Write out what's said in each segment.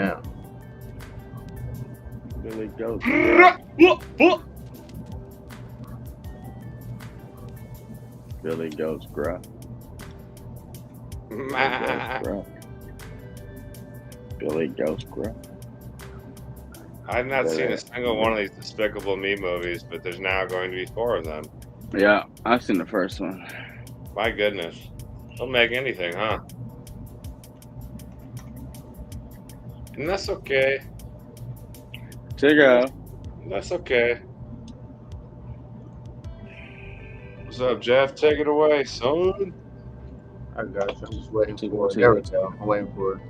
now. Billy Ghost. Bruh. Billy Ghost Gruff. Billy Ghost Gruff. Billy Ghost Gruff. I've not seen a single one of these Despicable Me movies, but there's now going to be 4 of them. Yeah, I've seen the first one. My goodness. They'll make anything, huh? And that's okay. Check it out. That's okay. What's up, Jeff? Take it away, son. I got you. I'm just waiting for it. There we go. I'm waiting for it.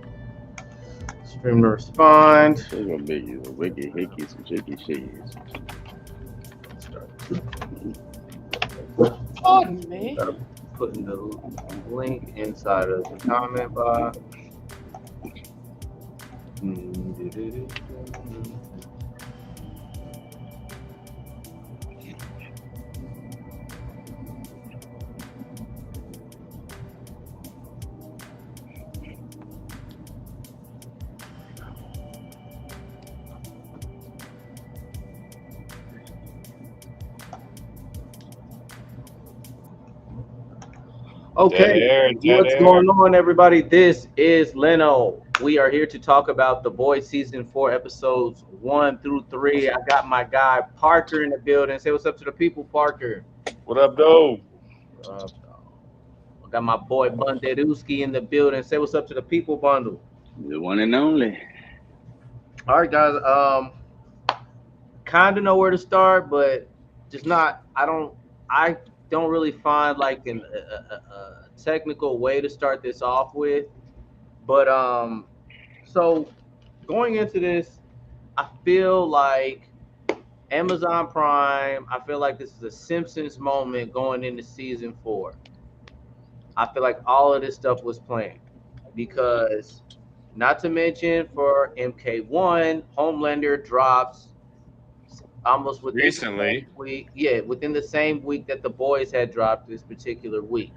Stream to respond. There's gonna be you a wiggy hickey, some chicky shits. Pardon me. Putting the link inside of the comment box. Okay, what's going on, everybody? This is Leno. We are here to talk about The Boys Season 4, episodes 1 through 3. I got my guy Parker in the building. Say what's up to the people, Parker. What up, though? I got my boy Bunderuski in the building. Say what's up to the people, Bundle. The one and only. All right, guys. Kind of know where to start, but just not. I don't really find like a technical way to start this off with. But so going into this, I feel like Amazon Prime. I feel like this is a Simpsons moment going into season 4. I feel like all of this stuff was planned because, not to mention for MK1, Homelander drops almost within recently. The same week. Yeah, within the same week that The Boys had dropped this particular week.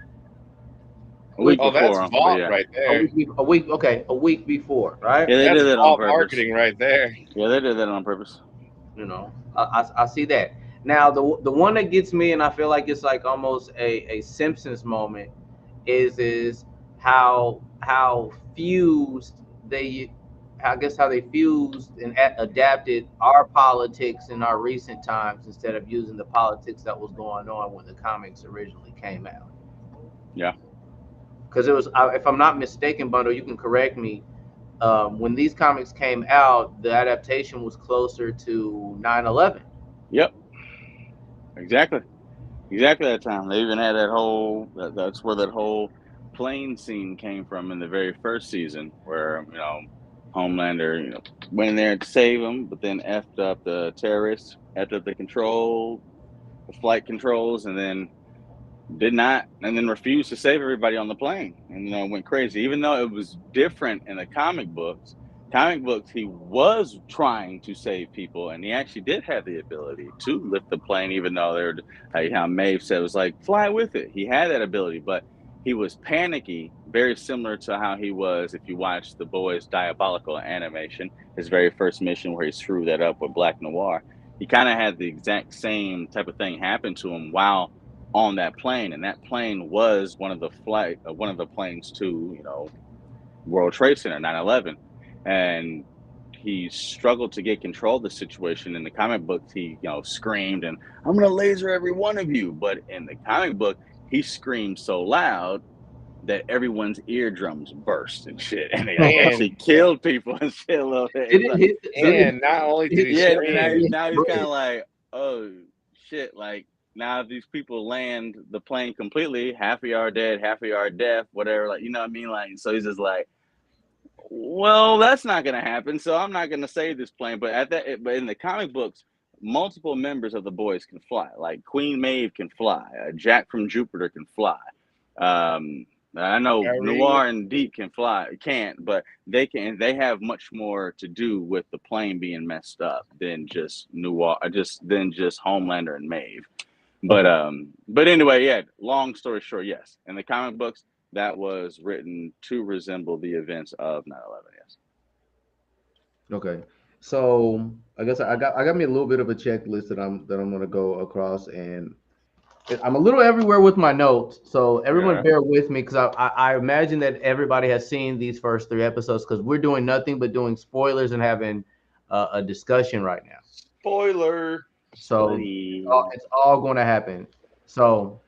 A week before, that's Vault yeah. right there. A week before, right? Yeah, they that's did that on purpose. Marketing right there. Yeah, they did that on purpose. You know, I see that. Now, the one that gets me, and I feel like it's like almost a Simpsons moment, is how fused they, I guess how they fused and adapted our politics in our recent times instead of using the politics that was going on when the comics originally came out. Yeah. Because it was, if I'm not mistaken, Bundle, you can correct me. When these comics came out, the adaptation was closer to 9/11. Yep. Exactly that time. They even had that whole. That's where that whole plane scene came from in the very first season, where Homelander went in there to save him, but then effed up the terrorists, effed up the flight controls, and then refused to save everybody on the plane, and went crazy. Even though it was different in the comic books, he was trying to save people, and he actually did have the ability to lift the plane, even though how Maeve said it was like, fly with it. He had that ability, but he was panicky, very similar to how he was if you watch The Boys Diabolical animation, his very first mission where he screwed that up with Black Noir. He kind of had the exact same type of thing happen to him while on that plane, and that plane was one of the planes to World Trade Center 9/11, and he struggled to get control of the situation. In the comic books, he screamed and I'm gonna laser every one of you, but in the comic book he screamed so loud that everyone's eardrums burst and shit, and they actually killed people and shit a little bit. And not only did he scream, now he's kind of like, oh shit, like now if these people land the plane completely, half of you are dead, half of you are deaf, whatever, like, you know what I mean? Like, so he's just like, well, that's not gonna happen, so I'm not gonna save this plane. But but in the comic books, multiple members of the Boys can fly. Like Queen Maeve can fly, Jack from Jupiter can fly. I know Noir and Deep can't, but they can. They have much more to do with the plane being messed up than just Noir, than just Homelander and Maeve. But anyway, yeah. Long story short, yes. In the comic books, that was written to resemble the events of 9/11. Yes. Okay. So I guess I got me a little bit of a checklist that I'm gonna go across, and I'm a little everywhere with my notes. So everyone Yeah. bear with me because I imagine that everybody has seen these first three episodes because we're doing nothing but doing spoilers and having a discussion right now. Spoiler. So Spoiler. it's all going to happen. So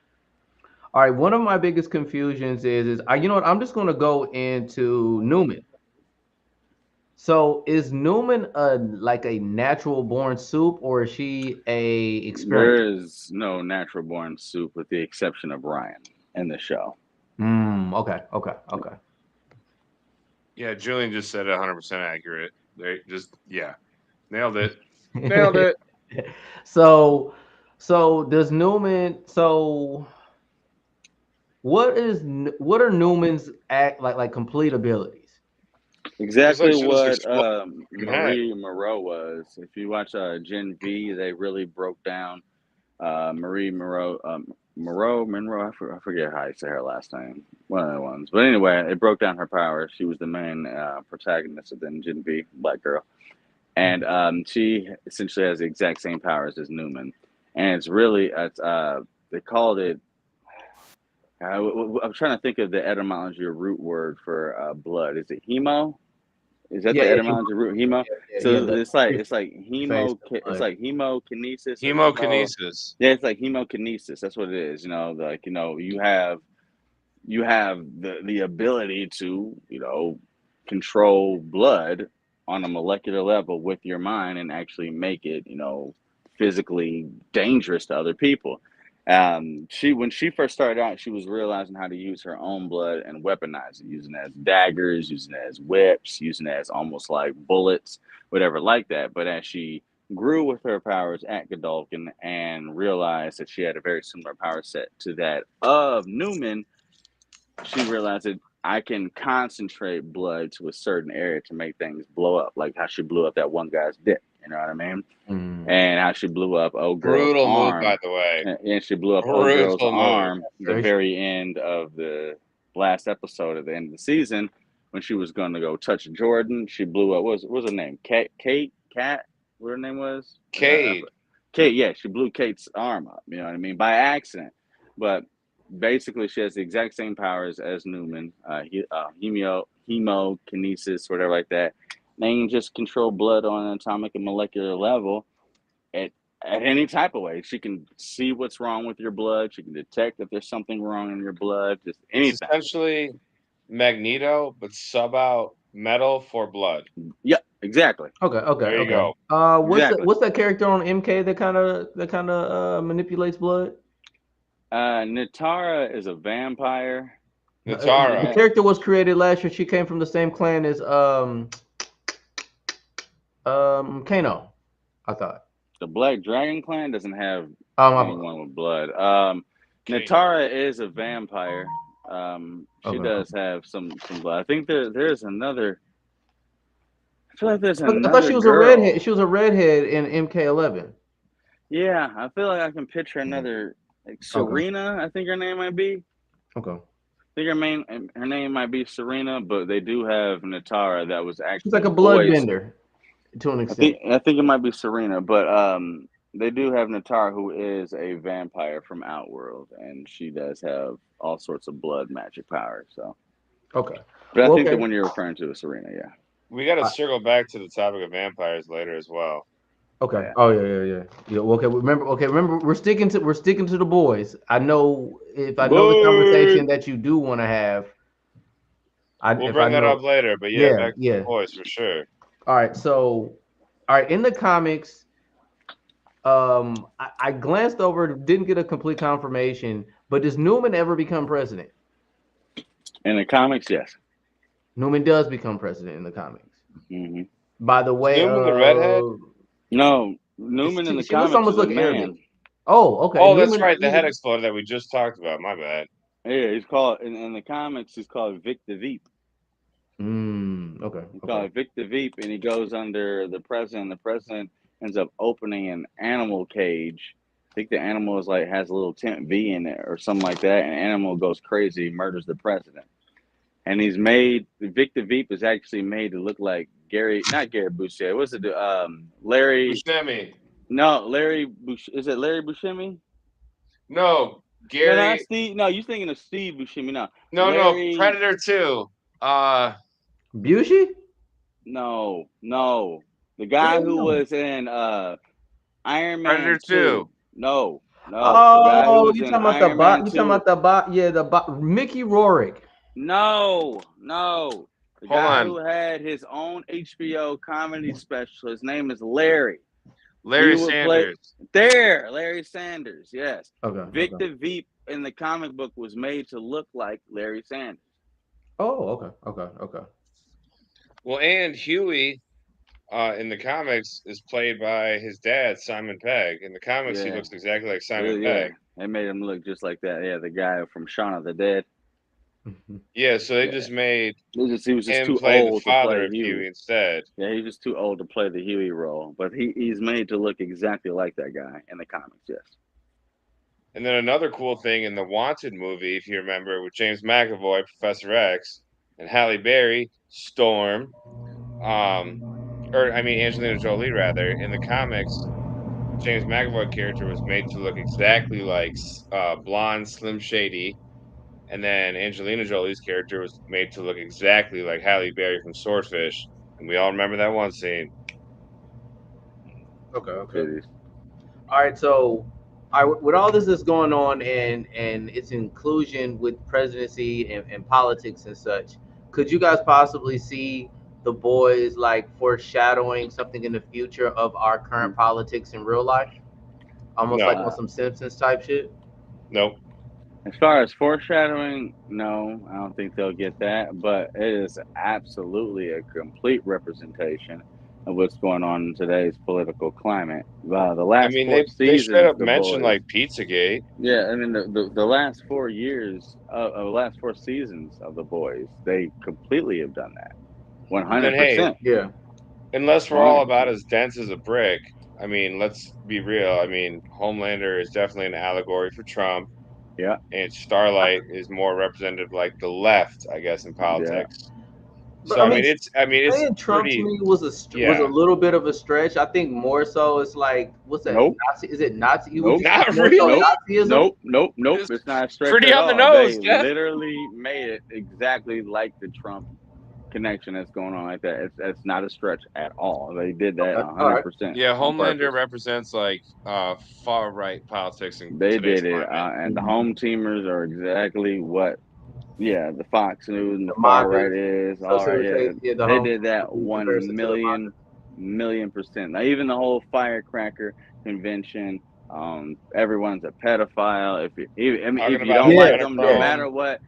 all right, one of my biggest confusions is I you know what I'm just going to go into Newman. So is Newman like a natural born soup or is she a experiment? There is no natural born soup with the exception of Ryan in the show. Okay, okay, okay. Yeah, Julian just said 100% accurate. They just, yeah, nailed it. Nailed it. so so does Newman what are Newman's act like complete abilities? Looks like Exactly she just what exploded in head. Marie Moreau was. If you watch Gen V, they really broke down Marie Moreau, Monroe. I forget how you say her last name. One of the ones, but anyway, it broke down her powers. She was the main protagonist of the Gen V, black girl, and she essentially has the exact same powers as Newman. And it's really, they called it. I'm trying to think of the etymology or root word for blood. Is it hemo? Is that Yeah, the yeah, etymology root hemo? yeah. So The it's like phase of it's blood. like hemokinesis or hemo. Hemokinesis. Yeah, it's like hemokinesis. That's what it is. You know, like you have the ability to control blood on a molecular level with your mind and actually make it physically dangerous to other people. She when she first started out, she was realizing how to use her own blood and weaponize it, using it as daggers, using it as whips, using it as almost like bullets, whatever like that. But as she grew with her powers at Godolphin and realized that she had a very similar power set to that of Newman, she realized that I can concentrate blood to a certain area to make things blow up, like how she blew up that one guy's dick. You know what I mean? Mm. And how she blew up old girl's Brutal move, arm, by the way. and she blew up old girl's Brutal move. arm the Very sure. very end of the last episode at the end of the season when she was going to go touch Jordan. She blew up. What was her name? Cat. What her name was? Cade. Kate. Yeah, she blew Kate's arm up. You know what I mean? By accident, but basically she has the exact same powers as Newman. Hemokinesis, whatever like that. They can just control blood on an atomic and molecular level at any type of way. She can see what's wrong with your blood. She can detect if there's something wrong in your blood. Just It's anything. essentially Magneto, but sub out metal for blood. Yeah, exactly. Okay, okay, There you okay. go. Exactly. What's that character on MK that kind of manipulates blood? Natara is a vampire. The Natara. character was created last year. She came from the same clan as Kano, I thought. The Black Dragon Clan doesn't have Um, anyone with blood. Kano. Natara is a vampire. She okay. does have some blood. I think there's another. I feel like there's I thought another she was a girl. redhead. She was a redhead in MK11. Yeah, I feel like I can picture Mm. another, like Okay. Serena. I think her name might be. Okay. I think her name might be Serena, but they do have Natara that was She's like actually a voiced. bloodbender to an extent. I think it might be Serena, but they do have Natara who is a vampire from Outworld, and she does have all sorts of blood magic powers. So, Okay. but I Well, think the okay. one you're referring to is Serena. Yeah. We got to Uh, circle back to the topic of vampires later as well. okay. Yeah. Oh yeah. Well, okay. Remember. Okay. Remember. We're sticking to the boys. I know if I know the Boy, conversation that you do want to have. we'll If I bring that up know. later. But yeah, Yeah. back to the Yeah. boys for sure. All right. So, all right. In the comics, I glanced over, didn't get a complete confirmation, but does Newman ever become president? In the comics, yes. Newman does become president in the comics. hmm By the Is way Newman the redhead? of, No, Newman in the she looks comics almost is a like Arabic. man. Oh, okay. Oh, that's Newman. right. The head exploder that we just talked about. My bad. Yeah, he's called in the comics. He's called Vic the Veep. Okay. He called Okay. it Vic the Veep, and he goes under the president. The president ends up opening an animal cage. I think the animal is like has a little tent V in it or something like that. And the animal goes crazy, murders the president. And he's made Vic the Veep is actually made to look like not Gary Buscemi. What's it? Larry. Buscemi. No, Larry. Is it Larry Buscemi? No, No, Gary. not Steve. No, you're thinking of Steve Buscemi. No, No, Larry, Predator 2. Bushy? No. The guy who was in Iron Man Predator 2. 2. No. The guy who Oh, was you in talking about the Iron bot? Man You 2. talking about the bot? Yeah, the bot. Mickey Rourke. No. The Hold guy on. who had his own HBO comedy special. His name is Larry. Larry He would play Sanders. Larry Sanders. Yes. Okay. Victor Veep in the comic book was made to look like Larry Sanders. Oh, okay. Well, and Huey in the comics is played by his dad, Simon Pegg. In the comics, he Yeah. looks exactly like Simon Yeah, Pegg. they made him look just like that. Yeah, the guy from Shaun of the Dead. Yeah, so they just made He was just him too play the old to father play of Huey. Huey instead. Yeah, he's just too old to play the Huey role. But he's made to look exactly like that guy in the comics, yes. And then another cool thing in the Wanted movie, if you remember, with James McAvoy, Professor X, and Halle Berry, Storm, Angelina Jolie, rather, in the comics, James McAvoy character was made to look exactly like blonde Slim Shady, and then Angelina Jolie's character was made to look exactly like Halle Berry from Swordfish, and we all remember that one scene. Okay. Titties. All right. So, with all this that's going on and its inclusion with presidency and politics and such, could you guys possibly see the boys like foreshadowing something in the future of our current politics in real life? Almost No. like on some Simpsons type shit? Nope. As far as foreshadowing, no, I don't think they'll get that. But it is absolutely a complete representation of what's going on in today's political climate. The last four they seasons, straight up The mentioned Boys. like Pizzagate. Yeah, I mean the last 4 years, the last 4 seasons of The Boys, they completely have done that. 100%. Then, hey, Yeah. unless we're all 100%. about as dense as a brick, I mean, let's be real. I mean, Homelander is definitely an allegory for Trump. Yeah. And Starlight is more representative like the left, I guess, in politics. But, So it's saying Trump pretty, to me was a little bit of a stretch. I think more so it's like, what's that? Nope. Nazi? Is it Nazi? Nope. Not really. Nazism? Nope. It's not a stretch pretty at on the all. nose, They Jeff. literally made it exactly like the Trump connection that's going on like that. It's not a stretch at all. They did that 100%. Yeah, Homelander represents like far right politics. They did it, and the home teamers are exactly what. Yeah, the Fox News and the far right is. All right, they did that 1 million%. Now, even the whole firecracker convention, everyone's a pedophile. If you don't like them, no matter what,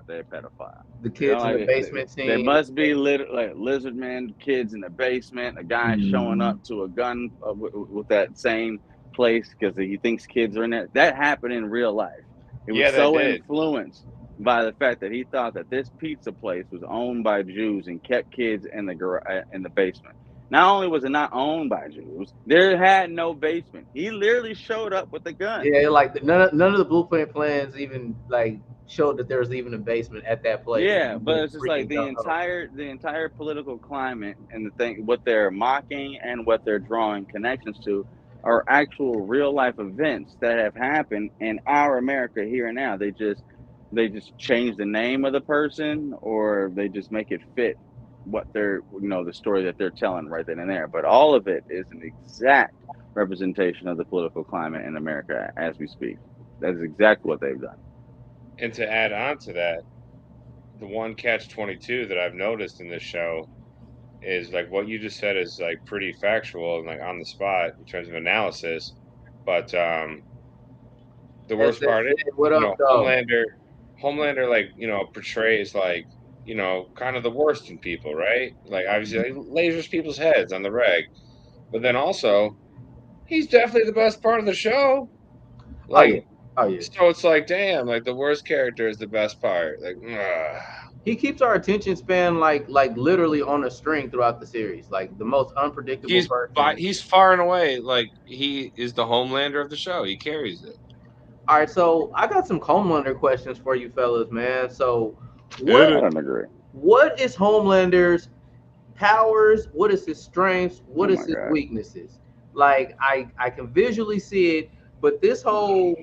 they're a pedophile. The kids in the basement scene. They must be like lizard man kids in the basement. A guy showing up to a gun with that same place because he thinks kids are in there. That happened in real life. It was so influenced by the fact that he thought that this pizza place was owned by Jews and kept kids in the basement. Not only was it not owned by Jews, there had no basement. He literally showed up with a gun. Yeah, like none of the blueprint plans even like showed that there was even a basement at that place. Yeah, but it's just like the entire political climate and the thing, what they're mocking and what they're drawing connections to are actual real life events that have happened in our America here and now. They just change the name of the person, or they just make it fit what they're, the story that they're telling right then and there. But all of it is an exact representation of the political climate in America as we speak. That is exactly what they've done. And to add on to that, the one catch-22 that I've noticed in this show is like what you just said is like pretty factual and like on the spot in terms of analysis. But the worst part is, Homelander, like, portrays like, kind of the worst in people, right? Like, obviously, like, lasers people's heads on the reg. But then also, he's definitely the best part of the show. Like, so it's like, damn, like the worst character is the best part. Like, he keeps our attention span like literally on a string throughout the series. Like the most unpredictable person. He's far and away, like, he is the Homelander of the show. He carries it. All right, so I got some Homelander questions for you fellas, man. So what is Homelander's powers? What is his strengths? What Oh is my his God. weaknesses? Like I can visually see it, but this whole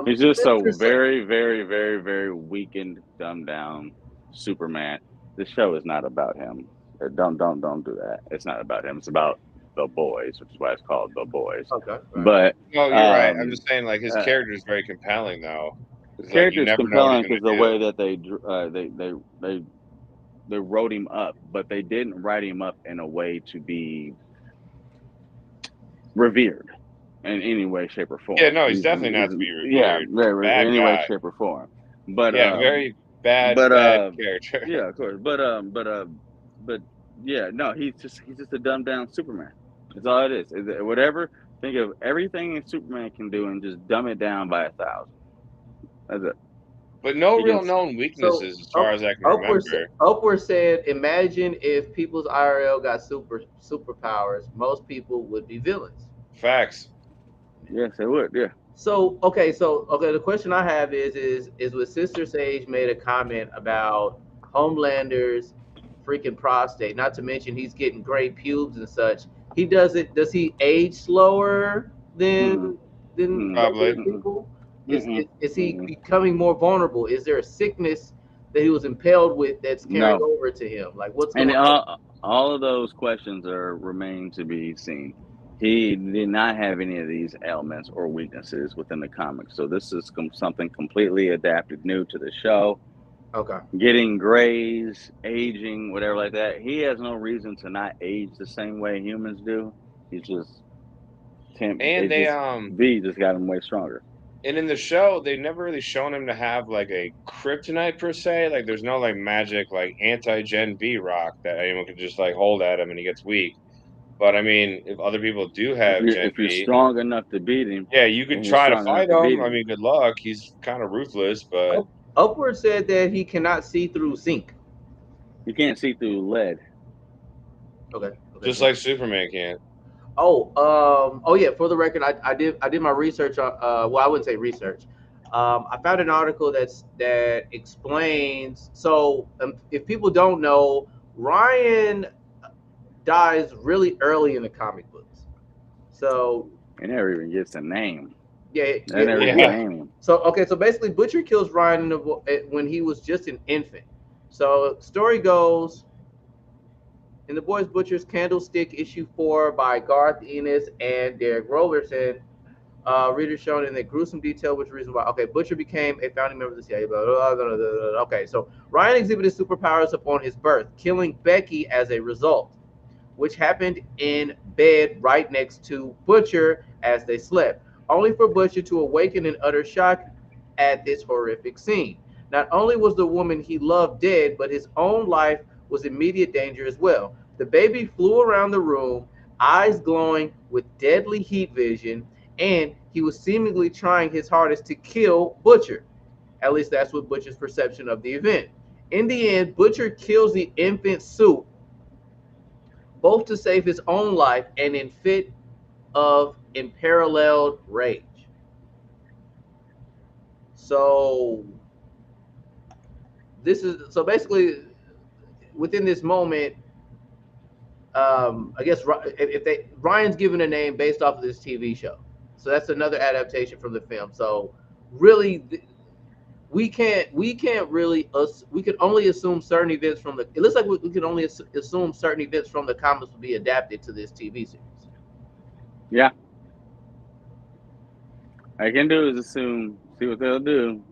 He's just Sister so Sa- very, very, very, very weakened, dumbed down Superman. This show is not about him. Don't do that. It's not about him. It's about the boys, which is why it's called The Boys. okay, right. But No, you're right. I'm just saying, like, his uh, character is very compelling, though. the It's like you character is never know what he's compelling gonna because the do. way that they wrote him up, but they didn't write him up in a way to be revered in any way, shape, or Yeah, form. no, he's definitely not to be Yeah, revered. very Bad any way, guy. shape, or form. But Yeah, very bad but character. yeah, of course. But yeah, no, he's just a dumbed down Superman. That's all it is. Whatever. Think of everything Superman can do and just dumb it down by 1,000. That's it. But no He real can. known So weaknesses as far as I can remember. Upward said, imagine if people's IRL got superpowers, most people would be villains. Facts. Yes, it would. Yeah. So okay, the question I have is what Sister Sage made a comment about Homelander's freaking prostate. Not to mention he's getting great pubes and such. Does he age slower Mm-mm. than Mm-mm. regular Probably. Mm-mm. people? Mm-mm. Is he Mm-mm. becoming more vulnerable? Is there a sickness that he was impaled with that's carrying No. over to him? Like what's And going on? all of those questions are remain to be seen. He did not have any of these ailments or weaknesses within the comics. So this is something completely adapted new to the show. Okay. Getting grays, aging, whatever like that. He has no reason to not age the same way humans do. He's just And V just got him way stronger. and in the show, they've never really shown him to have like a kryptonite per se. Like there's no like magic like anti-Gen V rock that anyone can just like hold at him and he gets weak. But I mean, if other people do have Gen If you're V, strong enough to beat him, yeah, you could and you're try to strong enough fight to beat him. I him, mean, good luck. He's kind of ruthless, but Upward said that he cannot see through zinc. you can't see through lead. Okay. just like Superman can. Oh yeah. For the record, I did my research on. Well, I wouldn't say research. I found an article that explains. So if people don't know, Ryan dies really early in the comic books. So He never even gets a name. yeah, They never even Yeah. name him. So okay, so basically, Butcher kills Ryan when he was just an infant. So story goes. In The Boys Butchers Candlestick issue 4 by Garth Ennis and Derek Robertson, readers shown in the gruesome detail which reason why. Okay, Butcher became a founding member of the CIA. Blah, blah, blah, blah, blah. Okay, so Ryan exhibited superpowers upon his birth, killing Becky as a result, which happened in bed right next to Butcher as they slept, only for Butcher to awaken in utter shock at this horrific scene. Not only was the woman he loved dead, but his own life was in immediate danger as well. The baby flew around the room, eyes glowing with deadly heat vision, and he was seemingly trying his hardest to kill Butcher. At least that's what Butcher's perception of the event. In the end, Butcher kills the infant suit, both to save his own life and in fit of unparalleled rage. So basically within this moment, I guess if Ryan's given a name based off of this TV show, so that's another adaptation from the film. So really, we can only assume certain events from the. It looks like we can only assume certain events from the comics will be adapted to this TV series. Yeah. All I can do is assume, see what they'll do.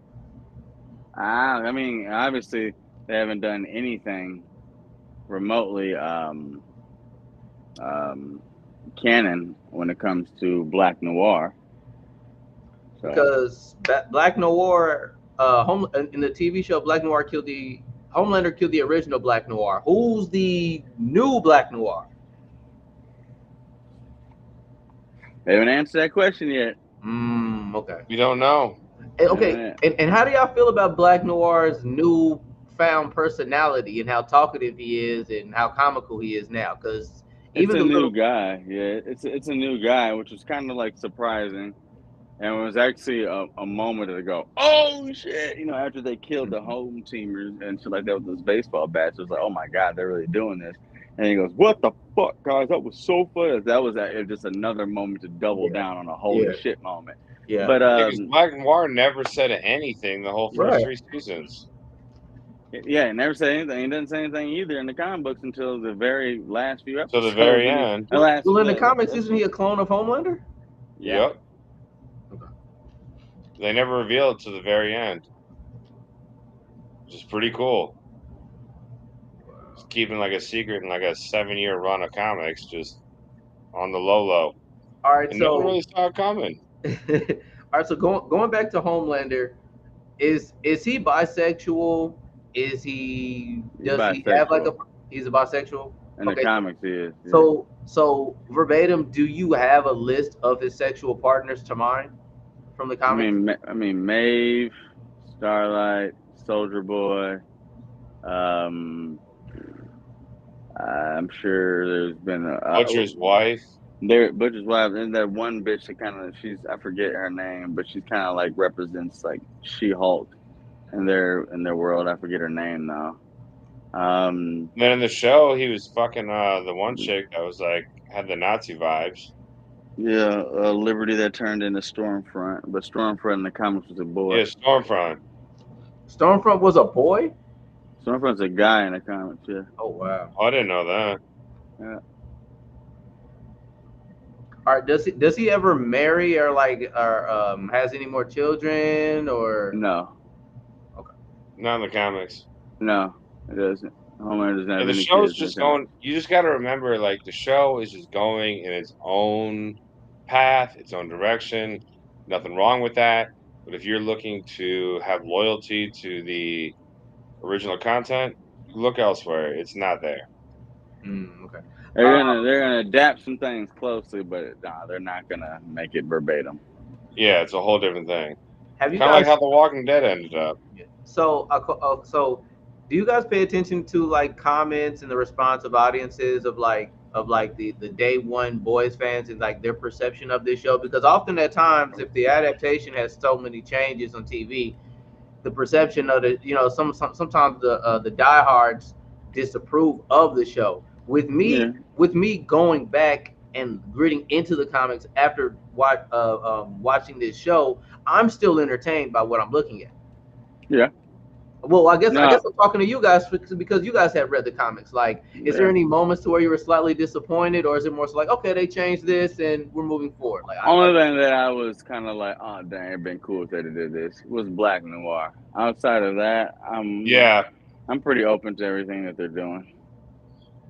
I mean, obviously they haven't done anything remotely canon when it comes to Black Noir. So, Because Black Noir, in the TV show, Black Noir Homelander killed the original Black Noir. Who's the new Black Noir? they haven't answered that question yet. Okay. We don't know. Okay. And how do y'all feel about Black Noir's new found personality and how talkative he is and how comical he is now? Because It's a new guy. Yeah, it's a new guy, which was kind of like surprising. And it was actually a moment to go, oh shit! You know, after they killed the home teamers and shit like that with those baseball bats, it was like, oh my god, they're really doing this. And he goes, what the fuck, guys? That was so funny. That was just another moment to double down on a holy shit moment. Yeah. But Because Black Noir never said anything the whole first 3 seasons. yeah, he never said anything. He didn't say anything either in the comic books until the very last few episodes. Till the very end. Well, in the comics, isn't he a clone of Homelander? Yeah. Yep. Okay. They never revealed to the very end, which is pretty cool. Just keeping like a secret in like a 7-year run of comics, just on the low. All right, and so no one really saw it coming. All right, so going back to Homelander, is he bisexual? Does he have like he's a bisexual? In the comics, he is. Yeah. So verbatim, do you have a list of his sexual partners to mind from the comics? I mean, Maeve, Starlight, Soldier Boy. I'm sure there's been Butcher's wife. Butcher's wife, and that one bitch that I forget her name, but she's kind of like represents like She-Hulk in their world. I forget her name now. Then in the show, he was fucking the one chick that was like had the Nazi vibes. Yeah, Liberty that turned into Stormfront, but Stormfront in the comics was a boy. Yeah, Stormfront. Stormfront was a boy? Stormfront's a guy in the comics, yeah. Oh, wow. Oh, I didn't know that. Yeah. All right, does he ever marry or has any more children or no? Okay. Not in the comics. No, it doesn't. Homelander doesn't have any the show's kids just going. You just got to remember, like the show is just going in its own path, its own direction. Nothing wrong with that. But if you're looking to have loyalty to the original content, look elsewhere. It's not there. Okay. They're gonna adapt some things closely, but they're not gonna make it verbatim. Yeah, it's a whole different thing. Have you kind of like how The Walking Dead ended up? So, do you guys pay attention to like comments and the response of audiences of the day one Boys fans and like their perception of this show? Because often at times, if the adaptation has so many changes on TV, the perception of sometimes the diehards disapprove of the show. With me going back and gritting into the comics after watching this show, I'm still entertained by what I'm looking at. Yeah. Well, I guess I'm talking to you guys because you guys have read the comics. Like, is there any moments to where you were slightly disappointed, or is it more so like, okay, they changed this and we're moving forward? Like, only thing that I was kind of like, oh dang, it'd been cool if they did this was Black Noir. Outside of that, I'm pretty open to everything that they're doing.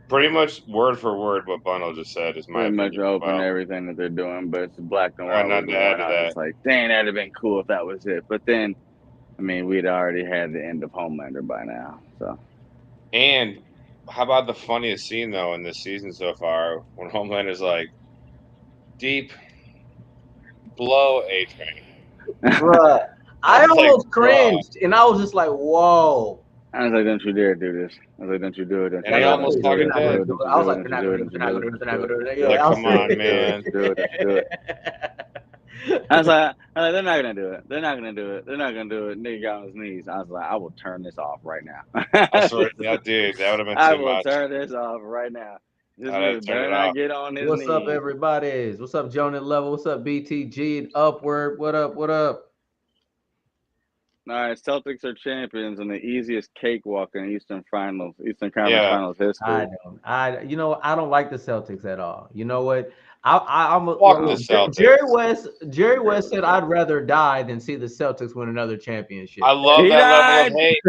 Pretty much word for word what Bundle just said is my pretty much open to everything that they're doing, but it's Black Noir. Not to add to that. It's like, dang, that'd have been cool if that was it. But then, I mean, we'd already had the end of Homelander by now. So. And how about the funniest scene though in this season so far when Homelander's like, deep blow A-Train. Bruh, I almost cringed, and I was just like, whoa. I was like, don't you dare do this. I was like, don't you do it. And he almost fucking did. I was like, they're not going to do it. Like, come on, man. Do it. I was like, they're not going to do it. They're not going to do it. They're not going to do it. Nigga got on his knees. I was like, I will turn this off right now. Yeah, dude, that would have been too much. I will turn this off right now. This nigga better not get on his knees. What's up, everybody? What's up, Jonan Level? What's up, BTG and Upward? What up? All right, Celtics are champions in the easiest cakewalk in Eastern Conference Finals history. I don't like the Celtics at all. You know what? Jerry West said I'd rather die than see the Celtics win another championship. I love that level of hate.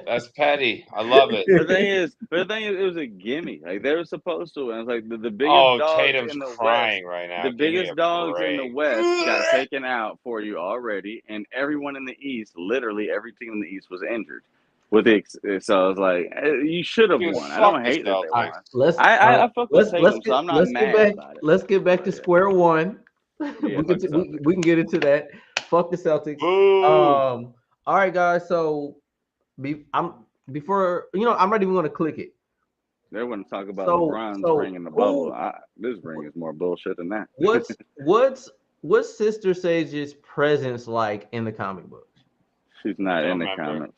That's petty. I love it. The thing is, it was a gimme. Like they were supposed to. And it's like the biggest dogs Tatum's in the crying West, right now. The biggest dogs in the West got taken out for you already, and everyone in the East, literally every team in the East, was injured. So I was like, you should have won. I don't hate that they won. I fuck with Tatum, so I'm not mad about it. Let's get back to square one. We can get into that. Fuck the Celtics. All right, guys. So I'm not even going to click it. They wouldn't talk about So LeBron's so ring in the bubble. who This ring is more bullshit than that. what's Sister Sage's presence like in the comic books? She's I not don't in the remember. comics.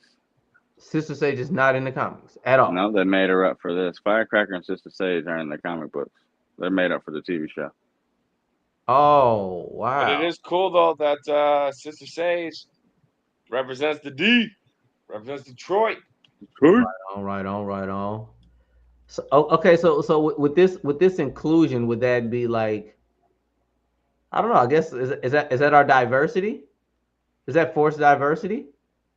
Sister Sage is not in the comics at all. No, they made her up for this. Firecracker and Sister Sage are in the comic books. They're made up for the TV show. Oh But it wow. is cool though that Sister Sage represents the D, represents Detroit. Right on. So okay, so with this inclusion, would that be like I don't know? I guess is that our diversity? Is that forced diversity?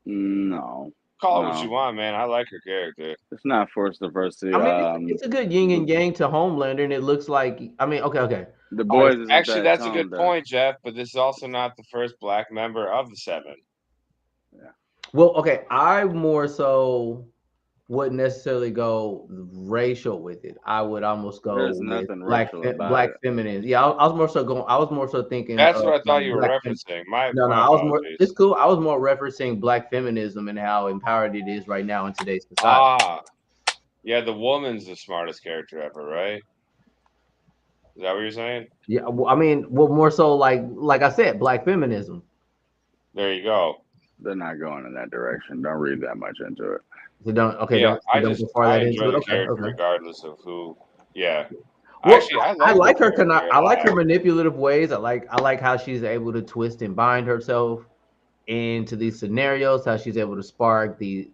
No, Call it what you no, want, man. I like her character. it's not forced diversity. I mean, it's a good yin The, and yang to Homelander, and it looks like I mean, okay. the All right. boys isn't Actually, that that's a tone good deaf. point, Jeff. But this is also not the first black member of the Seven. Yeah, Well, okay, I more so wouldn't necessarily go racial with it. I would almost go there's with nothing racial about black it. feminists. Yeah, I was more so going. I was more so thinking That's of what I thought like you were referencing. My no, my I was more. It's apologies. cool. I was more referencing black feminism and how empowered it is right now in today's society. Ah, yeah, the woman's the smartest character ever, right? Is that what you're saying? Yeah, well, I mean, well, more so like I said, black feminism. There you go. They're not going in that direction. Don't read that much into it. So don't okay, Yeah, don't go far I that into enjoy it. the Okay, character okay. regardless of who. Yeah, Well, I I like her like her. character a I like her lot. manipulative ways. I like how she's able to twist and bind herself into these scenarios. How she's able to spark the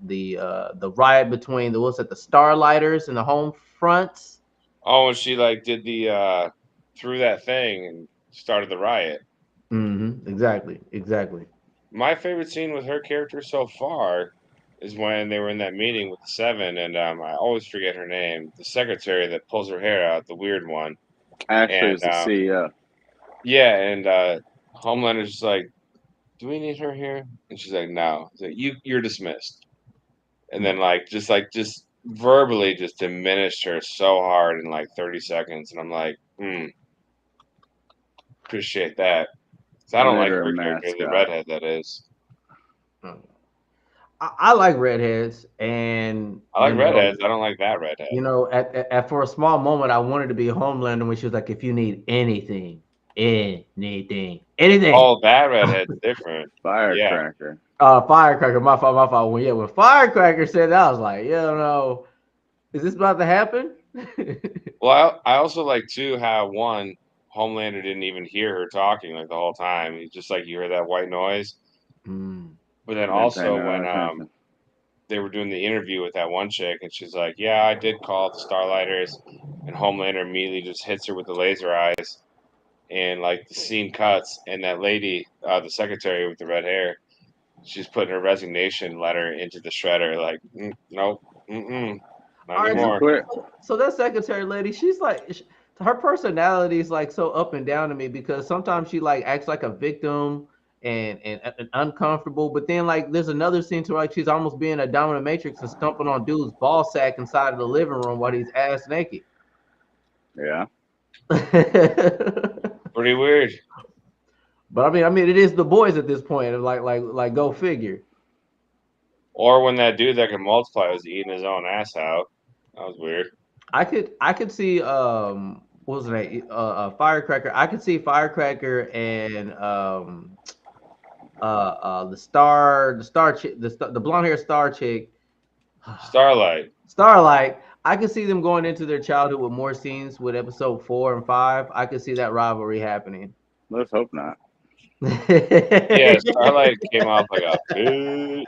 riot between the what's it, the Starlighters and the Home Fronts. Oh, and she like did the threw that thing and started the riot. Exactly. My favorite scene with her character so far is when they were in that meeting with the Seven, and I always forget her name, the secretary that pulls her hair out, the weird one, Ashley and is the CEO. yeah, and Homelander's just like, "Do we need her here?" And she's like, "No." He's like, you're dismissed. And then just verbally just diminished her so hard in like 30 seconds, and I'm like, appreciate that. 'Cause I don't Made like her a her character, the mascot. redhead that is. Mm. I like redheads, and I like redheads. I don't like that redhead. at for a small moment, I wanted to be Homelander when she was like, "If you need anything." Oh, that redhead's different. Yeah. Firecracker. Firecracker, my fault. When Firecracker said that, I was like, is this about to happen? Well, I also like too how one Homelander didn't even hear her talking like the whole time. He's just like you heard that white noise. Mm. But then Didn't pay also no when attention. they were doing the interview with that one chick, and she's like, "Yeah, I did call the Starlighters," and Homelander immediately just hits her with the laser eyes, and like the scene cuts, and that lady, the secretary with the red hair, she's putting her resignation letter into the shredder, like, nope, not All right, And anymore. quit. so that secretary lady, she's like, her personality is like so up and down to me because sometimes she like acts like a victim and uncomfortable, but then like there's another scene to like she's almost being a dominatrix and stomping on dude's ball sack inside of the living room while he's ass naked. Yeah. Pretty weird. But I mean, it is the boys at this point. Like, go figure. Or when that dude that can multiply was eating his own ass out. That was weird. I could see what was the name? Firecracker. I could see Firecracker and the star chick, the blonde hair star chick, Starlight. Starlight. I could see them going into their childhood with more scenes with episode 4 and 5. I could see that rivalry happening. Let's hope not. Yeah, Starlight came off like a bitch.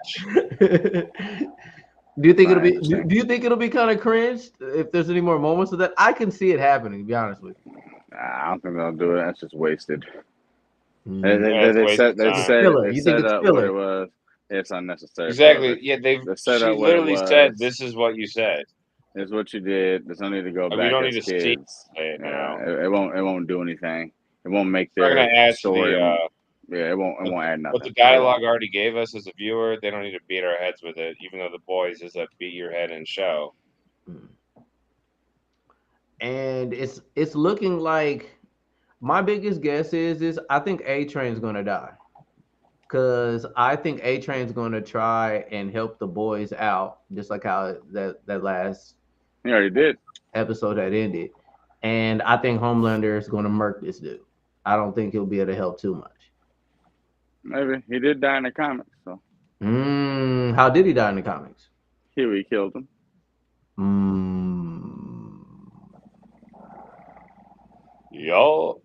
Do you think Not it'll be? interesting. Do you think it'll be kind of cringe if there's any more moments of that? I can see it happening. To be honest with you. I don't think they'll do it. That's just wasted. Mm. Yeah, it's wasted It's time. filler. They You think set it's up what filler? it was. It's unnecessary. Exactly. filler. Yeah, They set she up what it literally said, was. "This is what you said." It's what you did. There's no need to go Like, we back don't as need to see kids. it now. Yeah, it won't do anything. It won't make We're not their gonna add to story. the Yeah, it won't add what the nothing. dialogue already gave us as a viewer. They don't need to beat our heads with it, even though the boys is a beat your head in show. And it's looking like my biggest guess is I think A Train's gonna die. Cause I think A Train's gonna try and help the boys out, just like how that last He already did. episode that ended, and I think Homelander is going to murk this dude. I don't think he'll be able to help too much. Maybe he did die in the comics, so How did he die in the comics? Huey killed him. Y'all.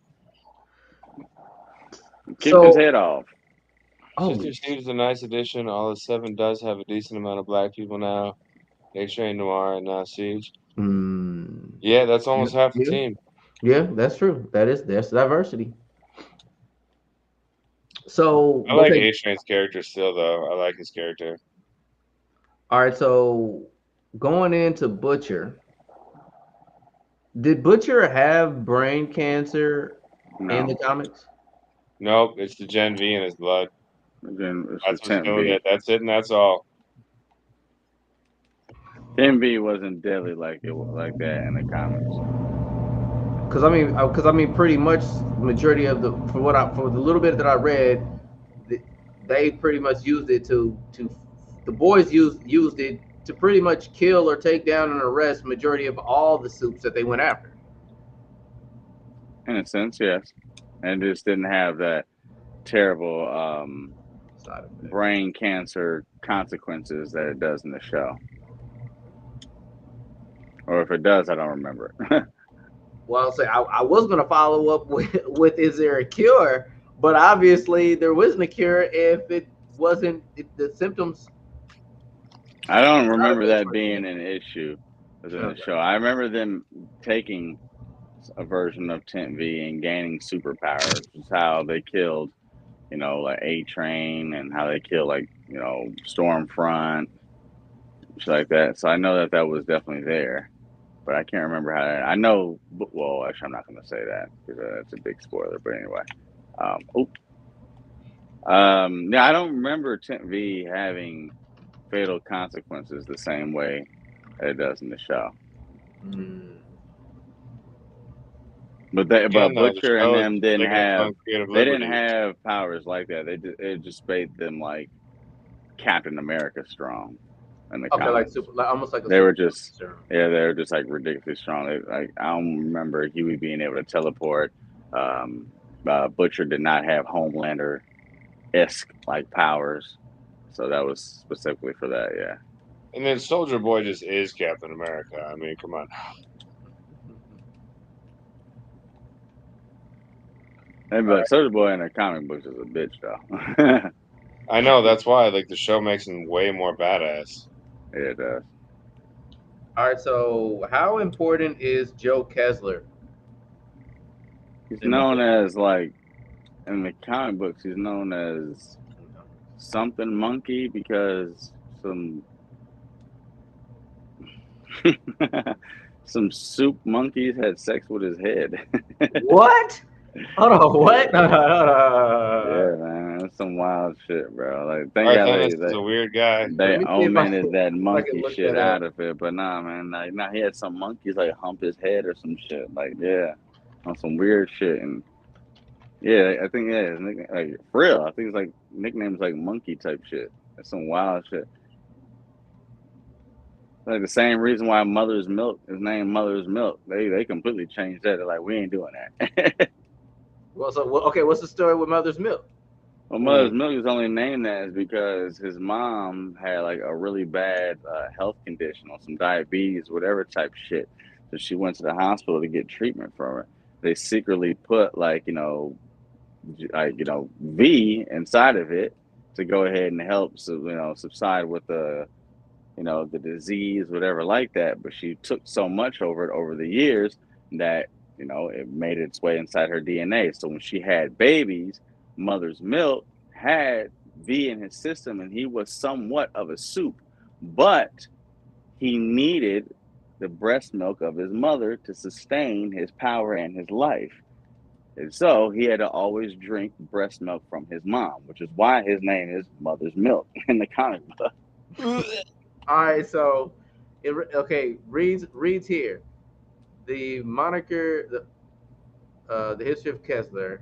Kicked his head off. Sister Steve's a nice addition. All of 7 does have a decent amount of black people now. X-Ray Noir and now Siege. Yeah, that's almost half the team. Yeah, that's true. That's diversity. So I like A-Train's character still, though. I like his character. All right, so going into Butcher, did Butcher have brain cancer in the comics? Nope, it's the Gen V in his blood. Again, that's what's doing it. That's it, and that's all. Gen V wasn't deadly like that in the comics. Because I mean, pretty much majority of the for the little bit that I read, they pretty much used it to the boys used it to pretty much kill or take down and arrest majority of all the supes that they went after. In a sense, yes, and it just didn't have that terrible brain cancer consequences that it does in the show. Or if it does, I don't remember it. Well, I'll say I was going to follow up with is there a cure? But obviously there wasn't a cure if it wasn't the symptoms. I don't remember that being an issue within the show. I remember them taking a version of Tent V and gaining superpowers. Which is how they killed, like A-Train, and how they killed, Stormfront, shit like that. So I know that was definitely there, but I can't remember how. I know. Well, actually, I'm not going to say that because that's a big spoiler. But anyway, yeah, I don't remember Tent V having fatal consequences the same way that it does in the show. But Butcher and them didn't have powers like that. It just made them like Captain America strong. In the comics. Almost like they were just like ridiculously strong. I don't remember Huey being able to teleport. Butcher did not have Homelander-esque like powers, so that was specifically for that. Yeah. And then Soldier Boy just is Captain America. I mean, come on. But Soldier Boy in the comic books is a bitch, though. I know, that's why the show makes him way more badass. Yeah, it does. All right, so how important is Joe Kessler? He's known as in the comic books, he's known as something monkey because some soup monkeys had sex with his head. What? Hold on, what? Yeah, man, that's some wild shit, bro. He's a weird guy. They omitted that monkey shit out of it, but nah, man, he had some monkeys hump his head or some shit, on some weird shit, and yeah, I think his nickname, for real, I think it's nicknames monkey type shit. That's some wild shit. The same reason why Mother's Milk is named Mother's Milk. They completely changed that. They're we ain't doing that. Well, what's the story with Mother's Milk? Well, Mother's Milk is only named that because his mom had a really bad health condition or some diabetes, whatever type shit. So she went to the hospital to get treatment from it. They secretly put V inside of it to go ahead and help subside with the disease, whatever like that. But she took so much over the years that it made its way inside her DNA. So when she had babies, Mother's Milk had V in his system, and he was somewhat of a soup, but he needed the breast milk of his mother to sustain his power and his life. And so he had to always drink breast milk from his mom, which is why his name is Mother's Milk in the comic book. All right, so reads here. The moniker, the history of Kessler,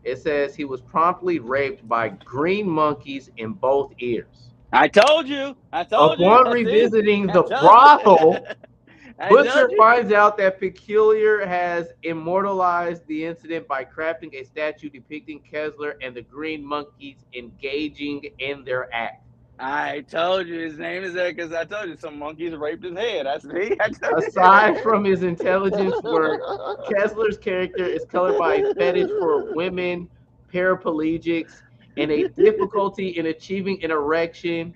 it says he was promptly raped by green monkeys in both ears. I told you. Upon revisiting the brothel, Butcher finds out that Peculiar has immortalized the incident by crafting a statue depicting Kessler and the Green Monkeys engaging in their act. I told you his name is there because I told you some monkeys raped his head. That's me. Aside from his intelligence work, Kessler's character is colored by a fetish for women, paraplegics, and a difficulty in achieving an erection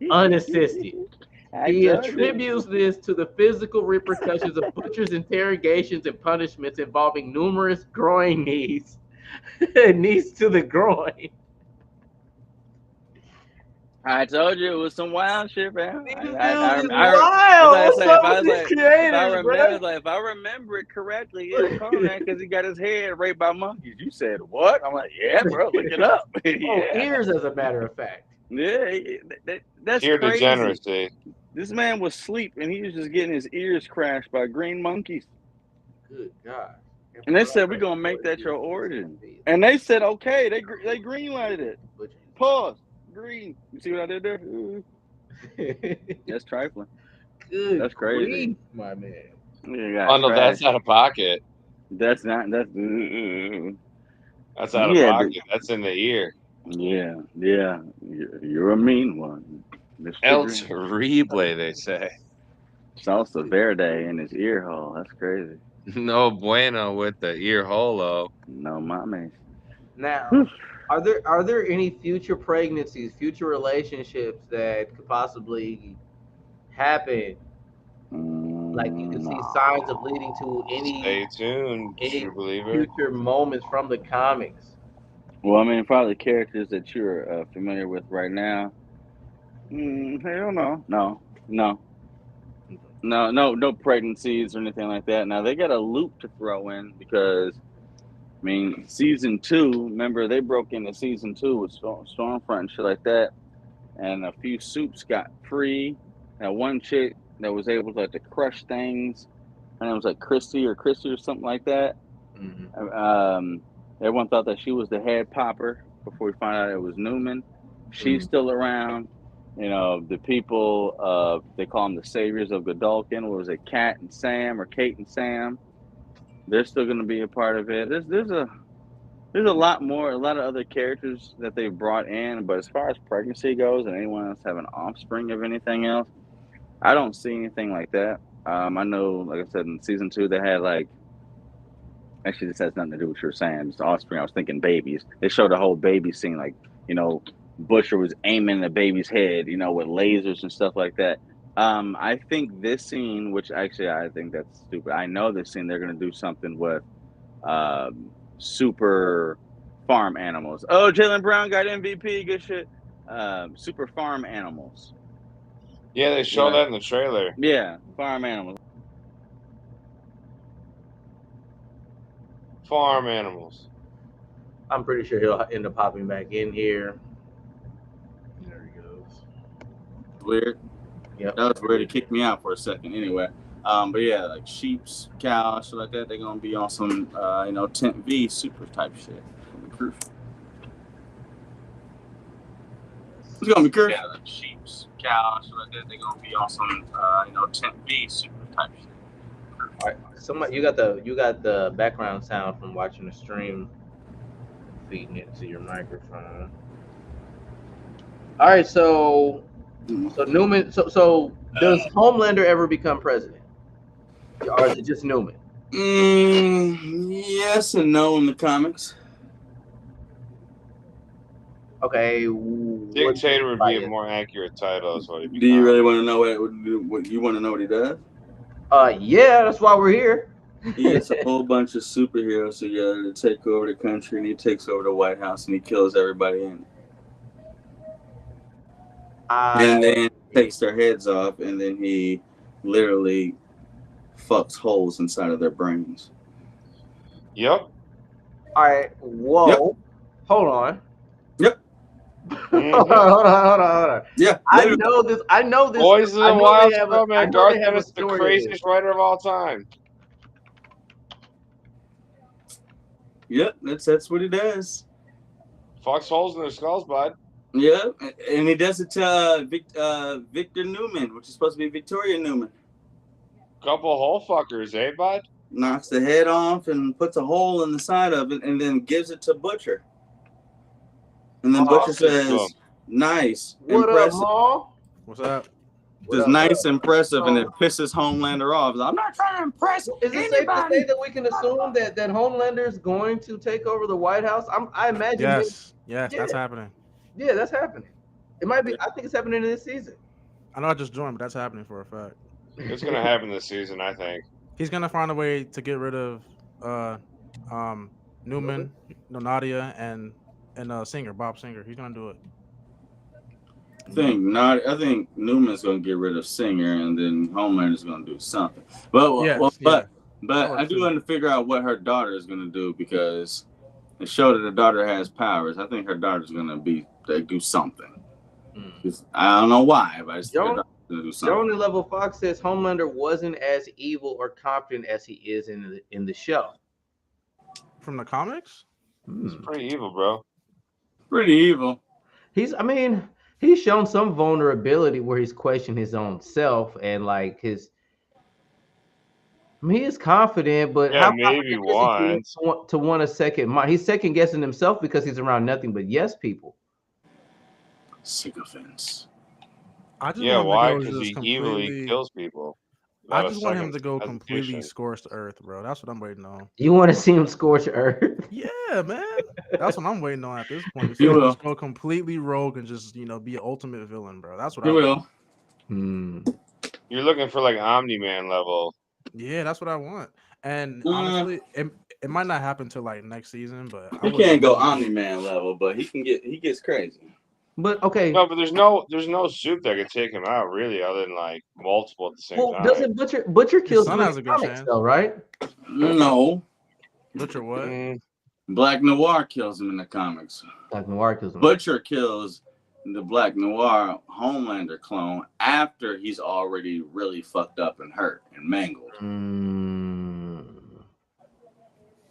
unassisted. He attributes this to the physical repercussions of Butcher's interrogations and punishments involving numerous groin knees, knees to the groin. I told you it was some wild shit, man. If I remember it correctly, it's on there because he got his head raped by monkeys. You said what? I'm like, yeah, bro, look it up. Ears, as a matter of fact. Yeah, that's ear crazy. Degeneracy. This man was asleep and he was just getting his ears crashed by green monkeys. Good God. And they said, we're going to make that your origin. And they said, okay, they green-lighted it. Pause. Green. You see what I did there? That's trifling. Good. That's crazy. Grief, my man. Oh, no, that's out of pocket. That's out of pocket. That's in the ear. Yeah. You're a mean one. El Terrible, they say. Salsa Verde in his ear hole. That's crazy. No bueno with the ear holo. No mames. Now, are there any future pregnancies, future relationships that could possibly happen? Like you can see signs of leading to any. Stay tuned, true believer. Future moments from the comics. Well, I mean, probably characters that you're familiar with right now. Hell no. No pregnancies or anything like that. Now they got a loop to throw in because, I mean, season 2. Remember they broke into season 2 with Stormfront and shit like that, and a few soups got free. Now one chick that was able to crush things, and it was like Christy or something like that. Mm-hmm. Everyone thought that she was the head popper before we found out it was Newman. She's still around. You know, the people, they call them the saviors of Godolkin. What was it, Kate and Sam? They're still going to be a part of it. There's a lot of other characters that they brought in. But as far as pregnancy goes and anyone else having offspring of anything else, I don't see anything like that. I know, like I said, in season 2, they had actually, this has nothing to do with what you're saying. It's offspring. I was thinking babies. They showed the whole baby scene, Butcher was aiming the baby's head, with lasers and stuff like that. I think this scene, which actually I think that's stupid. I know this scene they're going to do something with super farm animals. Oh, Jaylen Brown got MVP. Good shit. Super farm animals. Yeah, they showed that in the trailer. Yeah, farm animals. Farm animals. I'm pretty sure he'll end up popping back in here. There he goes. Weird. Yep. That was weird. It kicked me out for a second. Anyway, but yeah, like sheeps, cows, shit like that. They're gonna be on some, Tent V super type shit. It's gonna be crucial. Yeah, like sheeps, cows, shit like that. They're gonna be on some, Tent V super type shit. All right, somebody, you got the background sound from watching the stream, feeding it to your microphone. All right, so Newman, so does Homelander ever become president, or is it just Newman? Yes and no in the comics. Okay, Dictator would be a more accurate title. Is what he Do you really want to know what you want to know what he does? Yeah, that's why we're here. He gets a whole bunch of superheroes together to take over the country, and he takes over the White House and he kills everybody in it. And then takes their heads off, and then he literally fucks holes inside of their brains. Yep. All right. Whoa. Yep. Hold on. Yep. Hold on. Yeah. I know this. Boys of the Wild Scum, man. Garth Ennis, the craziest writer of all time. Yep. That's what he does. Fucks holes in their skulls, bud. Yeah, and he does it to Victor Newman, which is supposed to be Victoria Newman. Couple hole fuckers, eh, bud? Knocks the head off and puts a hole in the side of it, and then gives it to Butcher. And then Butcher says, "Nice, What impressive." up, Maul? What's up? Just nice, impressive, and it pisses Homelander off. I'm not trying to impress Is it safe to say that we can assume that Homelander is going to take over the White House? I imagine. Yes, that's happening. Yeah, that's happening. It might be. I think it's happening in this season. I know I just joined, but that's happening for a fact. It's gonna happen this season, I think. He's gonna find a way to get rid of Newman, Nadia, and Singer, Bob Singer. He's gonna do it. I think Newman's gonna get rid of Singer, and then Homelander's gonna do something. But I do want to figure out what her daughter is gonna do, because it showed that the daughter has powers. I think her daughter's gonna do something. I don't know why, but I just think her daughter's gonna do something. Joan Level Fox says Homelander wasn't as evil or competent as he is in the show. From the comics? It's pretty evil, bro. Pretty evil. He's shown some vulnerability where he's questioned his own self and like his. He is confident, but yeah, maybe once to want a second mind. He's second guessing himself because he's around nothing but yes people. Sycophants. Why? Because he evilly kills people. I just want him to go completely scorched earth, bro. That's what I'm waiting on. You want to see him scorch earth? Yeah, man. That's what I'm waiting on at this point. He will just go completely rogue and just be an ultimate villain, bro. That's what I will. You're looking for like Omni-Man level. Yeah, that's what I want. And honestly, it might not happen till like next season, but he can't go Omni-Man level, but he gets crazy. But okay. No, but there's no suit that could take him out really, other than like multiple at the same time. Doesn't Butcher kills him has a good chance, though, right? No. Butcher what? Black Noir kills him in the comics. Black Noir kills him. Butcher kills the Black Noir Homelander clone after he's already really fucked up and hurt and mangled.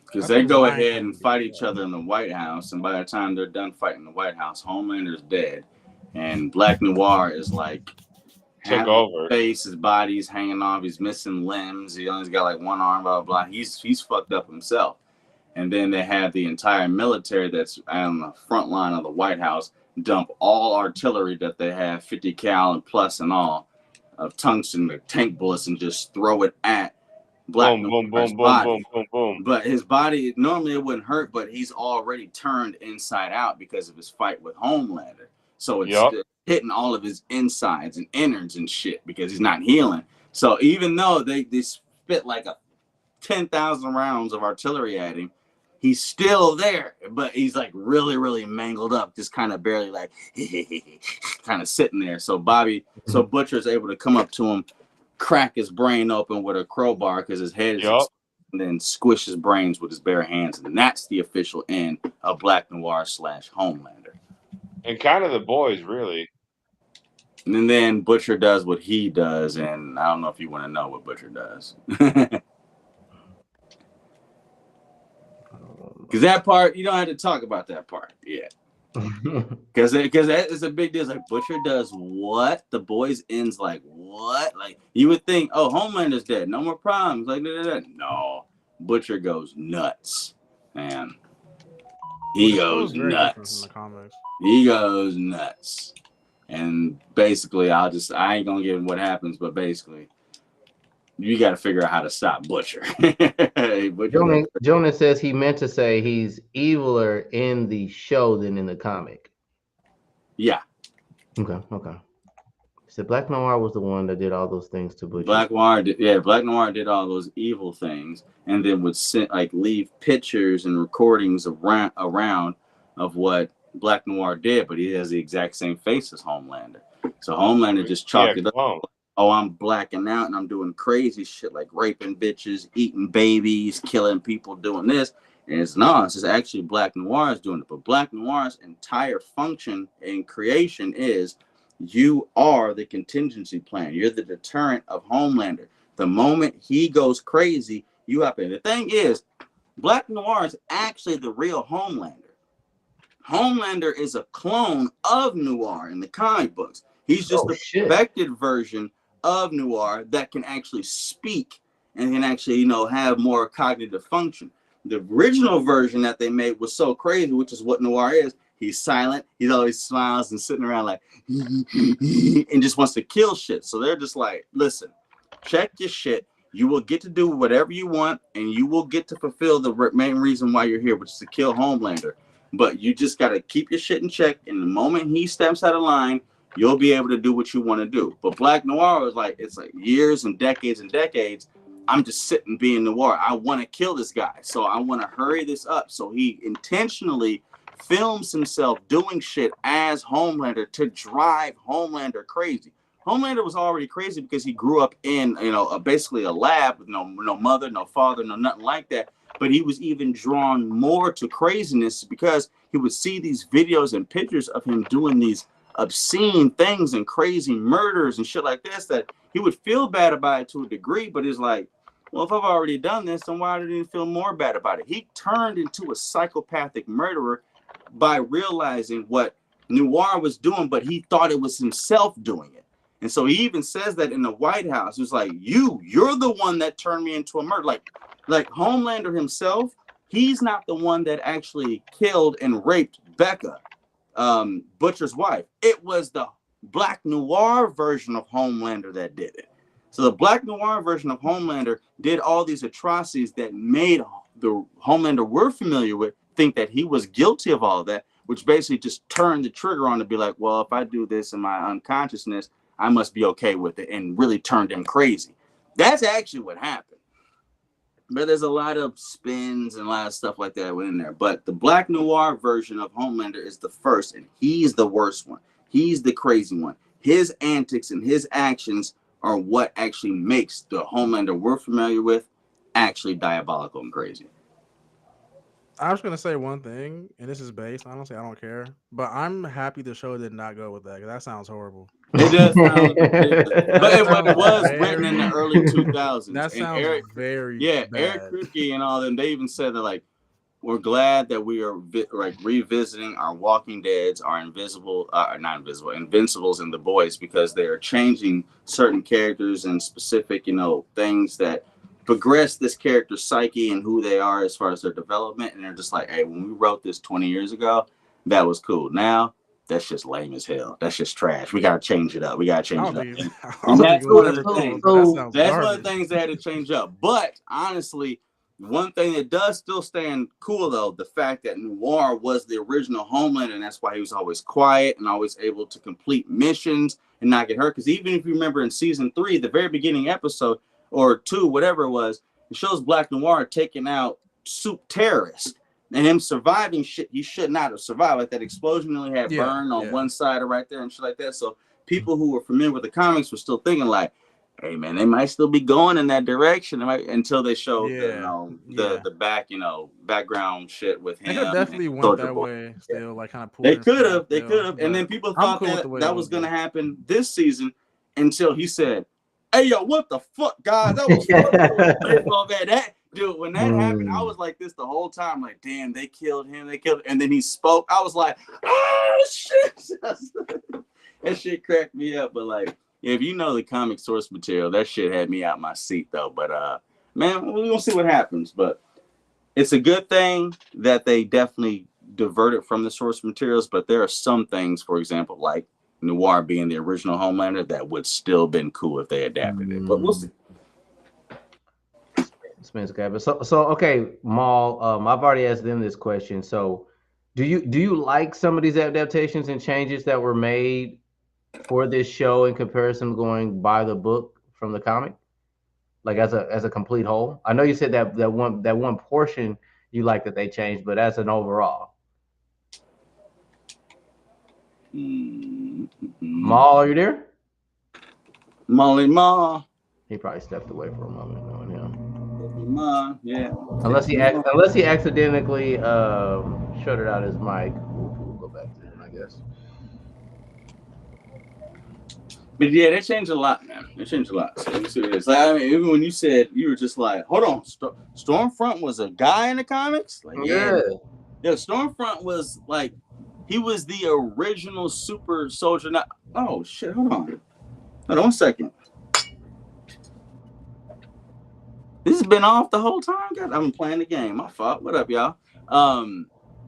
Because they go ahead and fight each other in the White House, and by the time they're done fighting the White House, Homelander's dead, and Black Noir is like took over. His body's hanging off. He's missing limbs. He only's got like one arm. Blah blah. He's fucked up himself. And then they have the entire military that's on the front line of the White House dump all artillery that they have, 50 cal and plus and all, of tungsten tank bullets, and just throw it at Black Noir's body. But his body, normally it wouldn't hurt, but he's already turned inside out because of his fight with Homelander. So it's hitting all of his insides and innards and shit because he's not healing. So even though they spit like 10,000 rounds of artillery at him, he's still there, but he's like really, really mangled up, just kind of barely like kind of sitting there. So Butcher's able to come up to him, crack his brain open with a crowbar because his head is and then squish his brains with his bare hands. And that's the official end of Black Noir / Homelander. And kind of the boys, really. And then Butcher does what he does, and I don't know if you want to know what Butcher does. Because that part, you don't have to talk about that part yet. Because that is a big deal. It's like, Butcher does what? The boys ends like, what? Like, you would think, oh, Homelander's dead. No more problems. Like, no. Butcher goes nuts. Man. He goes nuts. He goes nuts. And basically, I ain't going to give him what happens, but basically, you got to figure out how to stop Butcher. Jonas says he meant to say he's eviler in the show than in the comic. Yeah. Okay. So Black Noir was the one that did all those things to Butcher. Black Noir did all those evil things, and then would leave pictures and recordings around of what Black Noir did, but he has the exact same face as Homelander. So Homelander just chalked it up. Oh, I'm blacking out and I'm doing crazy shit like raping bitches, eating babies, killing people, doing this. And it's just actually Black Noir is doing it. But Black Noir's entire function and creation is you are the contingency plan. You're the deterrent of Homelander. The moment he goes crazy, you happen. The thing is, Black Noir is actually the real Homelander. Homelander is a clone of Noir in the comic books. He's just the perfected version of Noir that can actually speak and can actually, have more cognitive function. The original version that they made was so crazy, which is what Noir is. He's silent. He always smiles and sitting around like, and just wants to kill shit. So they're just like, listen, check your shit. You will get to do whatever you want, and you will get to fulfill the main reason why you're here, which is to kill Homelander. But you just got to keep your shit in check. And the moment he steps out of line, you'll be able to do what you want to do. But Black Noir is like, it's like years and decades. I'm just sitting being Noir. I want to kill this guy. So I want to hurry this up. So he intentionally films himself doing shit as Homelander to drive Homelander crazy. Homelander was already crazy because he grew up in, basically a lab with no mother, no father, no nothing like that. But he was even drawn more to craziness because he would see these videos and pictures of him doing these obscene things and crazy murders and shit like this, that he would feel bad about it to a degree, but it's like, well, if I've already done this, then why did he feel more bad about it? He turned into a psychopathic murderer by realizing what Noir was doing, but he thought it was himself doing it. And so he even says that in the White House. It was like, you're the one that turned me into a murderer. Like Homelander himself, he's not the one that actually killed and raped Becca, Butcher's wife. It was the Black Noir version of Homelander that did it. So the Black Noir version of Homelander did all these atrocities that made the Homelander we're familiar with think that he was guilty of all of that, which basically just turned the trigger on to be like, well, if I do this in my unconsciousness, I must be okay with it, and really turned him crazy. That's actually what happened. But there's a lot of spins and a lot of stuff like that within there. But the Black Noir version of Homelander is the first, and he's the worst one. He's the crazy one. His antics and his actions are what actually makes the Homelander we're familiar with actually diabolical and crazy. I was gonna say one thing, and this is based. Honestly, I don't care, but I'm happy the show did not go with that because that sounds horrible. It does sound ridiculous. But it was written in the early 2000s. That sounds very bad. Eric Kripke and all them, they even said that, like, we're glad that we are revisiting our Walking Deads, our Invincibles and The Boys, because they are changing certain characters and specific, things that progress this character's psyche and who they are as far as their development. And they're just like, hey, when we wrote this 20 years ago, that was cool. Now, that's just lame as hell. That's just trash. We got to change it up. And that's one of the things. That's one of the things they had to change up. But honestly, one thing that does still stand cool, though, the fact that Noir was the original Homelander, and that's why he was always quiet and always able to complete missions and not get hurt. Because even if you remember in season 3, the very beginning episode, or 2, whatever it was, it shows Black Noir taking out Soup terrorists and him surviving shit he should not have survived. Like that explosion only had burned on one side or right there and shit like that. So people who were familiar with the comics were still thinking like, hey man, they might still be going in that direction until they showed the background shit with him. They could definitely went that way still, like kind of They could have. And then people thought that was gonna happen this season until he said, hey yo, what the fuck, guys? That was that dude. When that happened, I was like this the whole time. Like, damn, they killed him. And then he spoke. I was like, oh shit. That shit cracked me up. But like, if you know the comic source material, that shit had me out my seat though. But man, we're gonna see what happens. But it's a good thing that they definitely diverted from the source materials. But there are some things, for example, like Noir being the original Homelander, that would still been cool if they adapted it, but we'll see. So okay, Maul. I've already asked them this question. So, do you like some of these adaptations and changes that were made for this show in comparison to going by the book from the comic, like as a complete whole? I know you said that one portion you like that they changed, but as an overall. Maul, are you there? Molly Ma. He probably stepped away for a moment, knowing him. Ma, yeah. Unless he accidentally shuttered out his mic. We'll go back to him, I guess. But yeah, they changed a lot, man. They changed a lot. So let me see what it is. Like, I mean, even when you said, you were just like, hold on, Stormfront was a guy in the comics? Like, yeah, Stormfront was like, he was the original super soldier. Oh shit! Hold on 1 second. This has been off the whole time. God, I'm playing the game. My fault. What up, y'all?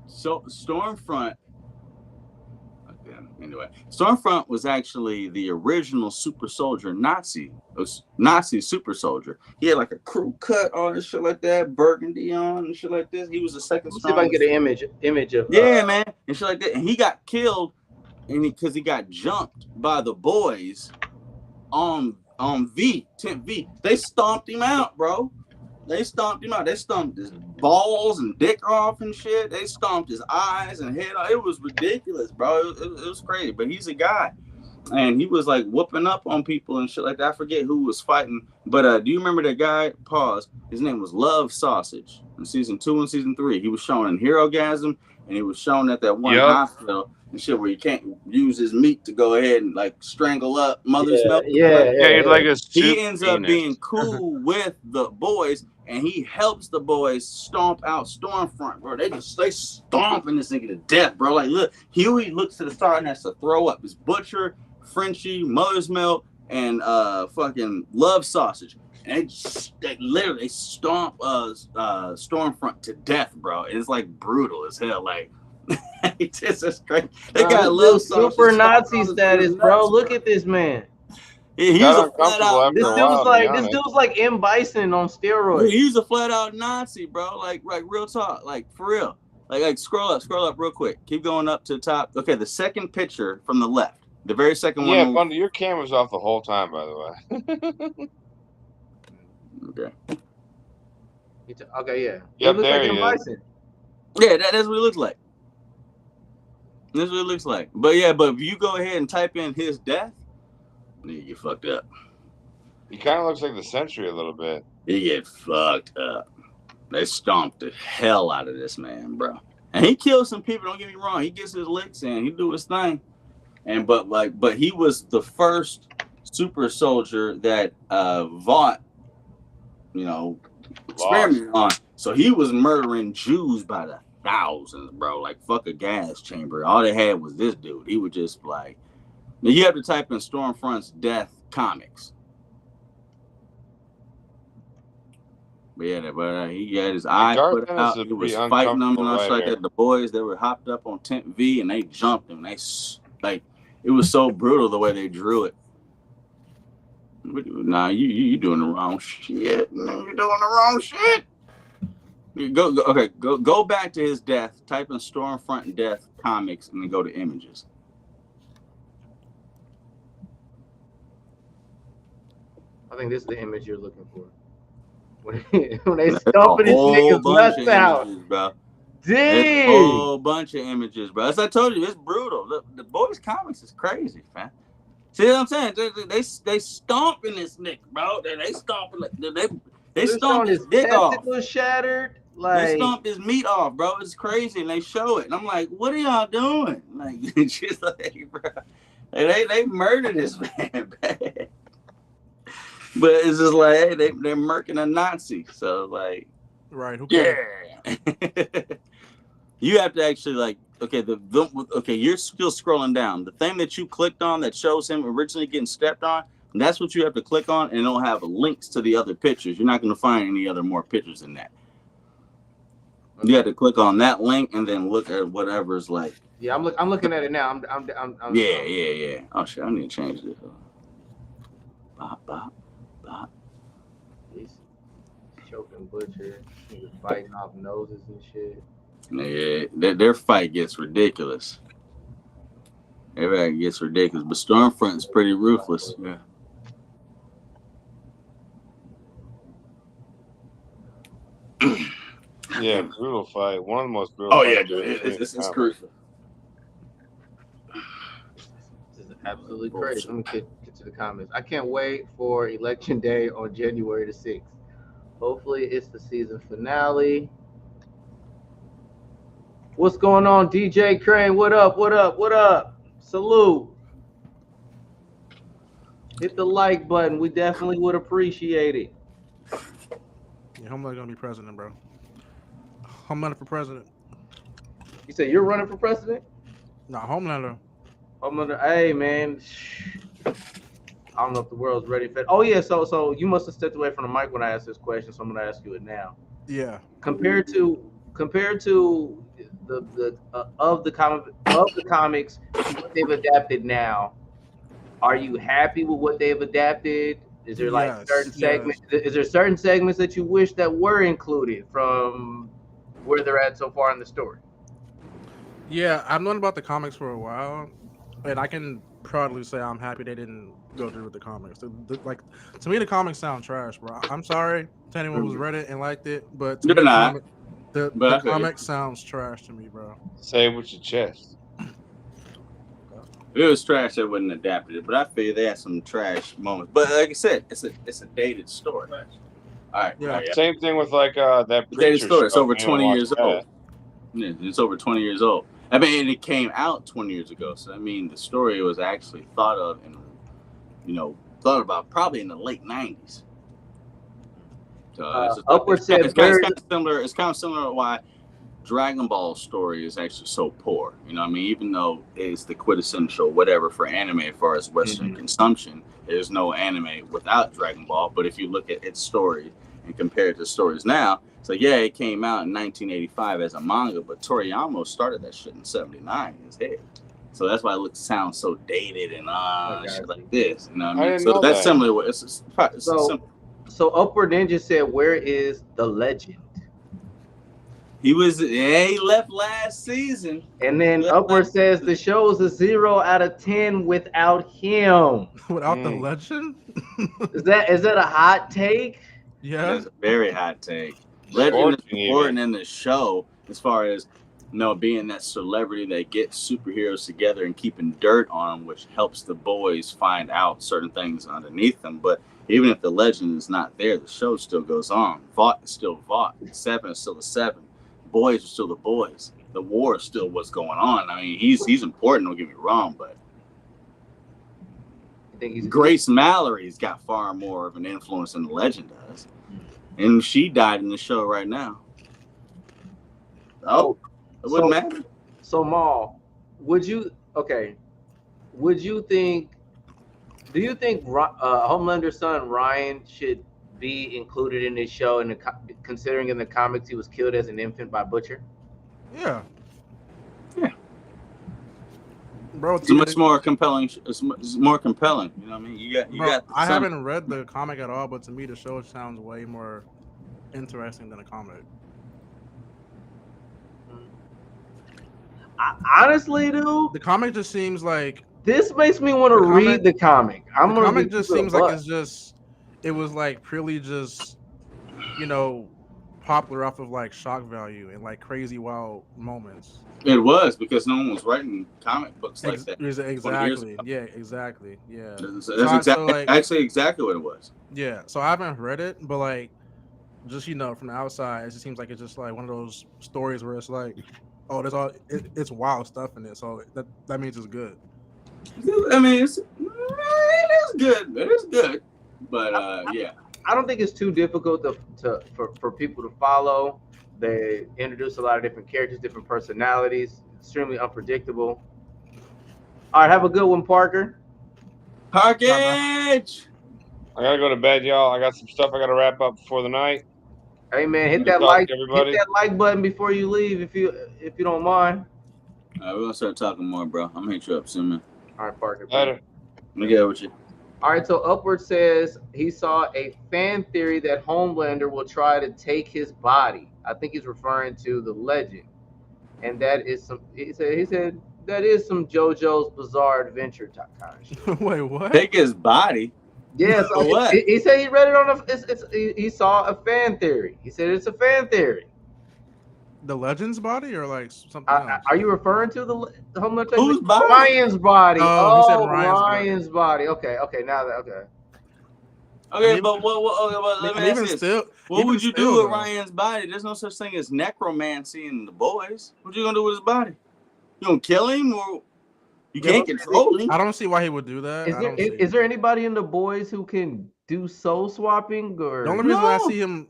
So Stormfront. Okay, anyway, Stormfront was actually the original super soldier Nazi super soldier. He had like a crew cut on and shit like that, burgundy on and shit like this. He was the second Let's see if I can strongest. get an image of. Yeah, man, and shit like that. And he got killed, and because he got jumped by the boys on Tent V. They stomped him out, bro. They stomped him out. They stomped his balls and dick off and shit. They stomped his eyes and head off. It was ridiculous, bro. It was crazy. But he's a guy. And he was like whooping up on people and shit like that. I forget who was fighting. But do you remember that guy? Pause. His name was Love Sausage in season 2 and season 3. He was shown in Herogasm, and he was shown at that one hospital and shit where you can't use his meat to go ahead and like strangle up mother's milk. Yeah, he's like a He ends up being cool with the boys, and he helps the boys stomp out Stormfront, bro. They stomping this nigga to death, bro. Like, look, Huey looks to the side and has to throw up. It's Butcher, Frenchie, Mother's Milk, and fucking Love Sausage. And they literally stomp Stormfront to death, bro. It's like brutal as hell. Like, it's just crazy. They got Love Sausage. Super Nazi status, bro. Look at this man. Yeah, he's a flat out. This dude's like M. Bison on steroids. He's a flat out Nazi, bro. Like real talk, like for real. Like scroll up real quick. Keep going up to the top. Okay, the second picture from the left, the very second one. Yeah, Bundy, your camera's off the whole time, by the way. Okay. Okay, yeah. Yep, looks there like he M. is. Bison. Yeah, that's what it looks like. That's what it looks like. But yeah, but if you go ahead and type in his death, you get fucked up. He kind of looks like the Sentry a little bit. You get fucked up. They stomped the hell out of this man, bro. And he killed some people. Don't get me wrong. He gets his licks in. He do his thing. But he was the first super soldier that Vought, experimented on. So he was murdering Jews by the thousands, bro. Like fuck a gas chamber. All they had was this dude. He would just like. Now you have to type in Stormfront's death comics. But yeah, he had his eye put out. He was fighting them and stuff like that. The boys that were hopped up on Tent V and they jumped him. It was so brutal the way they drew it. Nah, you doing the wrong shit. You're doing the wrong shit. Go back to his death. Type in Stormfront death comics and then go to images. I think this is the image you're looking for. When they stomping these niggas nuts out, bro. Dang. A whole bunch of images, bro. As I told you, it's brutal. The boys' comics is crazy, man. See what I'm saying? They stomping this nigga, bro. They stomping. They stomp his dick off. Shattered. They stomp his meat off, bro. It's crazy, and they show it. And I'm like, what are y'all doing? Like, just like, bro. They murdered this man bad. But it's just like, hey, they're murking a Nazi. So like, right? Who cares? Yeah. You have to actually like, okay, you're still scrolling down. The thing that you clicked on that shows him originally getting stepped on, that's what you have to click on, and it'll have links to the other pictures. You're not going to find any other more pictures than that. You have to click on that link and then look at whatever's like. Yeah, I'm looking at it now. I'm Yeah. Oh shit, I need to change this. Bop. He's choking Butcher. He was biting off noses and shit. Yeah, their fight gets ridiculous. Everybody gets ridiculous, but Stormfront is pretty ruthless. Yeah. Yeah, brutal fight. One of the most brutal. Oh yeah, dude, it's crucial. This is absolutely crazy. Let me get to the comments. I can't wait for Election Day on January the 6th. Hopefully, it's the season finale. What's going on, DJ Crane? What up? Salute. Hit the like button. We definitely would appreciate it. Yeah, Homelander's gonna be president, bro. Homelander for president. You said you're running for president? No, Homelander. Hey, man. I don't know if the world's ready for it. Oh yeah, so you must have stepped away from the mic when I asked this question, so I'm gonna ask you it now. Yeah. Compared to the of the comics to what they've adapted now, are you happy with what they've adapted? Is there like certain segments? Is there certain segments that you wish that were included from where they're at so far in the story? Yeah, I've known about the comics for a while, and I can proudly say I'm happy they didn't go through with the comics. Like, to me, the comics sound trash, bro. I'm sorry to anyone who's read it and liked it, but to me, the comic sounds trash to me, bro. Say it with your chest. If it was trash, they wouldn't have adapted it. But I figure they had some trash moments. But like I said, it's a dated story. All right. Yeah. Same thing with like that dated story. It's over show. 20 years old. Yeah, it's over 20 years old. I mean, it came out 20 years ago. So I mean, the story was actually thought of and thought about probably in the late 90s. So Upward said it's kind of similar. It's kind of similar to why Dragon Ball story is actually so poor. You know what I mean? Even though it's the quintessential whatever for anime as far as Western consumption, there's no anime without Dragon Ball. But if you look at its story and compare it to stories now, so yeah, it came out in 1985 as a manga, but Toriyama started that shit in 79 in his head. So that's why it sounds so dated and shit like this. You know what I mean? So that's similar. It's so Upward Ninja said, "Where is the legend?" He left last season. And then Upward says the show is a 0 out of 10 without him. Without the legend? Is that a hot take? Yeah, that's a very hot take. Legend is important in the show as far as being that celebrity that gets superheroes together and keeping dirt on them, which helps the boys find out certain things underneath them. But even if the legend is not there, the show still goes on. Vought is still Vought. 7 is still the 7. Boys are still the boys. The war is still what's going on. I mean, he's important. Don't get me wrong, but I think Grace Mallory's got far more of an influence than the legend does, and she died in the show right now. Oh, it wouldn't matter. So, Maul, do you think Homelander's son Ryan should be included in this show, considering in the comics he was killed as an infant by Butcher? Yeah. Bro, it's much more compelling. It's more compelling. You know what I mean? You got. I haven't read the comic at all, but to me, the show sounds way more interesting than a comic. Honestly, dude, the comic just seems like this makes me want to read the comic. The comic just seems like it was like purely just popular off of like shock value and like crazy wild moments. It was because no one was writing comic books like that. Exactly. Yeah, exactly. Yeah. That's actually exactly what it was. Yeah. So I haven't read it, but like just from the outside, it just seems like it's just like one of those stories where it's like, oh, it's wild stuff in it. So that means it's good. I mean, it is good. It is good. But yeah. I don't think it's too difficult for people to follow. They introduce a lot of different characters, different personalities, extremely unpredictable. All right, have a good one, Parker. Parkage! I gotta go to bed, y'all. I got some stuff I gotta wrap up before the night. Hey man, hit that like button before you leave if you don't mind. All right, we're gonna start talking more, bro. I'm gonna hit you up soon, man. All right, Parker. Later. Let me get with you. All right, so Upward says he saw a fan theory that Homelander will try to take his body. I think he's referring to the legend, and that is some. He said that is some JoJo's Bizarre Adventure type kind of shit. Wait, what? Take his body? Yeah, so what? He said he read it on he saw a fan theory. He said it's a fan theory. The Legend's body or like something else? Are you referring to the Homelander? Whose body? Ryan's body. Oh, he said Ryan's body. Okay, now that Okay, but what? Let me ask this. What would you do with Ryan's body? There's no such thing as necromancy in the boys. What you gonna do with his body? You gonna kill him or you can't control him? I don't see why he would do that. Is there anybody in the boys who can do soul swapping? Or the only reason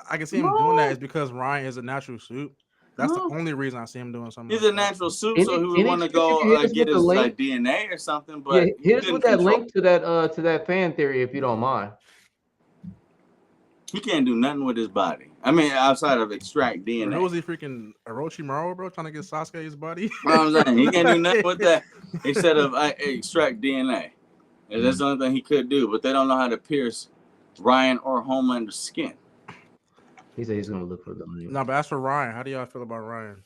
I can see him doing that is because Ryan is a natural suit. That's No. the only reason I see him doing something. He's like a that. natural suit, Any- so he would any want to chance go you can hit us get with his the like link? DNA or something. Yeah, But he hit us couldn't with that control. link to that fan theory if you don't mind. He can't do nothing with his body. I mean, outside of extract Bro, DNA. who was he freaking Orochimaru, bro? Trying to get Sasuke his body? You know what I'm saying? He can't do nothing with that except of extract DNA. And that's the only thing he could do. But they don't know how to pierce Ryan or Homelander's skin. He said he's gonna look for the link. No, but as for Ryan, how do y'all feel about Ryan?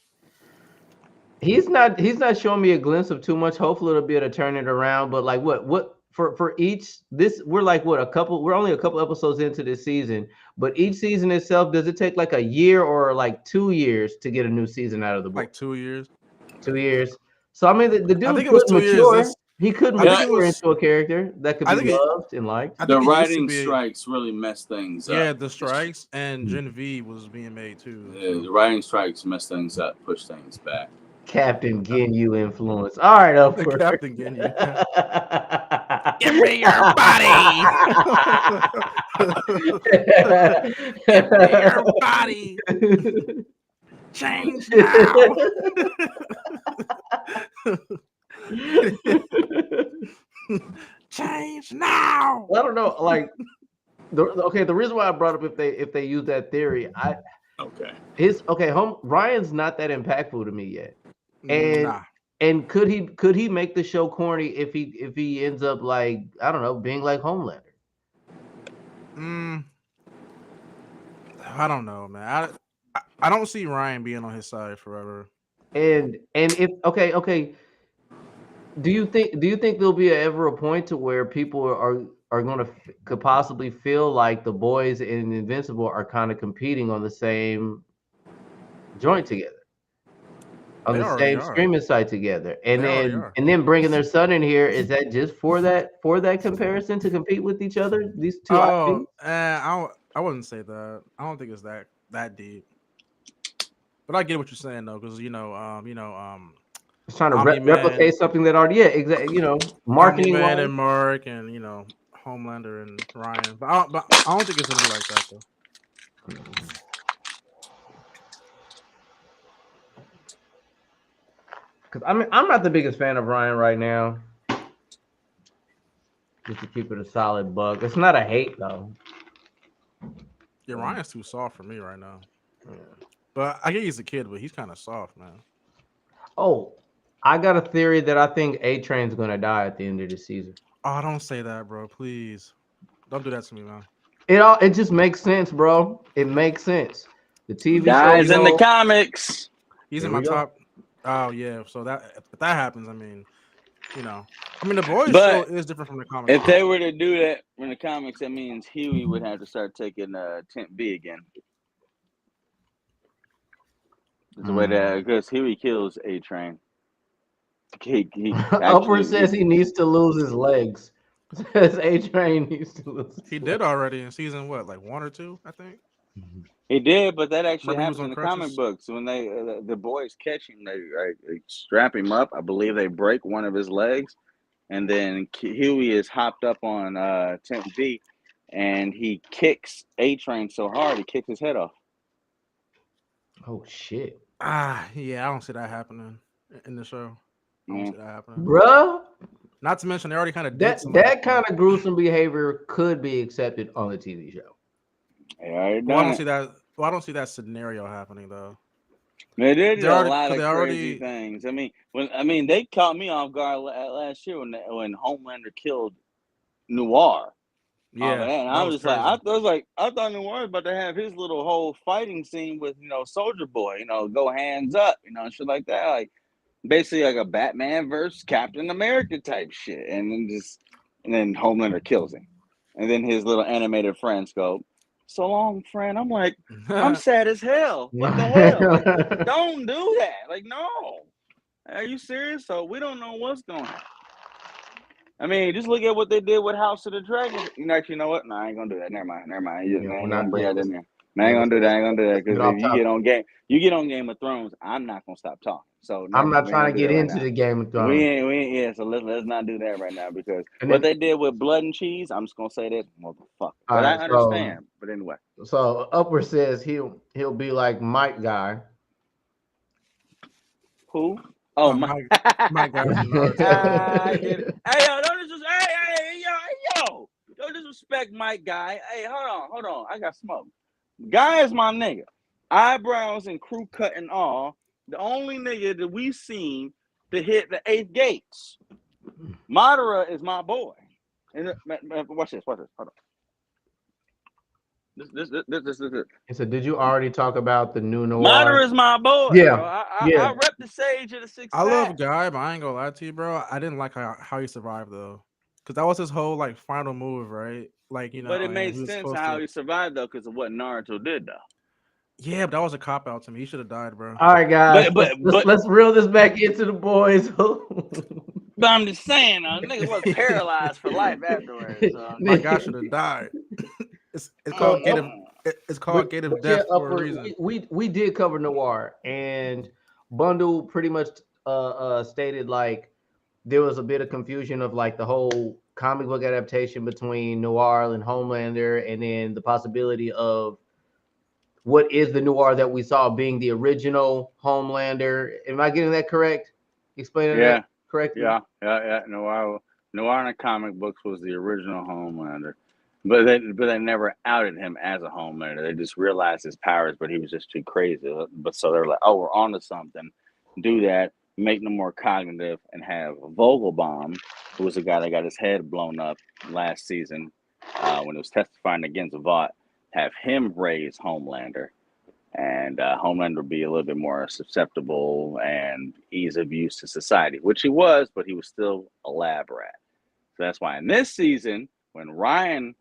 He's not showing me a glimpse of too much. Hopefully it'll be able to turn it around. But like what for each this we're like what we're only a couple episodes into this season, but each season itself, does it take like a year or like 2 years to get a new season out of the book? Like 2 years. 2 years. So I mean the dude I think it could was 2 years. mature. This- He could I think it mature was- into a character that could I be think it- loved and liked. I The think it used to writing be- strikes really messed things Yeah, up. the strikes and Gen V was being made too. Yeah, the writing strikes mess things up, push things back. Captain Ginyu influence. All right, up The for Captain Ginyu. Give me your body. Give me your body. Change now. Change now. Well, I don't know. Like, the reason why I brought up if they use that theory, Ryan's not that impactful to me yet. And Nah. and could he make the show corny if he ends up like, I don't know, being like Homelander? I don't know, man. I don't see Ryan being on his side forever. And if okay, do you think there'll be ever a point to where people are going to could possibly feel like the boys and Invincible are kind of competing on the same joint together, on They the already same are. streaming site together, and They already then are. bringing their son in here? Is that just for that comparison to compete with each other? These two Oh, IPs? I wouldn't say that. I don't think it's that deep. But I get what you're saying though, because It's trying to Omni-Man. replicate something that already, exactly. Marketing Omni-Man wise. and Mark and Homelander and Ryan. But I don't think it's gonna be like that though. Because I'm not the biggest fan of Ryan right now. Just to keep it a solid buck. It's not a hate though. Yeah, Ryan's too soft for me right now. But I get he's a kid, but he's kind of soft, man. Oh, I got a theory that I think A-Train's gonna die at the end of the season. Oh, don't say that, bro. Please. Don't do that to me, man. It just makes sense, bro. It makes sense. The TV Guys show, in the comics. He's There in my we go. top. Oh yeah. So if that happens, I mean, the boys But show is different from the comics. If they were to do that in the comics, that means Huey would have to start taking Tent B again. That's the way that, because Huey kills A-Train. He Upward actually, says he needs to lose his legs. Says A-Train needs to lose. He did already in season what, like 1 or 2, I think. he did, but that actually Remember he was happens in the on comic crutches? books. When they the boys catch him, they strap him up. I believe they break one of his legs, and then Huey is hopped up on Tent B, and he kicks A-Train so hard he kicks his head off. Oh shit, Yeah, I don't see that happening in the show. I don't see that happening. bruh. Not to mention they already kind of did That kind of gruesome behavior could be accepted on the TV show. Yeah, Well, I don't see that. Well, I don't see that scenario happening though. They did They a already- lot of they crazy already- things. I mean, they caught me off guard last year when Homelander killed Noir. Yeah, And that I was just crazy. I thought Noir was about to have his little whole fighting scene with Soldier Boy, go hands up, shit like that, like basically like a Batman versus Captain America type shit, and then Homelander kills him, and then his little animated friends go, "So long, friend." I'm like, I'm sad as hell. What the hell? Don't do that. Like, no. Are you serious? So we don't know what's going on. I mean, just look at what they did with House of the Dragon. You know what? No, I ain't gonna do that. Never mind. I ain't gonna bring that in there. I ain't gonna do that. Because if you get on Game of Thrones, I'm not gonna stop talking. So I'm not trying to get into the the Game of Thrones. We ain't. Yeah. So let's not do that right now because And what then- they did with Blood and Cheese, I'm just gonna say that motherfucker. But Alright, I understand. But anyway. So Upward says he'll be like Mike Guy. Who? Oh, my. my guy from Naruto. I get it. Hey, yo, don't disrespect. Yo. Don't disrespect Mike Guy. Hey, hold on. I got smoke. Guy is my nigga. Eyebrows and crew cut and all. The only nigga that we seen to hit the 8th gates. Madara is my boy. And watch this. Hold on. This. So did you already talk about the new noir? Madara is my boy. Yeah, Bro. yeah. I rep the Sage of the Six. I love Guy, but I ain't gonna lie to you, bro. I didn't like how he survived though, because that was his whole like final move, right? Like, you know. But it and made he was sense supposed how to- he survived though, because of what Naruto did though. Yeah, but that was a cop out to me. He should have died, bro. All right, guys. But- let's reel this back into the boys. But I'm just saying, niggas was paralyzed for life afterwards. So. My guy should have died. It's called Gate of it's called Gate of Death for a reason. We did cover Noir, and Bundle pretty much stated like there was a bit of confusion of like the whole comic book adaptation between Noir and Homelander, and then the possibility of what is the Noir that we saw being the original Homelander. Am I getting that correct? Explaining that correctly? Yeah. Noir in the comic books was the original Homelander. But they never outed him as a Homelander. They just realized his powers, but he was just too crazy. But so they're like, oh, we're onto something. Do that, make them more cognitive, and have Vogelbaum, who was the guy that got his head blown up last season when he was testifying against Vought, have him raise Homelander. And Homelander would be a little bit more susceptible and ease of use to society, which he was, but he was still a lab rat. So that's why in this season, when Ryan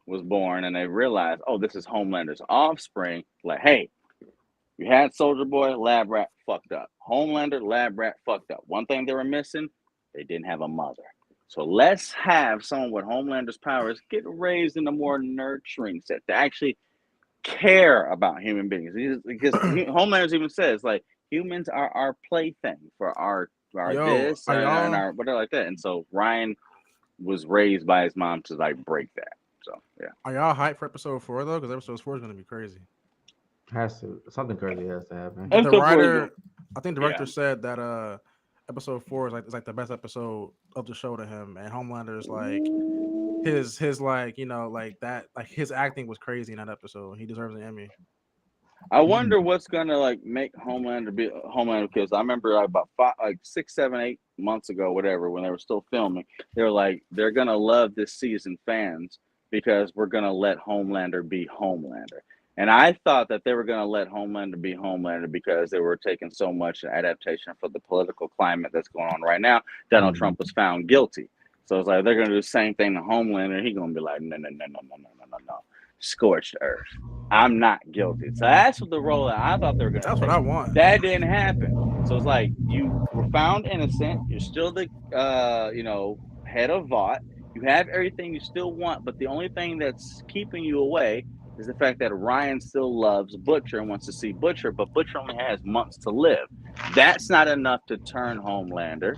was born and they realized, oh, this is Homelander's offspring, like, hey, you had Soldier Boy, lab rat, fucked up. Homelander, lab rat, fucked up. One thing they were missing, they didn't have a mother. So let's have someone with Homelander's powers get raised in a more nurturing set to actually care about human beings. Because Homelander even says, like, humans are our plaything for our this and our whatever like that. And so Ryan was raised by his mom to like break that. So yeah. Are y'all hyped for episode 4 though? Because episode 4 is gonna be crazy. Something crazy has to happen. The writer, I think the director said that episode 4 is like the best episode of the show to him, and Homelander is like his like, you know, like that, like his acting was crazy in that episode. He deserves an Emmy. I wonder what's gonna like make Homelander be Homelander, because I remember like about 6, 7, 8 months ago, whatever, when they were still filming, they were like, they're gonna love this season, fans, because we're gonna let Homelander be Homelander. And I thought that they were gonna let Homelander be Homelander because they were taking so much adaptation for the political climate that's going on right now. Donald Trump was found guilty, so it's like they're gonna do the same thing to Homelander. He's gonna be like, no. Scorched earth. I'm not guilty. So that's what the role that I thought they were going to That's take. what I want. That didn't happen. So it's like you were found innocent. You're still the head of Vought. You have everything you still want, but the only thing that's keeping you away is the fact that Ryan still loves Butcher and wants to see Butcher, but Butcher only has months to live. That's not enough to turn Homelander.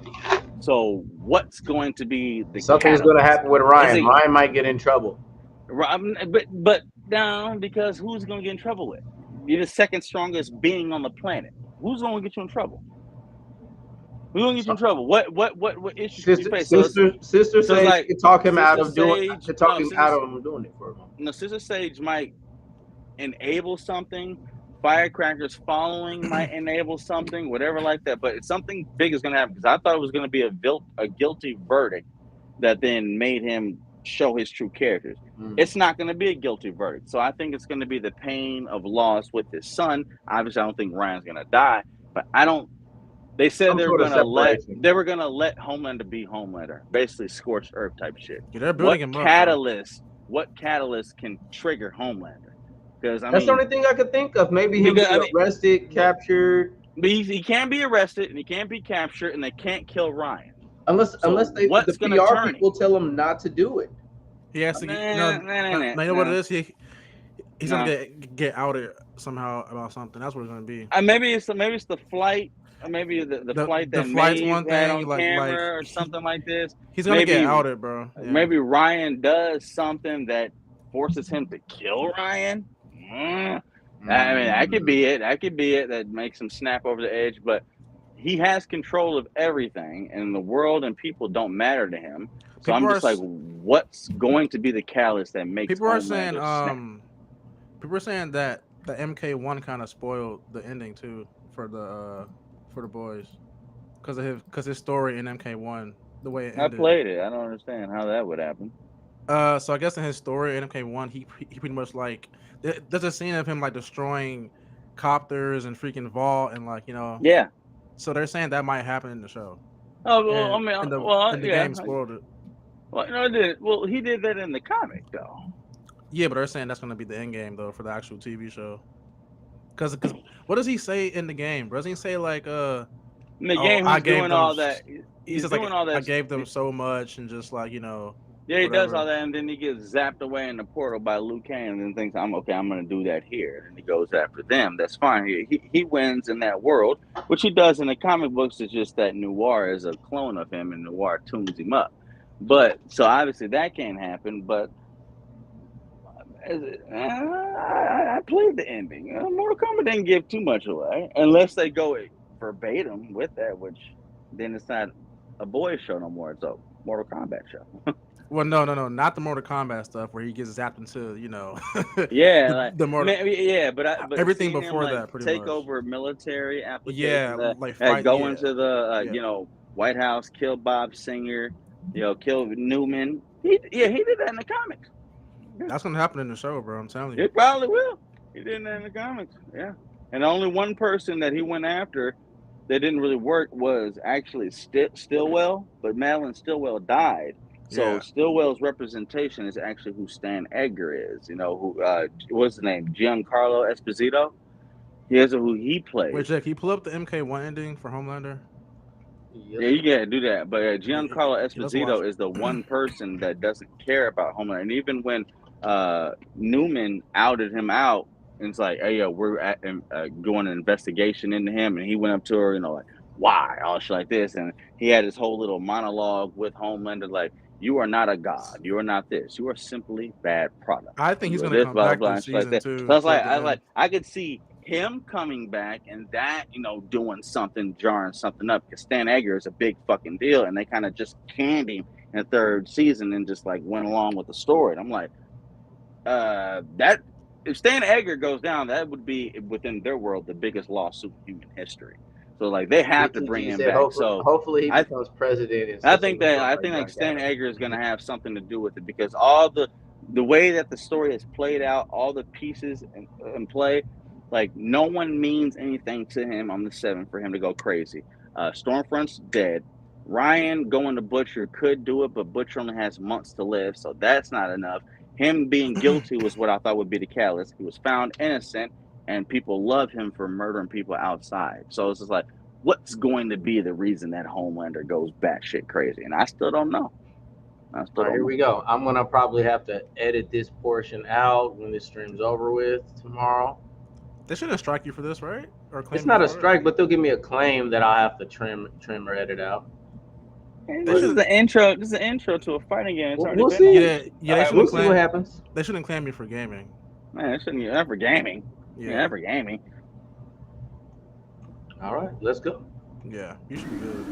So what's going to be the Something's going to happen with Ryan. Ryan might get in trouble. But down, because who's going to get in trouble with? You're the second strongest being on the planet. Who's going to get you in trouble? Who's going to get you in trouble? What issues do you face? Sister Sage like, could talk him out of doing it for him. No, Sister Sage might enable something. Firecrackers following might enable something, whatever like that. But something big is going to happen, because I thought it was going to be a guilty verdict that then made him show his true characters. It's not going to be a guilty verdict. So I think it's going to be the pain of loss with his son. Obviously, I don't think Ryan's going to die, but they said they were going to let Homelander be Homelander, basically scorched earth type shit. Yeah, they're building him up. What catalyst can trigger Homelander? Because that's the only thing I could think of. Maybe he'll be arrested, captured. But he can't be arrested and he can't be captured, and they can't kill Ryan. Unless the PR people tell him not to do it. He has to you know what it is? He's gonna get outed somehow about something. That's what it's gonna be. Maybe it's the flight. Maybe the flight that Maeve one had thing, on camera or something like this. He's gonna get outed, bro. Yeah. Maybe Ryan does something that forces him to kill Ryan. I mean, that could be it. That makes him snap over the edge. But he has control of everything, and the world and people don't matter to him. So People I'm are just like, what's going to be the catalyst that makes people are saying Homelander snap? people are saying that the MK1 kind of spoiled the ending too for the boys because his story in MK1 the way it I ended. played it. I don't understand how that would happen. So I guess in his story in MK1 he pretty much like there's a scene of him like destroying copters and freaking vault and like Yeah. so they're saying that might happen in the show. Oh well, And, I mean, and the, well, and the yeah. game spoiled it. Well, no, it didn't. Well, he did that in the comic though. Yeah, but they're saying that's gonna be the end game though for the actual TV show. Cause what does he say in the game? Doesn't he say like In the game, I he's gave doing them all that. he He's says doing like all that. I gave them so much and just like Yeah, he does whatever. all that, and then he gets zapped away in the portal by Liu Kang, and then thinks, I'm going to do that here. And he goes after them. That's fine. He wins in that world, which he does in the comic books. It's just that Noir is a clone of him, and Noir tunes him up. But, so obviously that can't happen, but I played the ending. Mortal Kombat didn't give too much away, unless they go verbatim with that, which then it's not a boys show no more. It's a Mortal Kombat show. Well, no, not the Mortal Kombat stuff where he gets zapped into Yeah, like the Mortal but everything seeing before him, like, that pretty take much. over military applications. Yeah, like that fight, go yeah. into the Yeah. White House, kill Bob Singer, kill Newman. He did that in the comics. That's gonna happen in the show, bro. I'm telling you. It probably will. He did that in the comics. Yeah, and only one person that he went after that didn't really work was actually Stillwell, but Madeline Stillwell died. So Yeah. Stillwell's representation is actually who Stan Edgar is. Who what's the name? Giancarlo Esposito. Here's who he plays. Wait, Jack, can you pull up the MK1 ending for Homelander? Yeah, you gotta do that. But Giancarlo let's Esposito watch. is the one person that doesn't care about Homelander. And even when Newman outed him out, and it's like, hey, we're doing an investigation into him, and he went up to her, like, why? All shit like this. And he had his whole little monologue with Homelander, like, you are not a god. You are not this. You are simply bad product. I think he's You are gonna this, come blah, back blah, this shit like season that. too. So I toward the end. I could see him coming back and that, doing something, jarring something up, because Stan Edgar is a big fucking deal, and they kind of just canned him in the third season and just like went along with the story. And I'm like, that if Stan Edgar goes down, that would be within their world the biggest lawsuit in human history. So like they have to bring him back. Hopefully he becomes president. I think like Stan Edgar is going to have something to do with it, because all the way that the story has played out, all the pieces in play, like no one means anything to him on the 7th for him to go crazy. Stormfront's dead. Ryan going to Butcher could do it, but Butcher only has months to live, so that's not enough. Him being guilty was what I thought would be the catalyst. He was found innocent, and people love him for murdering people outside. So it's just like, what's going to be the reason that Homelander goes batshit crazy? And I still don't know. Here we go. I'm gonna probably have to edit this portion out when this stream's over with tomorrow. They shouldn't strike you for this, right? Or claim It's not you a for it? strike, but they'll give me a claim that I'll have to trim or edit out. This is the intro. This is the intro to a fighting game. It's already We'll been see. there. Yeah, they We'll shouldn't see what happens. They shouldn't claim you for gaming. Man, it shouldn't be ever gaming. Yeah, Never gaming. All right, let's go. yeah, you should be good.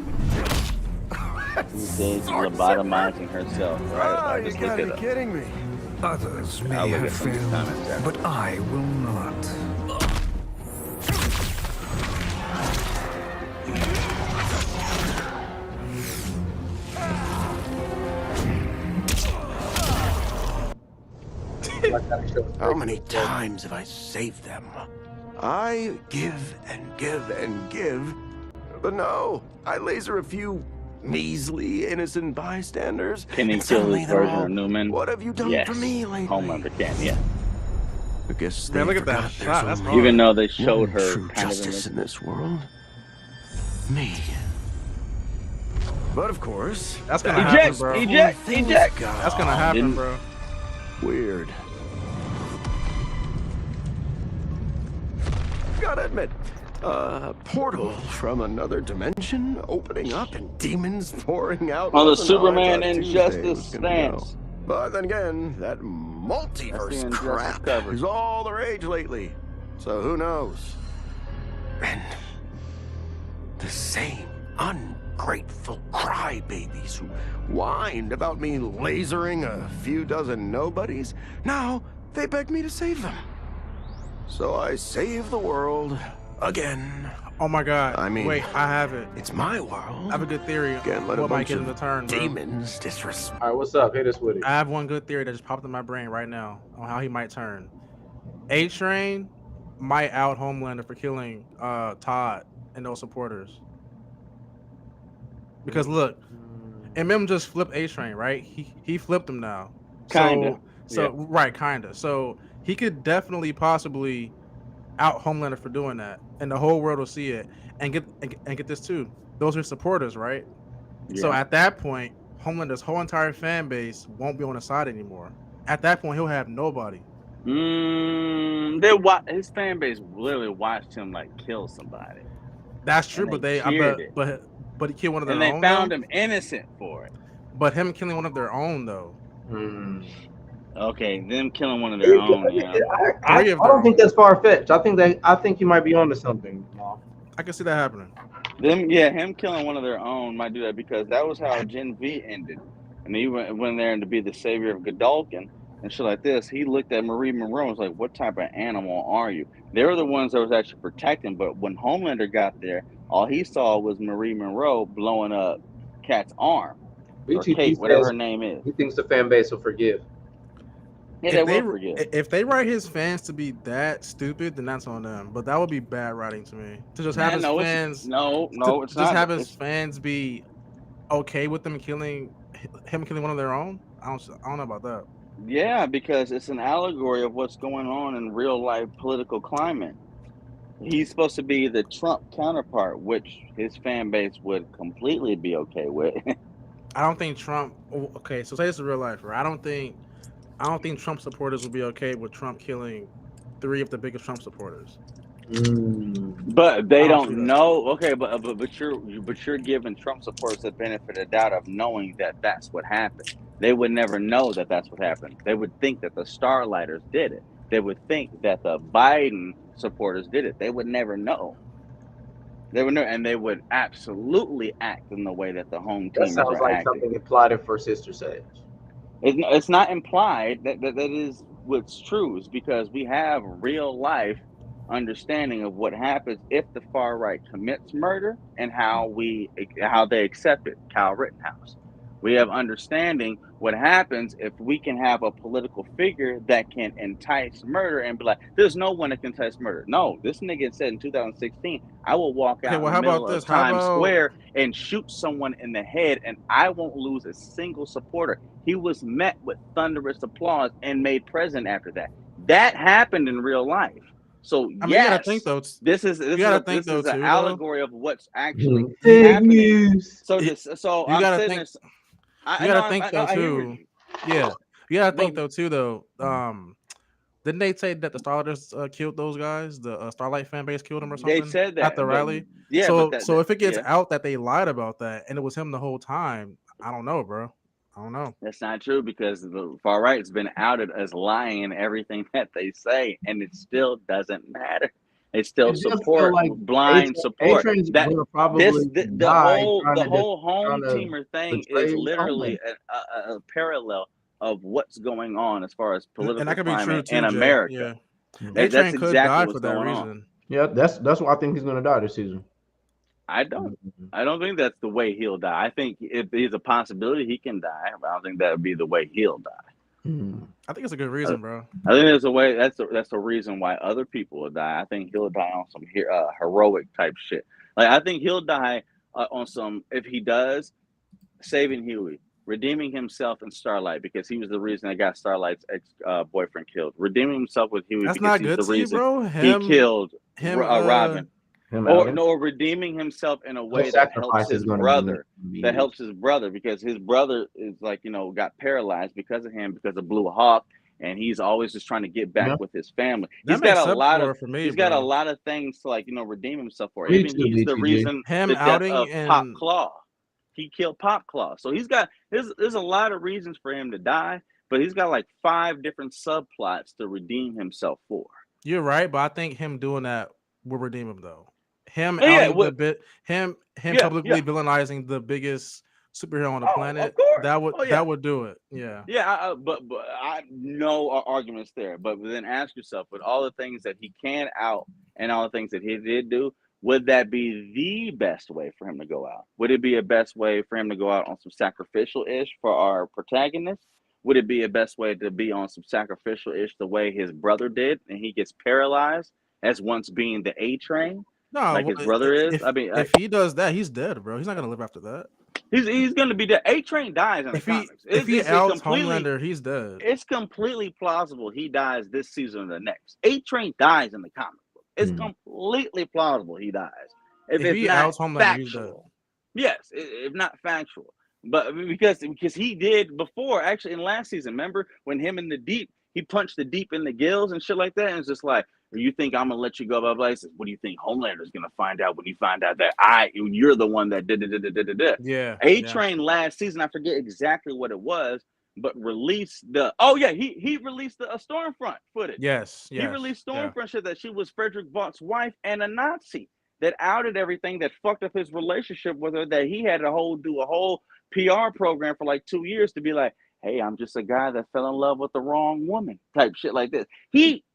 She's lobotomizing herself. Right? You Just look gotta it be up. kidding me. Others may I'll look have at some of these failed, comments after. but I will not. How many times have I saved them? I give and give and give, but no, I laser a few measly innocent bystanders. Can he and kill suddenly his they're version all, of Newman? What have you done Yes. for me lately? Homelander can, yeah. I guess Man, they look at that forgot shot. there's That's only hard. Even though they showed one her true kind of in justice the, in this world. Me. But of course, That's gonna Eject, happen, bro. eject, things eject. got That's gonna happen, Didn't- bro. weird. Gotta admit, a portal from another dimension opening up and demons pouring out. On the wasn't how I Superman thought Tuesday Injustice was gonna go. stance. But then again, that That's multiverse the Injustice crap cover. is all the rage lately. So who knows? And the same ungrateful crybabies who whined about me lasering a few dozen nobodies. Now they beg me to save them. So I save the world again. Oh my god. I mean, wait, I have it. It's my world. I have a good theory. Can't let a What might bunch get him of to turn, bro. demons disrespect. All right, what's up? Hit us with it. I have one good theory that just popped in my brain right now on how he might turn. A-Train might out Homelander for killing Todd and those supporters. Because look, MM just flipped A-Train, right? He flipped him now. Kinda. So Yeah. right, kinda. So he could definitely possibly out Homelander for doing that, and the whole world will see it. And get this too. Those are supporters, right? So Yeah. at that point, Homelander's whole entire fan base won't be on his side anymore. At that point, he'll have nobody. His fan base literally watched him like kill somebody, That's true, and but they I cheered bet, it, but he killed one of their and they own. found though? him innocent for it. But him killing one of their own though. Okay, them killing one of their own. Yeah. I Three of don't them. think that's far fetched. I think you might be onto something. I can see that happening. Him killing one of their own might do that because that was how Gen V ended. And he went there and to be the savior of Godolphin and shit like this. He looked at Marie Monroe and was like, what type of animal are you? They were the ones that was actually protecting, but when Homelander got there, all he saw was Marie Monroe blowing up Kat's arm. Or BTP Kate, whatever says her name is. he thinks the fan base will forgive. Yeah, they will forgive. If they write his fans to be that stupid, then that's on them. But that would be bad writing to me. To just have his fans it's just not. have his fans be okay with them killing one of their own. I don't know about that. Yeah, because it's an allegory of what's going on in real life political climate. He's supposed to be the Trump counterpart, which his fan base would completely be okay with. I don't think Trump. Okay, so say it's real life, right? I don't think Trump supporters will be okay with Trump killing 3 of the biggest Trump supporters. But they I don't see don't that. know. Okay, but you're giving Trump supporters the benefit of the doubt of knowing that that's what happened. They would never know that that's what happened. They would think that the Starlighters did it. They would think that the Biden supporters did it. They would never know. They would know, and they would absolutely act in the way that the home That teamers sounds are like acting. something implied in For Sister Sage. It's not implied that is what's true. It's because we have real life understanding of what happens if the far right commits murder and how they accept it. Kyle Rittenhouse. We have understanding what happens if we can have a political figure that can entice murder and be like, there's no one that can entice murder. No, this nigga said in 2016, I will walk out in the middle of Times Square and shoot someone in the head and I won't lose a single supporter. He was met with thunderous applause and made president after that. That happened in real life. So I mean, yes, you gotta think though. this is an allegory of what's actually Big happening. news. So You I'm gotta saying think. this. You gotta think though too. Yeah, you gotta think though too though. Didn't they say that the Starlighters killed those guys? The Starlight fan base killed them or something? They said that at the rally. Yeah. So if it gets out that they lied about that and it was him the whole time, I don't know, bro. I don't know. That's not true because the far right's been outed as lying in everything that they say, and it still doesn't matter. They still support blind support. The whole home teamer thing is literally a parallel of what's going on as far as political climate in America. Yeah. A-Train could die for that reason. Yeah, that's why I think he's gonna die this season. I don't think that's the way he'll die. I think if there's a possibility he can die, but I don't think that would be the way he'll die. I think it's a good reason, bro. I think there's a way. That's a reason why other people will die. I think he'll die on some heroic type shit. Like I think he'll die on some. If he does, saving Huey, redeeming himself in Starlight because he was the reason that got Starlight's ex-boyfriend killed. Redeeming himself with Huey that's because not he's good the to reason you, bro. he killed Robin. Or redeeming himself in a way that helps his brother. That helps his brother because his brother is got paralyzed because of him, because of Blue Hawk, and he's always just trying to get back with his family. He's got a lot of things to redeem himself for. Even he's the reason the death of Pop Claw. He killed Pop Claw. So he's got there's a lot of reasons for him to die, but he's got like 5 different subplots to redeem himself for. You're right, but I think him doing that will redeem him though. him Oh, yeah, outing what- him Yeah, publicly yeah. villainizing the biggest superhero on the Oh, planet. of course. That would Oh, yeah. that would do it. Yeah. Yeah, but I no arguments there. But then ask yourself, with all the things that he can out and all the things that he did do, would that be the best way for him to go out? Would it be a best way for him to go out on some sacrificial ish for our protagonist? Would it be a best way to be on some sacrificial ish the way his brother did, and he gets paralyzed as once being the A train, No, like his brother is? I mean, if he does that, he's dead, bro. He's not gonna live after that. he's gonna be dead. A train dies in the comics. If he It's outs completely. Homelander, he's dead. It's completely plausible he dies this season or the next. A Train dies in the comic book. It's completely plausible he dies. If it's he not outs Homelander, he's dead. factual. Yes, if not factual. But because he did before, actually in last season, remember when him in the Deep, he punched the Deep in the gills and shit like that, and it's just like, you think I'm gonna let you go, blah blah. He says, what do you think Homelander's gonna find out when you find out that you're the one that did? Yeah. A Train last season, I forget exactly what it was, but released he released a Stormfront footage. Yes. He released Stormfront shit that she was Frederick Vaught's wife and a Nazi that outed everything that fucked up his relationship with her, that he had to do a whole PR program for like 2 years to be like, hey, I'm just a guy that fell in love with the wrong woman, type shit like this.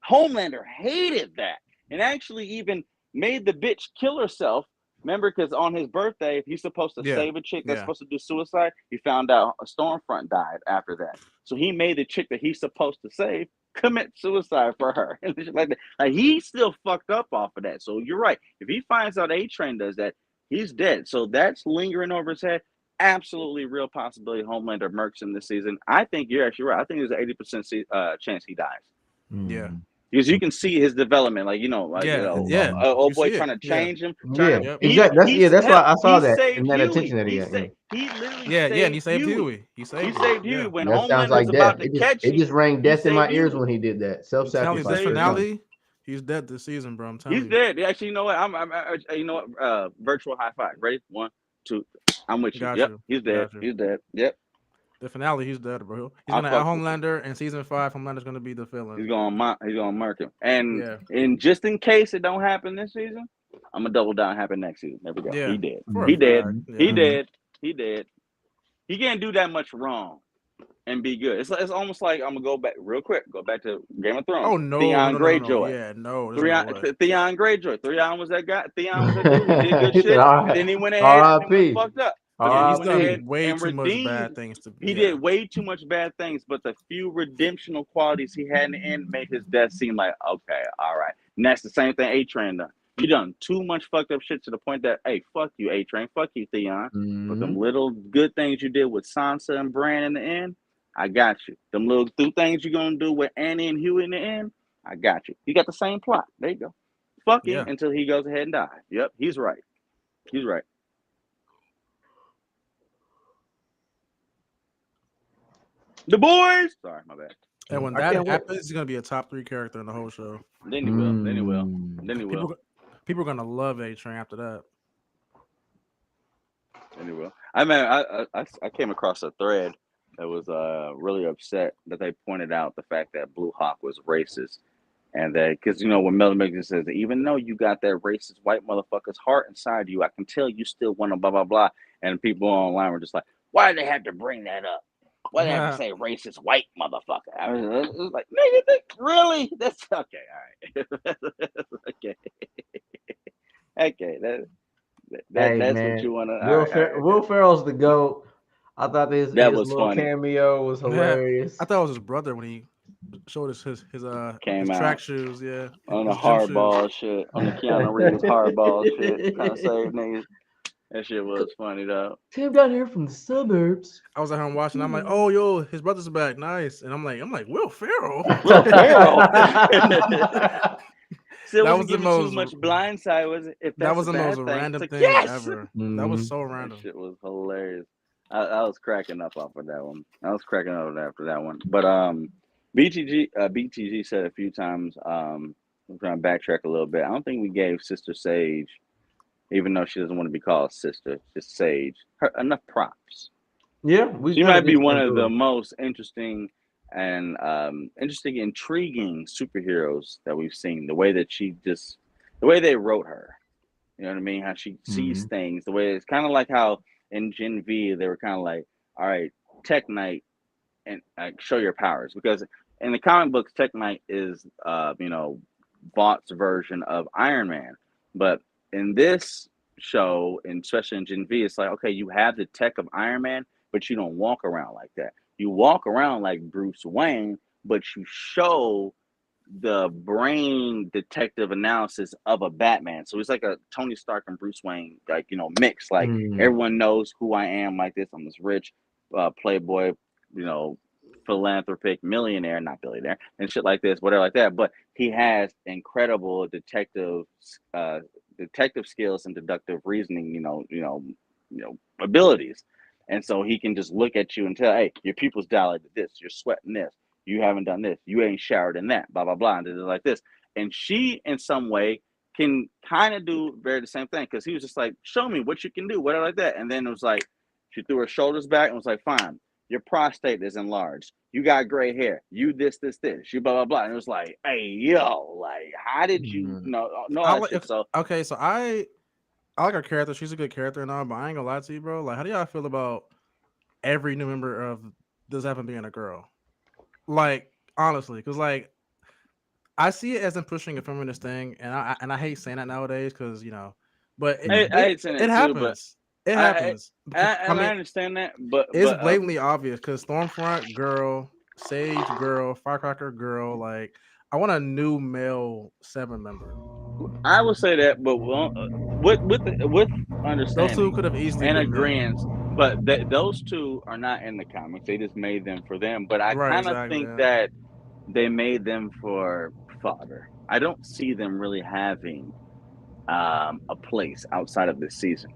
Homelander hated that and actually even made the bitch kill herself. Remember, because on his birthday, he's supposed to save a chick that's supposed to do suicide. He found out a Stormfront died after that. So he made the chick that he's supposed to save commit suicide for her. And shit like that. Like, he's still fucked up off of that. So you're right. If he finds out A Train does that, he's dead. So that's lingering over his head. Absolutely real possibility Homelander murks him this season. I think you're actually right. I think there's an 80% chance he dies. Yeah. Because you can see his development, like old boy trying to change him. Exactly. That's why I saw that in that attention that he had. He literally and he saved Huey. He saved Huey when that sounds Homelander like was about death. to catch him. It just rang death in my saved ears Huey. when he did that. This Self-sacrifice. finale, he's dead this season, bro. I'm telling He's you. dead. Actually, you know what? You know what? Virtual high five. Ready? 1, 2. I'm with you. Got Yep. you. He's dead. Got you. He's dead. Yep. The finale, he's dead, bro. He's I'll gonna out fuck with Homelander, and season 5, Homelander's gonna be the villain. He's gonna murk him. And just in case it don't happen this season, I'm gonna double down. Happen next season. There we go. Yeah. He dead. For He a dead. fact. He Yeah. dead. He dead. He can't do that much wrong and be good. It's almost like I'm gonna go back real quick. Go back to Game of Thrones. Oh no, Theon no. Greyjoy. Yeah, no. Theon Greyjoy. Theon was that guy. Theon was that dude who did good He shit. said, "All right. Then he went ahead and R.I.P. fucked up. Yeah, he's He went ahead done way and too much redeemed. bad things to be. He did way too much bad things, but the few redemptional qualities he had in the end made his death seem like, okay, all right. And that's the same thing A-Train done. You done too much fucked up shit to the point that, hey, fuck you, A-Train, fuck you, Theon. But them little good things you did with Sansa and Bran in the end, I got you. Them little 2 things you're gonna do with Annie and Huey in the end, I got you. You got the same plot. There you go. Fuck him until he goes ahead and dies. Yep, he's right. He's right. The boys. Sorry, my bad. And when that happens, he's gonna be a top 3 character in the whole show. Then he will. Then he will. Then he will. People are gonna love A-Train after that. Then he will. I mean, I came across a thread that was really upset that they pointed out the fact that Blue Hawk was racist, and that because when Melvin Gibson says that even though you got that racist white motherfucker's heart inside you, I can tell you still want to blah blah blah. And people online were just like, why do they have to bring that up? Why do they have to say racist white motherfucker? I mean, it was like, nigga, really? That's okay. All right. Okay. Okay. That's man. what you want to. Will Ferrell's the GOAT. I thought his was little funny. cameo was hilarious. I thought it was his brother when he showed us his track shoes. Yeah. On the his gym shoes. hardball shit. On the Keanu Reeves hardball shit. Trying to save niggas. That shit was funny though. Tim down here from the suburbs. I was at home watching. I'm like, oh, yo, his brother's back, nice. And I'm like, Will Ferrell. Will Ferrell. Still That wasn't was the giving most- too much blindside, was it? If That was the a bad most thing, random it's thing like, yes! ever. That was so That random. shit was hilarious. I was cracking up off of that one. I was cracking up after that one. But BTG said a few times. I'm trying to backtrack a little bit. I don't think we gave Sister Sage, even though she doesn't want to be called Sister, just Sage, her enough props. Yeah, She might be one of the most interesting and intriguing superheroes that we've seen. The way that the way they wrote her You know what I mean? How she sees things, the way it's kind of like how in Gen V they were kind of like, all right, Tech Knight, and show your powers, because in the comic books, Tech Knight is Vaught's version of Iron Man, but in this show, and especially in Gen V, it's like, okay, you have the tech of Iron Man, but you don't walk around like that. You walk around like Bruce Wayne, but you show the brain detective analysis of a Batman. So it's like a Tony Stark and Bruce Wayne, like, mix. Like everyone knows who I am, like this. I'm this rich playboy, philanthropic millionaire, not billionaire, and shit like this, whatever like that. But he has incredible detective skills and deductive reasoning, abilities. And so he can just look at you and tell, hey, your pupils dilated this, you're sweating this, you haven't done this, you ain't showered in that, blah, blah, blah, and like this. And she, in some way, can kind of do very the same thing, because he was just like, show me what you can do, whatever like that. And then it was like, she threw her shoulders back and was like, fine, your prostate is enlarged, you got gray hair, you this, you blah, blah, blah. And it was like, hey, yo, like, how did you know that shit? So, okay, so I like her character. She's a good character and all, but I ain't gonna lie to you, bro. Like, how do y'all feel about every new member of this Evan being a girl? Like, honestly, because like I see it as them pushing a feminist thing, and I hate saying that nowadays, because but I hate saying it happens. It happens. I understand that, but it's blatantly obvious, because Stormfront girl, Sage girl, Firecracker girl. Like, I want a new male 7 member. I would say that, but with understanding, those two could have easily and been agreement, but those two are not in the comics. They just made them for them. But I kind of think that they made them for fodder. I don't see them really having a place outside of this season.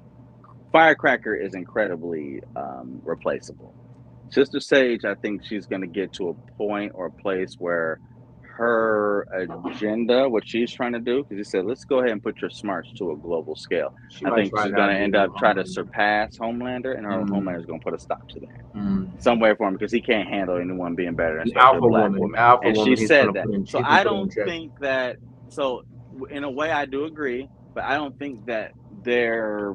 Firecracker is incredibly replaceable. Sister Sage, I think she's going to get to a point or a place where her agenda, what she's trying to do, because he said, let's go ahead and put your smarts to a global scale. I think she's going to end up trying to surpass Homelander, and her Homelander is going to put a stop to that some way for him, because he can't handle anyone being better, especially a black woman. And she said that. So I don't think that. So in a way, I do agree, but I don't think that their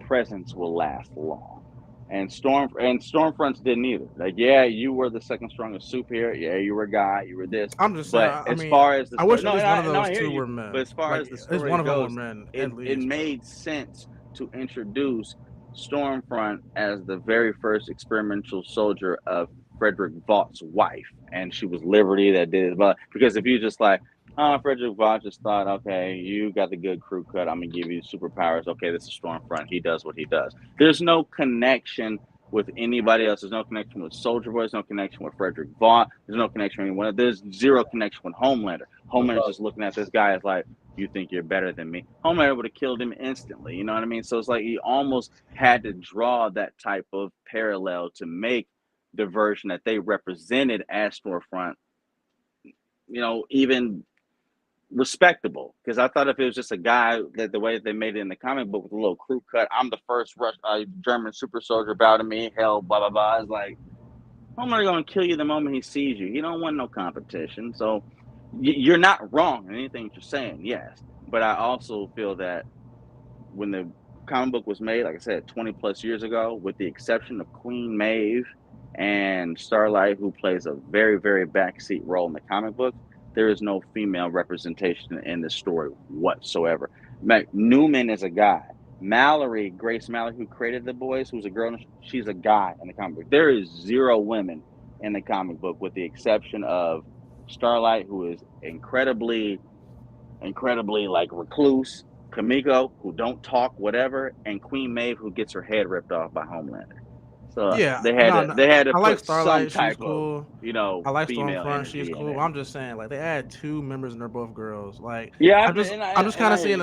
presence will last long. And Stormfronts didn't either. Like, yeah, you were the second strongest superhero. Yeah, you were a guy. You were this. I'm just saying. But far as the I wish one of those two were men. But as far as the story goes, it made sense to introduce Stormfront as the very first experimental soldier of Frederick Vaught's wife, and she was Liberty that did it. But because if you just like, Frederick Vaught just thought, okay, you got the good crew cut, I'm gonna give you superpowers. Okay, this is Stormfront. He does what he does. There's no connection with anybody else. There's no connection with Soldier Boy. There's no connection with Frederick Vaught. There's no connection with anyone. There's zero connection with Homelander. Homelander's just looking at this guy as like, you think you're better than me. Homelander would have killed him instantly. You know what I mean? So it's like he almost had to draw that type of parallel to make the version that they represented as Stormfront, even respectable. Because I thought if it was just a guy, that the way they made it in the comic book with a little crew cut, I'm the first German super soldier, bow to me, hell, blah, blah, blah. It's like, Homelander gonna kill you the moment he sees you. He don't want no competition. So you're not wrong in anything you're saying, yes. But I also feel that when the comic book was made, like I said, 20 plus years ago, with the exception of Queen Maeve and Starlight, who plays a very, very backseat role in the comic book, there is no female representation in this story whatsoever. Newman is a guy. Mallory, Grace Mallory, who created the boys, who's a girl, she's a guy in the comic book. There is 0 women in the comic book, with the exception of Starlight, who is incredibly like recluse, Kamiko, who don't talk, whatever, and Queen Maeve, who gets her head ripped off by Homelander. So yeah, they had to I put like Starlight, some type she's cool. of, I like female Stormfront, she's energy cool. I'm just saying, like, they add 2 members and they're both girls. Like, yeah, I'm just kind of seeing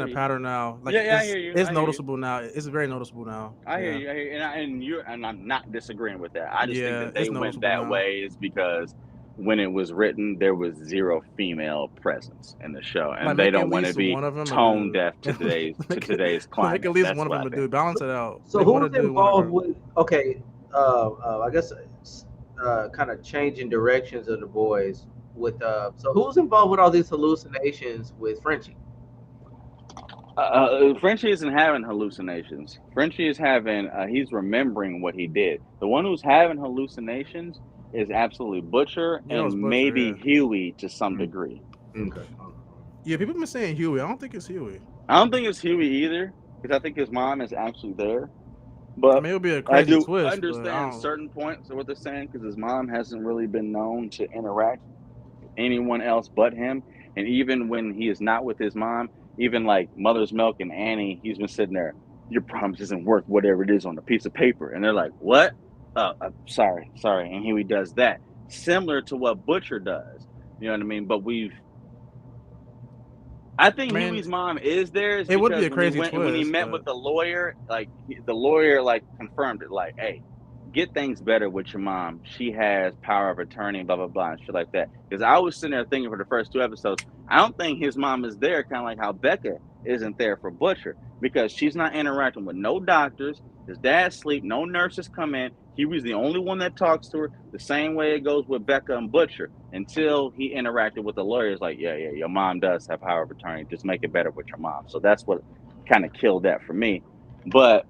a pattern now. Like, I hear you. It's noticeable now. It's very noticeable now. I hear you, and I'm not disagreeing with that. I just think that they went that way is because when it was written, there was 0 female presence in the show, and they don't want to be tone deaf to today's climate. Make at least one of them a dude. Balance it out. So who's involved with? Okay, I guess kind of changing directions of the boys with. So who's involved with all these hallucinations with Frenchie? Frenchie isn't having hallucinations. Frenchie is having, he's remembering what he did. The one who's having hallucinations is absolutely Butcher Yeah, it was and Butcher, maybe yeah. Huey to some degree. Okay. Yeah, people been saying Huey. I don't think it's Huey. I don't think it's Huey either, because I think his mom is actually there. I But mean, it would be a I crazy do twist. But I understand don't. certain points of what they're saying, because his mom hasn't really been known to interact with anyone else but him. And even when he is not with his mom, even like Mother's Milk and Annie, he's been sitting there, your promise isn't worth whatever it is on a piece of paper. And they're like, what? Sorry. And Huey does that. Similar to what Butcher does. You know what I mean? But I think Man, Huey's mom is there is it would be because a crazy when he twist, met but- with the lawyer, like the lawyer like confirmed it, like, hey, get things better with your mom. She has power of attorney, blah blah blah, and shit like that. Because I was sitting there thinking for the first 2 episodes, I don't think his mom is there, kind of like how Becca isn't there for Butcher, because she's not interacting with no doctors. His dad's asleep, no nurses come in. Huey's the only one that talks to her. The same way it goes with Becca and Butcher, until he interacted with the lawyers. Like, yeah, your mom does have power of attorney. Just make it better with your mom. So that's what kind of killed that for me. But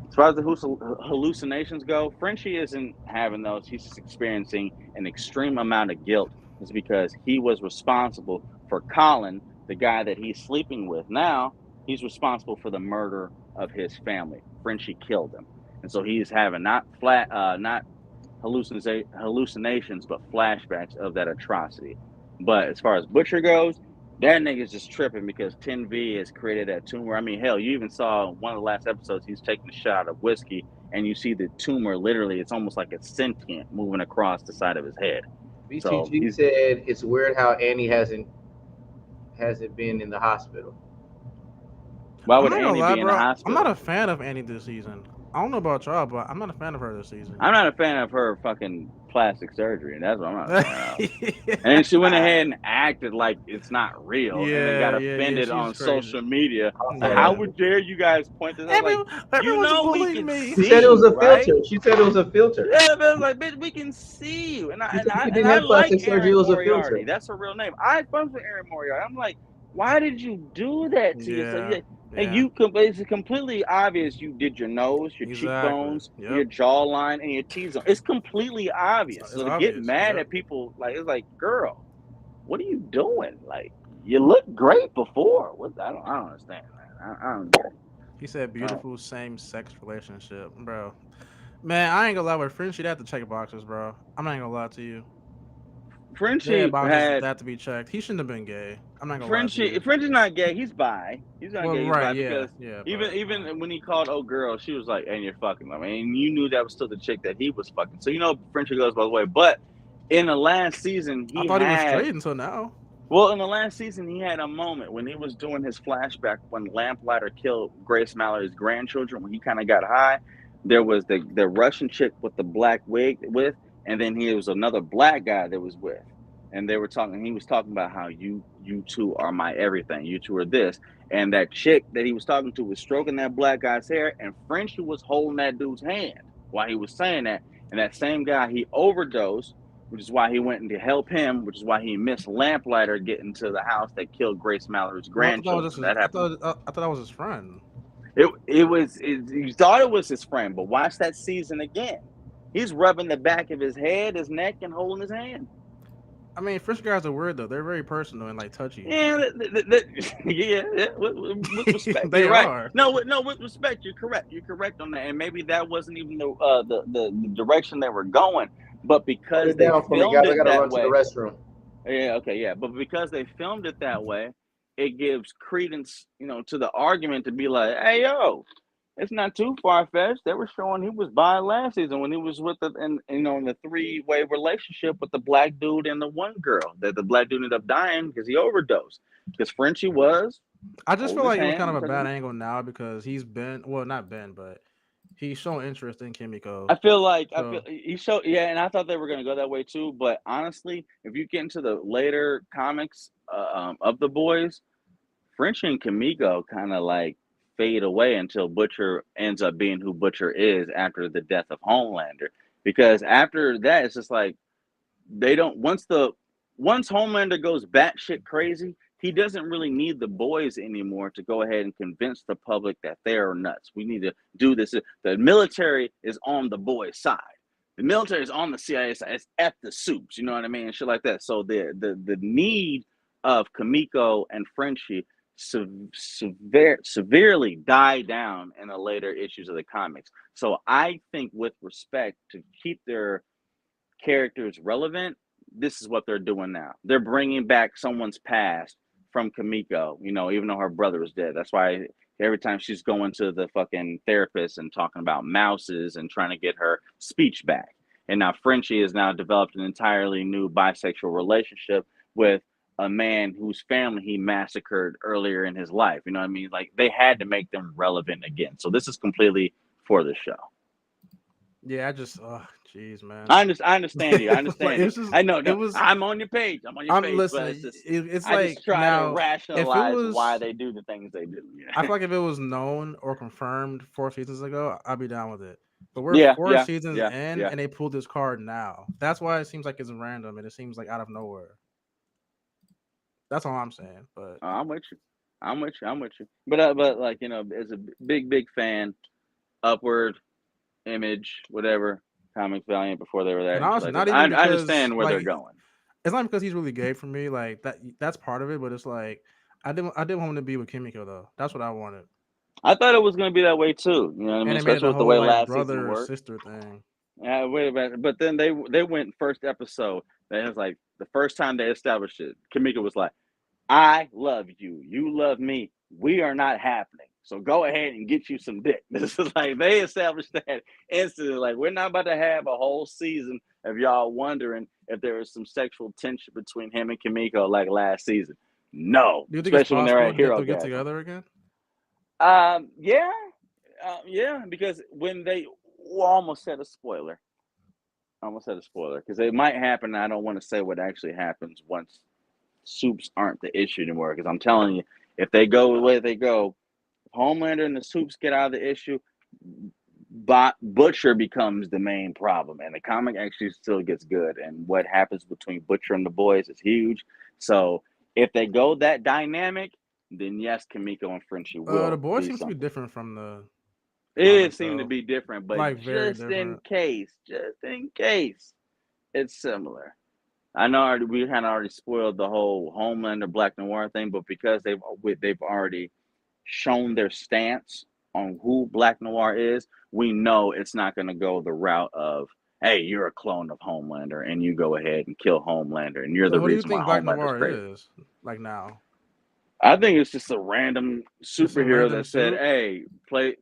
as far as the hallucinations go, Frenchie isn't having those. He's just experiencing an extreme amount of guilt. It's because he was responsible for Colin, the guy that he's sleeping with now. He's responsible for the murder of his family. Frenchie killed him, and so he's having not hallucinations, but flashbacks of that atrocity. But as far as Butcher goes, that nigga's just tripping because 10V has created that tumor. I mean, hell, you even saw one of the last episodes, he's taking a shot of whiskey, and you see the tumor literally, it's almost like it's sentient moving across the side of his head. BTG said it's weird how Annie hasn't been in the hospital. Why would I'm not Annie gonna lie, be in bro. the hospital? I'm not a fan of Annie this season. I don't know about y'all, but I'm not a fan of her this season. I'm not a fan of her fucking plastic surgery, and that's what I'm not a fan of. And then she went ahead and acted like it's not real, and then got offended she's on crazy. social media. Yeah. How would dare you guys point this out? Like, you Everyone's know we bullying can me. see She said it was a right? filter. She said it was a filter. Yeah, but it was like, bitch, we can see you. And She said she I didn't have like plastic surgery, Erin it was a Moriarty. filter. That's her real name. I fuck with Erin Moriarty. I'm like, why did you do that to yourself? And it's completely obvious you did your nose, your cheekbones, your jawline, and your T-zone. It's completely obvious. It's So to obvious, get mad at people, like, it's like, girl, what are you doing? Like, you looked great before. I don't understand, man. I don't get it. He said beautiful same-sex relationship, bro. Man, I ain't gonna lie with Frenchie, they have to check boxes, bro. I'm not gonna lie to you. Frenchie boxes have to be checked. He shouldn't have been gay. I'm not gonna lie to you. Frenchie's not gay. He's bi. He's not gay. He's bi because yeah. Even when he called old girl, she was like, "And you're fucking." I mean, you knew that was still the chick that he was fucking. So you know, Frenchie goes by the way. But in the last season, I thought he was straight until now. Well, in the last season, he had a moment when he was doing his flashback when Lamplighter killed Grace Mallory's grandchildren. When he kind of got high, there was the Russian chick with the black wig with, and then he was another black guy that was with. And they were talking, he was talking about how you two are my everything. You two are this. And that chick that he was talking to was stroking that black guy's hair, and Frenchie was holding that dude's hand while he was saying that. And that same guy, he overdosed, which is why he went in to help him, which is why he missed Lamplighter getting to the house that killed Grace Mallory's grandchildren. I thought that was his friend. You thought it was his friend, but watch that season again. He's rubbing the back of his head, his neck, and holding his hand. I mean, French guys are weird though. They're very personal and like touchy. Yeah, with respect, they you're right. are. No, with respect, you're correct. You're correct on that. And maybe that wasn't even the direction they were going, but because they filmed it that way. To the restroom. Yeah, okay, yeah, but because they filmed it that way, it gives credence, to the argument to be like, hey, yo. It's not too far-fetched. They were showing he was bi last season when he was with in the three-way relationship with the black dude and the one girl. That the black dude ended up dying because he overdosed. Because Frenchie was. I just feel like it was kind of a bad angle now because he's been not been, but he's shown interest in Kimiko. I feel he showed and I thought they were gonna go that way too. But honestly, if you get into the later comics of the boys, Frenchie and Kimiko kind of like fade away until Butcher ends up being who Butcher is after the death of Homelander. Because after that, it's just like they don't once Homelander goes batshit crazy, he doesn't really need the boys anymore to go ahead and convince the public that they are nuts. We need to do this. The military is on the boys' side. The military is on the CIA side. It's at the soups, you know what I mean? And shit like that. So the need of Kimiko and Frenchie severely died down in the later issues of the comics. So I think with respect to keep their characters relevant, this is what they're doing now. They're bringing back someone's past from Kimiko, you know, even though her brother was dead. That's why every time she's going to the fucking therapist and talking about mouses and trying to get her speech back. And now Frenchie has now developed an entirely new bisexual relationship with a man whose family he massacred earlier in his life. You know what I mean? Like, they had to make them relevant again. So this is completely for the show. Yeah, I just, jeez, man. I understand you. I understand you. Just, I know. I'm on your page. I'm on your page. Listen, but it's just, it's I like just try now, to rationalize was, why they do the things they do. Yeah. I feel like if it was known or confirmed 4 seasons ago, I'd be down with it. But we're 4 seasons in, and they pulled this card now. That's why it seems like it's random and it seems like out of nowhere. That's all I'm saying. But I'm with you. I'm with you. But like, you know, as a big fan, Upward, Image, whatever, Comics Valiant before they were there. And honestly, like, not even I understand where like, they're going. It's not because he's really gay for me. Like that's part of it. But it's like I didn't want him to be with Kimiko though. That's what I wanted. I thought it was going to be that way too. You know what I mean? Especially with the way last brother season worked. Sister thing. Yeah, wait a minute. But then they went first episode. It was like the first time they established it. Kimiko was like, "I love you. You love me. We are not happening. So go ahead and get you some dick." This is like they established that instantly. Like, we're not about to have a whole season of y'all wondering if there was some sexual tension between him and Kimiko like last season. No, do you think especially when they're at Hero. They'll get together again? Yeah, because when they almost said a spoiler. Because it might happen. I don't want to say what actually happens once soups aren't the issue anymore. Because I'm telling you, if they go the way they go, Homelander and the soups get out of the issue, Butcher becomes the main problem, and the comic actually still gets good. And what happens between Butcher and the boys is huge. So if they go that dynamic, then yes, Kimiko and Frenchie will. The boys seem to be different from the. It seemed to be different, but like just in case, it's similar. I know we kind of already spoiled the whole Homelander Black Noir thing, but because they've already shown their stance on who Black Noir is, we know it's not going to go the route of, hey, you're a clone of Homelander and you go ahead and kill Homelander and you're the reason why Black Noir is like now. I think it's just a random superhero that said, "Hey,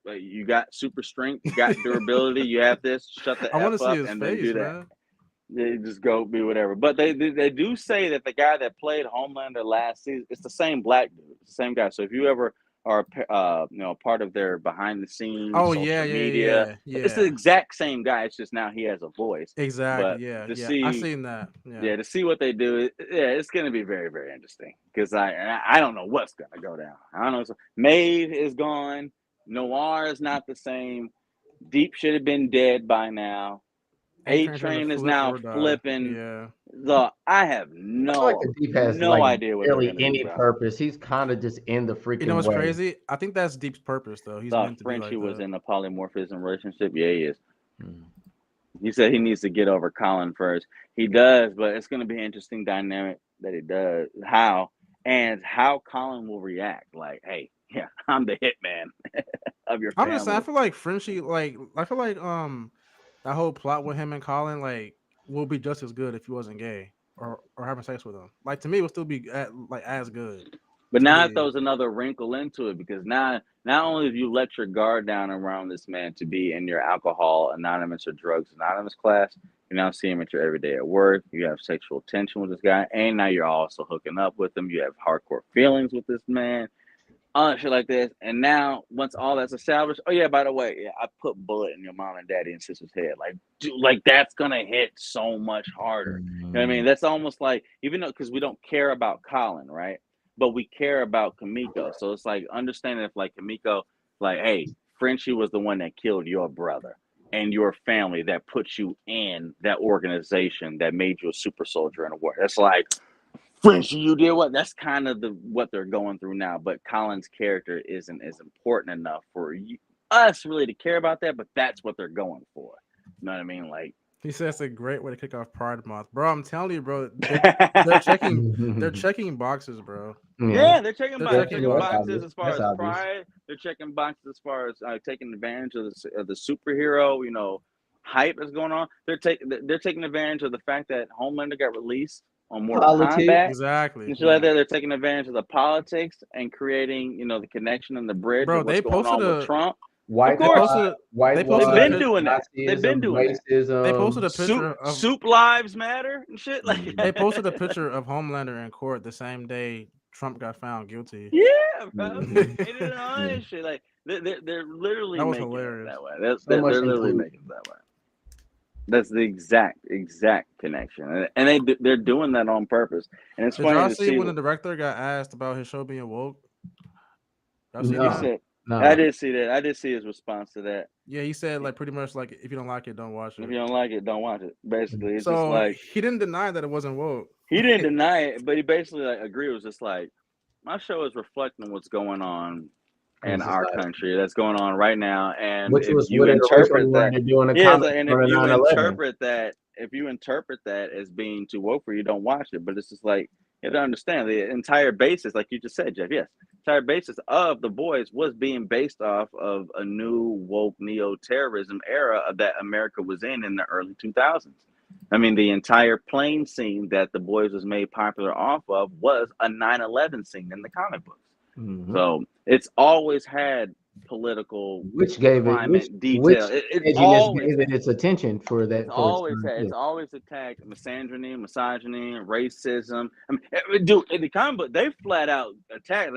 you got super strength, you got durability, you have this. Shut the F up and then do that." They just go be whatever. But they do say that the guy that played Homelander last season, it's the same black dude, it's the same guy. So if you ever are part of their behind the scenes social media, it's the exact same guy. It's just now he has a voice. Exactly. But I've seen that. Yeah, to see what they do, it's going to be very, very interesting because I don't know what's going to go down. I don't know. So Maeve is gone. Noir is not the same. Deep should have been dead by now. A-Train is now flipping. Yeah. So I have no idea what really any purpose. He's kind of just in the freaking. You know what's crazy? I think that's Deep's purpose, though. He's meant to Frenchie be like was in a polymorphism relationship. Yeah, he is. He said he needs to get over Colin first. He does, but it's going to be an interesting dynamic that he does. How Colin will react. Like, hey, yeah, I'm the hitman of your family. I'm just saying, I feel like Frenchie, that whole plot with him and Colin, like, will be just as good if he wasn't gay or having sex with him. Like, to me, it would still be as good. But now it throws another wrinkle into it because now not only have you let your guard down around this man to be in your alcohol anonymous or drugs anonymous class, you now see him at your everyday at work. You have sexual tension with this guy, and now you're also hooking up with him. You have hardcore feelings with this man. Shit like this, and now once all that's established, oh yeah, by the way, I put bullet in your mom and daddy and sister's head. Like, dude, like that's gonna hit so much harder. You know what I mean? That's almost like, even though because we don't care about Colin, right? But we care about Kimiko. So it's like understanding if like Kimiko, like, hey, Frenchie was the one that killed your brother and your family that put you in that organization that made you a super soldier in a war. That's like, Frenchie, you did what? That's kind of what they're going through now. But Colin's character isn't as important enough for us really to care about that. But that's what they're going for. You know what I mean? Like He says it's a great way to kick off Pride Month, bro. I'm telling you, bro. They're checking boxes, bro. Yeah, they're checking They're boxes as far as Pride. They're checking boxes as far as taking advantage of the superhero, hype that's going on. They're taking advantage of the fact that Homelander got released on Mortal Kombat. Exactly. And shit like that. They're taking advantage of the politics and creating, the connection and the bridge. Bro, of what's they going posted on with Trump. White, they've been doing that. They've been doing racism. They posted a picture of Soup Lives Matter and shit. Like they posted a picture of Homelander in court the same day Trump got found guilty. Yeah, bro. They did all this shit. Like they're literally making hilarious. it that way. They're literally making it that way. That's the exact connection, and they're doing that on purpose. And it's funny y'all to see see when the director got asked about his show being woke? He said, no. I did see that. I did see his response to that. Yeah, he said like pretty much like if you don't like it, don't watch it. If you don't like it, don't watch it. Basically, it's so just like he didn't deny that it wasn't woke. He didn't deny it, but he basically agreed. It was just like my show is reflecting what's going on in our country that's going on right now, and which if you interpret that, if you interpret that as being too woke for you, don't watch it. But it's just like you have to understand the entire basis, like you just said, Jeff. Yes, entire basis of The Boys was being based off of a new woke neo-terrorism era that America was in the early 2000s. I mean, the entire plane scene that The Boys was made popular off of was a 9/11 scene in the comic books. Mm-hmm. So it's always had political, which gave it detail. It always gave it its attention for that. It's always attacked misogyny, racism. I mean, dude, in the comic book, they flat out attack.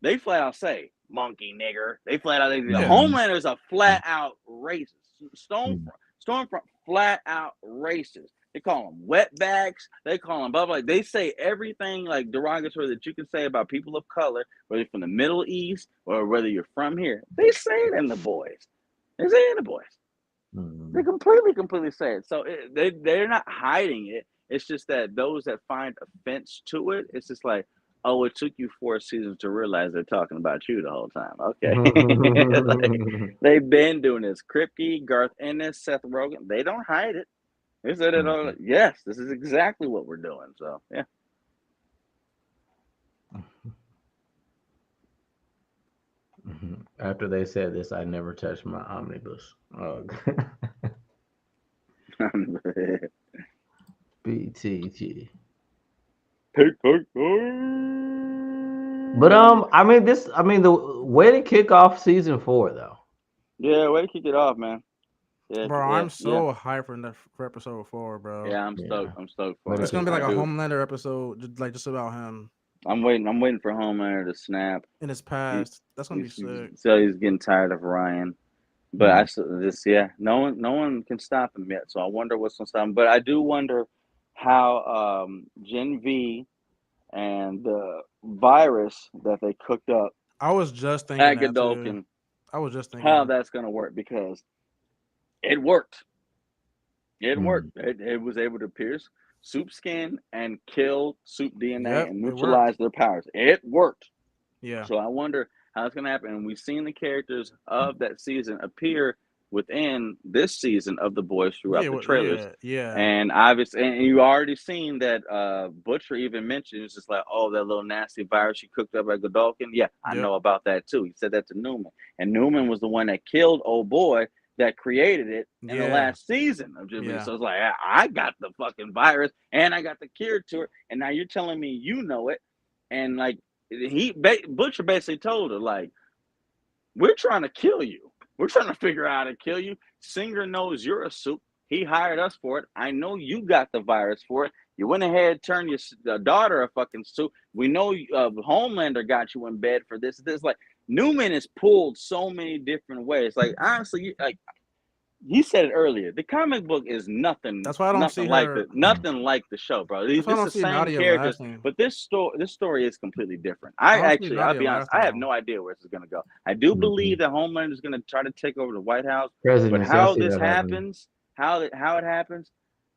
They flat out say monkey nigger. They flat out. Homelander is a flat out racist. Stormfront flat out racist. They call them wetbacks. They call them blah blah. They say everything like derogatory that you can say about people of color, whether you're from the Middle East or whether you're from here. They say it in The Boys. They say it in The Boys. They completely say it. So they're not hiding it. It's just that those that find offense to it, it's just like, oh, it took you 4 seasons to realize they're talking about you the whole time. Okay. Like, they've been doing this. Kripke, Garth Ennis, Seth Rogen, they don't hide it. They said it all. Yes, this is exactly what we're doing. So, yeah. After they said this, I never touched my omnibus. BTG. But I mean the way to kick off season 4 though. Yeah, way to kick it off, man. Yeah, bro, I'm so hyped for episode 4, bro. Yeah, I'm stoked. I'm stoked for it. It's gonna be like a Homelander episode, just about him. I'm waiting for Homelander to snap in his past. That's gonna be sick. So he's getting tired of Ryan, but no one can stop him yet. So I wonder what's gonna stop him. But I do wonder how Gen V and the virus that they cooked up. I was just thinking at Godolphin. I was just thinking how that's gonna work because it worked. It worked. It was able to pierce Soup's skin and kill Soup DNA and neutralize their powers. It worked. Yeah. So I wonder how it's going to happen. And we've seen the characters of that season appear within this season of The Boys throughout the trailers. Yeah. And obviously, and you already seen that Butcher even mentioned, it's just like, oh, that little nasty virus she cooked up at Godolphin. Yeah, I know about that too. He said that to Newman. And Newman was the one that killed old boy that created it in the last season of Jimmy. So it's like, I got the fucking virus and I got the cure to it. And now you're telling me you know it. And like, Butcher basically told her, like, we're trying to kill you. We're trying to figure out how to kill you. Singer knows you're a Soup. He hired us for it. I know you got the virus for it. You went ahead, turned your daughter a fucking Soup. We know Homelander got you in bed for this. Like, Newman is pulled so many different ways. Like, honestly, like he said it earlier, the comic book is nothing. That's why I don't see nothing like the show, bro. It's the same characters, but this story is completely different. I'll be honest, I have no idea where this is gonna go. I do believe that Homelander is gonna try to take over the White House, but how this happens, how it happens,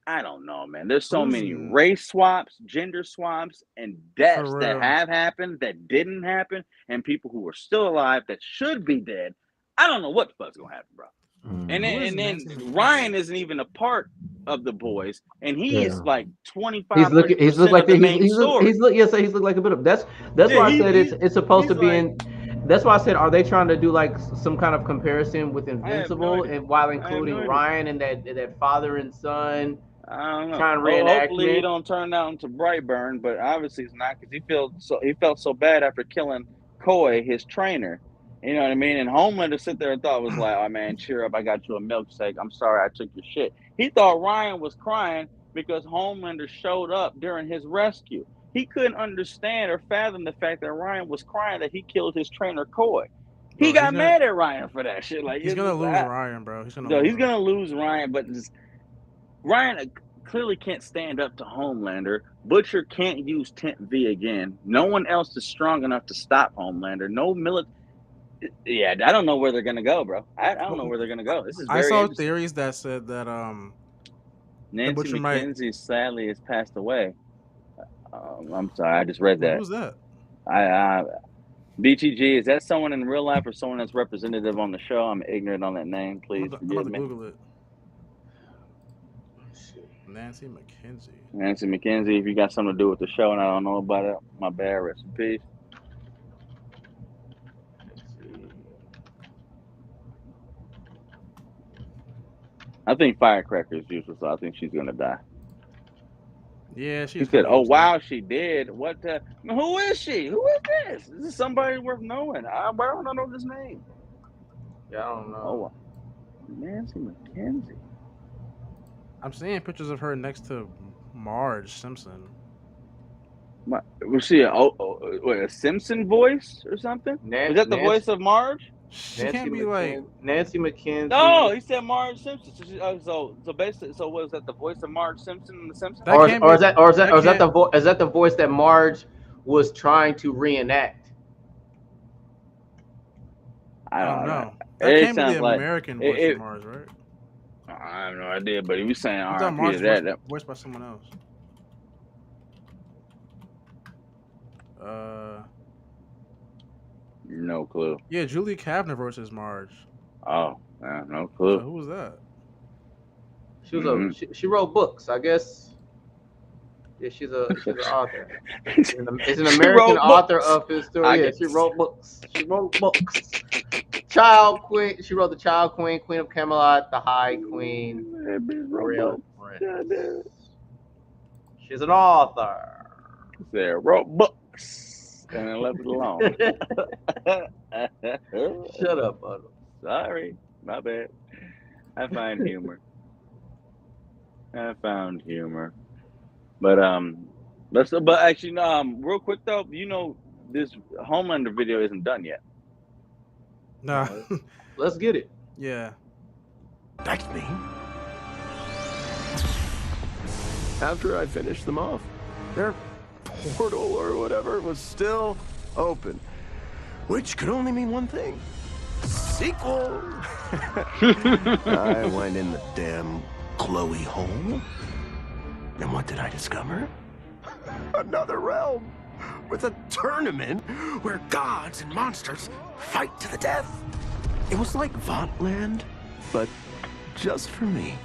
I don't know, man. There's so Who's many n- race swaps, gender swaps, and deaths For that real. have happened that didn't happen, and people who are still alive that should be dead. I don't know what the fuck's gonna happen, bro. And Who then, is and then Nancy McKenzie? Ryan isn't even a part of the boys, and he is Yeah. like He's 25, looking. He's 30% look like of the main he's story. yes, he's look like a bit of that's Yeah, why I said it's supposed to he's be like, in. That's why I said, are they trying to do like some kind of comparison with I have no Invincible, idea. and while I have no including idea. Ryan and that father and son I don't know. kind of Hopefully he reenactment? don't turn out into Brightburn, but obviously it's not because he felt so bad after killing Koi, his trainer. You know what I mean? And Homelander sit there and thought was like, "Oh man, cheer up! I got you a milkshake. I'm sorry I took your shit." He thought Ryan was crying because Homelander showed up during his rescue. He couldn't understand or fathom the fact that Ryan was crying that he killed his trainer Koi. He Bro, got mad at Ryan for that shit. Like he's it's gonna just, lose Ryan, bro. He's no, he's him. gonna lose Ryan, but just, Ryan clearly can't stand up to Homelander. Butcher can't use Tent V again. No one else is strong enough to stop Homelander. No military. Yeah, I don't know where they're gonna go, bro. I don't know where they're gonna go. This is I very saw interesting. theories that said that Nancy Butcher might- McKenzie sadly has passed away. I'm sorry, I just read that. Who's that? BTG, is that someone in real life or someone that's representative on the show? I'm ignorant on that name. Please I'm about forgive to me. Google it. Nancy McKenzie. Nancy McKenzie, if you got something to do with the show and I don't know about it, my bad. Rest in peace. I think Firecracker is useless, so I think she's gonna die. Yeah, He she's said, kinda "Oh useless. wow, she did. What? Who is she? Who is this? This is somebody worth knowing. Why don't I know this name?" Yeah, I don't know. Oh, Nancy McKenzie. I'm seeing pictures of her next to Marge Simpson. Was she a Simpson voice or something? Was that the voice of Marge? She can't be like Nancy McKenzie. No, he said Marge Simpson. So basically, so was that the voice of Marge Simpson in The Simpsons? Or is that the voice that Marge was trying to reenact? I don't know. That It can't be sounds the like American voice of Marge, right? I have no idea, but he was saying I thought RIP Marge to was that. voiced by someone else. No clue. Yeah, Julie Kavner versus Marge. Oh, no clue. So who was that? She was she wrote books, I guess. Yeah, she's an author. It's an American author of his story. Yeah, she wrote books. She wrote books. Child Queen. She wrote the Child Queen, Queen of Camelot, the High Queen, Real Prince. She's an author. They wrote books and then left it alone. Shut up, Buttle. Sorry, my bad. I found humor. But but actually no. Real quick though, this Homelander video isn't done yet. Nah. Let's get it. Yeah. That's me. After I finished them off, their portal or whatever was still open, which could only mean one thing: sequel. I went in the damn Chloe hole, and what did I discover? Another realm with a tournament where gods and monsters fight to the death. It was like Votland, but just for me.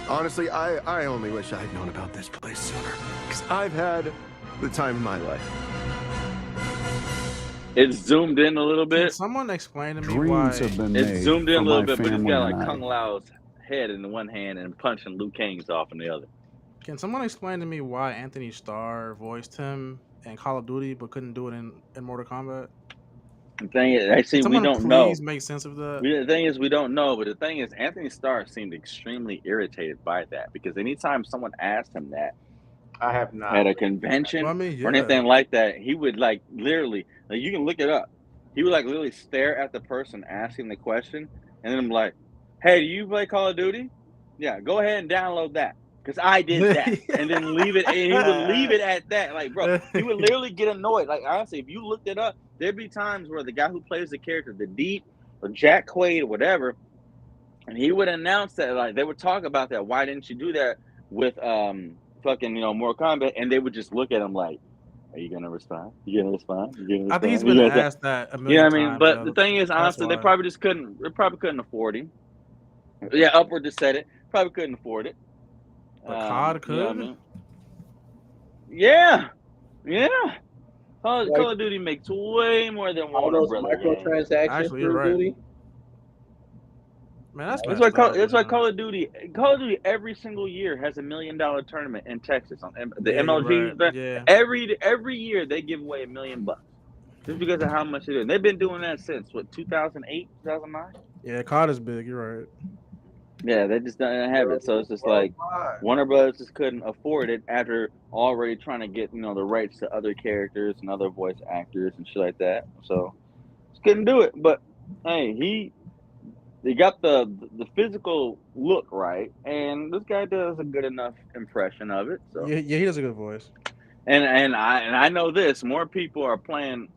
Honestly, I only wish I had known about this place sooner, because I've had the time of my life. It's zoomed in a little Can bit. someone explain to me why? It's zoomed in a little bit, but it's got like Kung Lao's head in the one hand and punching Liu Kang's off in the other. Can someone explain to me why Anthony Starr voiced him in Call of Duty but couldn't do it in Mortal Kombat? The thing is, actually, we don't know. Please make sense of that. The thing is, we don't know. But the thing is, Anthony Starr seemed extremely irritated by that because anytime someone asked him that, I have not at a convention or anything like that, he would like literally, like you can look it up. He would like literally stare at the person asking the question, and then I'm like, "Hey, do you play Call of Duty? Yeah, go ahead and download that because I did that," and then leave it. And he would leave it at that. Like, bro, he would literally get annoyed. Like honestly, if you looked it up, there'd be times where the guy who plays the character, the Deep or Jack Quaid or whatever, And he would announce that, like, they would talk about that. Why didn't you do that with fucking, Mortal Kombat? And they would just look at him like, are you gonna respond? You gonna respond? You gonna I think respond? he's You been gonna respond? asked that a You know million what I mean? times. But the Yo. thing is, That's honestly, they why. probably just couldn't. They probably couldn't afford him. Yeah, Upward just said it. Probably couldn't afford it. But COD You know what I could. mean? Yeah, yeah. Call Like of Duty makes way more than all Warner those Brother games. microtransactions Actually, you're for right. Duty. Man, that's That's messed why. up. That's why Man. Call of Duty every single year has $1 million tournament in Texas on the Yeah, you're MLG. right. event. Yeah. Every year they give away $1 million just because of how much it is. They've been doing that since what 2008, 2009. Yeah, COD is big. You're right. Yeah, they just don't have it. So it's just like Warner Brothers just couldn't afford it after already trying to get the rights to other characters and other voice actors and shit like that. So just couldn't do it. But hey, they got the physical look right, and this guy does a good enough impression of it. So Yeah, he does a good voice. and I know this, more people are playing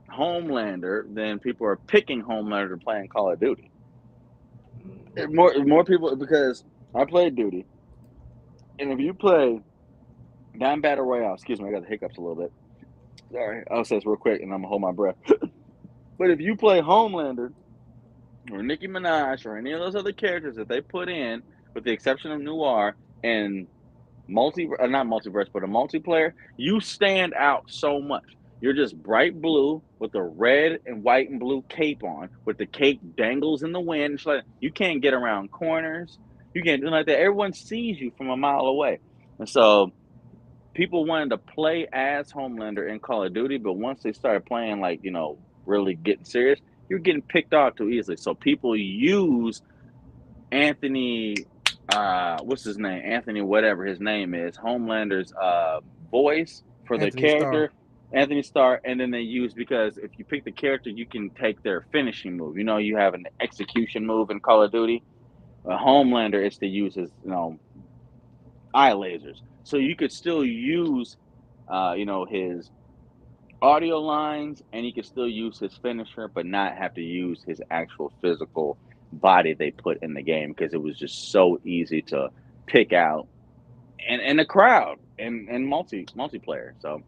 Homelander than people are picking Homelander to playing Call of Duty. More people, because I played Duty, and if you play Dime Battle Royale, excuse me, I got the hiccups a little bit. Sorry, I'll say this real quick, and I'm gonna hold my breath. But if you play Homelander or Nicki Minaj or any of those other characters that they put in, with the exception of Noir and not multiverse, but a multiplayer, you stand out so much. You're just bright blue with a red and white and blue cape on, with the cape dangles in the wind. It's like you can't get around corners. You can't do like that. Everyone sees you from a mile away. And so people wanted to play as Homelander in Call of Duty, but once they started playing, like, really getting serious, you're getting picked off too easily. So people use Anthony, what's his name? Anthony, whatever his name is, Homelander's voice for the Anthony character, Starr. Anthony Starr, and then they use, because if you pick the character, you can take their finishing move. You have an execution move in Call of Duty. Homelander is to use his, eye lasers. So you could still use, his audio lines, and he could still use his finisher, but not have to use his actual physical body they put in the game, because it was just so easy to pick out and the crowd and multiplayer. So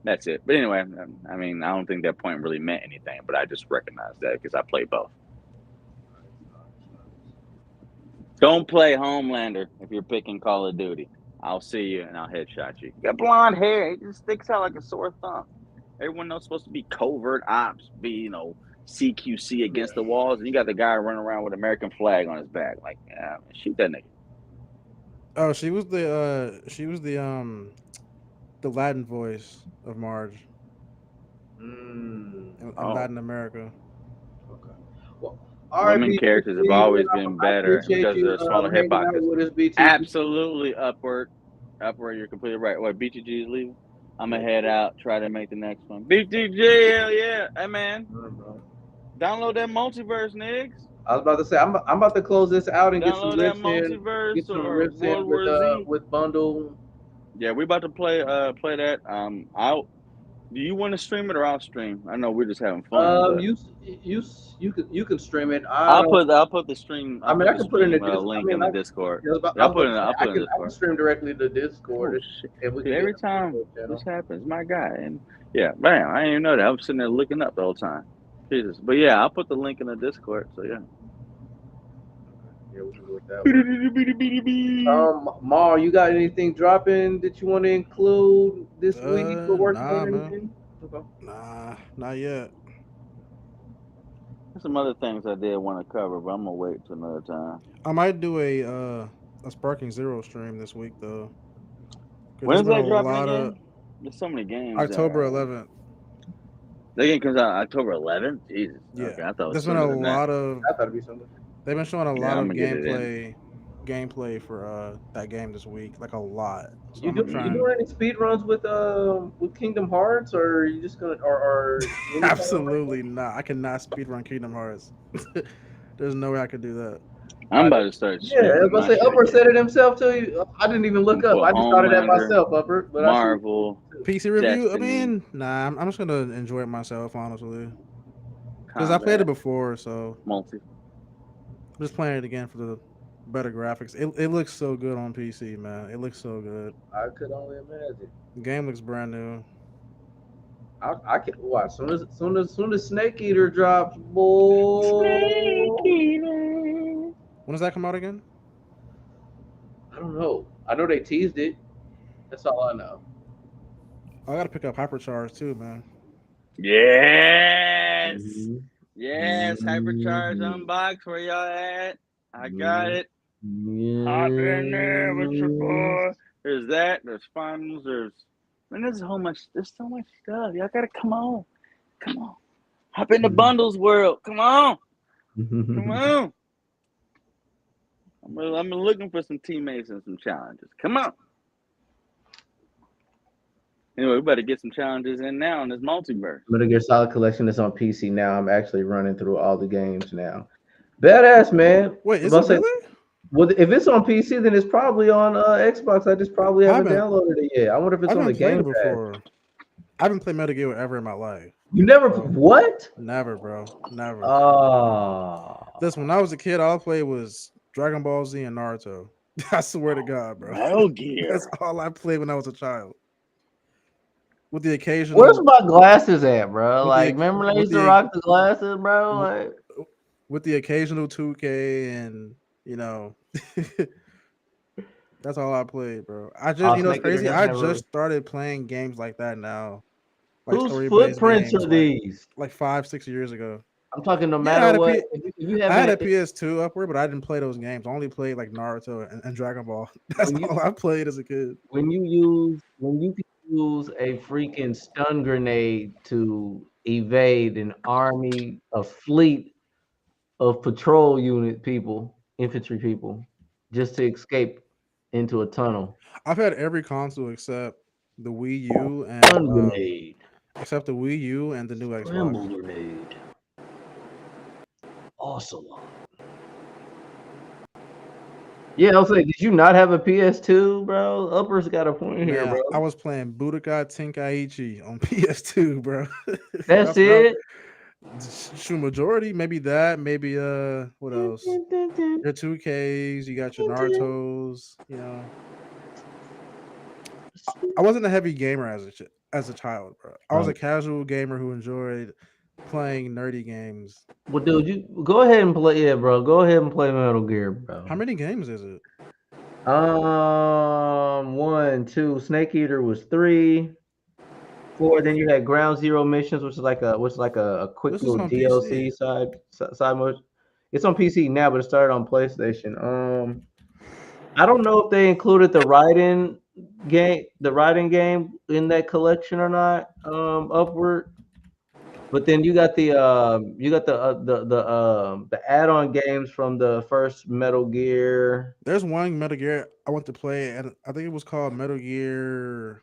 that's it. But anyway, I mean, I don't think that point really meant anything, but I just recognized that because I played both. Don't play Homelander if you're picking Call of Duty. I'll see you and I'll headshot you. You got blonde hair. It just sticks out like a sore thumb. Everyone knows supposed to be covert ops, be, CQC against the walls, and you got the guy running around with American flag on his back. Like, yeah, shoot that nigga. Oh, she was the Latin voice of Marge in Latin America. Okay. Well, women characters have always been better because they're smaller hitboxes. Absolutely, Upward, you're completely right. What, BTG is leaving? I'm gonna head out, try to make the next one. BTG, hell yeah. Hey, man. Download that multiverse, niggas. I was about to say, I'm about to close this out and Download get some riffs in with Bundle. Yeah, we about to play that. Do you want to stream it or I'll stream? I know we're just having fun. You can stream it. I'll put the stream. I can put in the link in the Discord. I'll put it in Discord. I can stream directly to Discord. Every time this happens, my guy, and yeah, man, I didn't even know that. I was sitting there looking up the whole time. Jesus, but yeah, I'll put the link in the Discord. So yeah. Yeah, we can go with that. Mar, you got anything dropping that you want to include this week for working on anything? Okay. Nah, not yet. There's some other things I did want to cover, but I'm gonna wait till another time. I might do a Sparking Zero stream this week though. When's that dropping again? There's so many games. October 11th. That game comes out October 11th. Jesus. Yeah. Okay, I thought it was there's been a lot of. I thought it'd be something. They've been showing a lot of gameplay for that game this week, like a lot. So you doing any speed runs with Kingdom Hearts, or are you just gonna or Absolutely not. I cannot speed run Kingdom Hearts. There's no way I could do that. I'm about to start. Yeah, I was about to say, Upper said it himself too. I didn't even look up. I just started that myself, Upper. But Marvel. PC review. Destiny. I mean, nah. I'm just gonna enjoy it myself, honestly. Because I played it before, so. Multi. Just playing it again for the better graphics. It looks so good on PC, man. It looks so good. I could only imagine. The game looks brand new. I can watch soon as Snake Eater drops, boy. When does that come out again? I don't know. I know they teased it. That's all I know. I gotta pick up Hypercharge too, man. Yes. Mhm. Yes. Hypercharge unbox. Where y'all at? I got it. Hop in there with your boy. There's that. There's finals. There's so much stuff. Y'all gotta come on. Hop in the bundles world. Come on. Come on. I'm looking for some teammates and some challenges. Come on. Anyway, we better get some challenges in now in this multiverse. Metal Gear Solid Collection is on PC now. I'm actually running through all the games now. Badass, man. Wait, is I'm it about to say, really? well, if it's on PC, then it's probably on Xbox. I just probably haven't downloaded it yet. I wonder if it's I on the haven't played Game it Pass. before. I haven't played Metal Gear ever in my life. You never what? Never, bro. Never. Oh, This when I was a kid, all I played was Dragon Ball Z and Naruto. I swear to God, bro. Metal Gear. That's all I played when I was a child. With the occasional. where's my glasses at, bro? With Like, the- remember when I with used to the- rock the glasses, bro? Like, with the occasional 2K and that's all I played, bro. I just it's Snake Eater crazy. has I never- just started playing games like that now. Like whose story-based footprints games, are these? like 5-6 years ago. I'm talking no Yeah, I had matter a what. P- If you I had a haven't, PS2 upward, but I didn't play those games. I only played like Naruto and Dragon Ball. That's When you- all I played as a kid. when you can use a freaking stun grenade to evade an army, a fleet of patrol unit people, infantry people, just to escape into a tunnel. I've had every console except the Wii U Stun and grenade. except the Wii U and the new Xbox. Scramble grenade. Awesome. Yeah, I was like, did you not have a PS2, bro? Upper's got a point here, Man, bro. I was playing Budokai Tenkaichi on PS2, bro. That's it. True majority, maybe that, maybe what else? Your 2Ks, you got your Naruto's, I wasn't a heavy gamer as a child, bro. I was a casual gamer who enjoyed playing nerdy games. Well, dude, you go ahead and play. Yeah, bro. Go ahead and play Metal Gear, bro. How many games is it? 1, 2. Snake Eater was 3, 4. Then you had Ground Zero missions, which is like a quick This is little on DLC side mode. It's on PC now, but it started on PlayStation. I don't know if they included the writing game in that collection or not. Upward. But then you got the add-on games from the first Metal Gear. There's one Metal Gear I want to play, and I think it was called Metal Gear.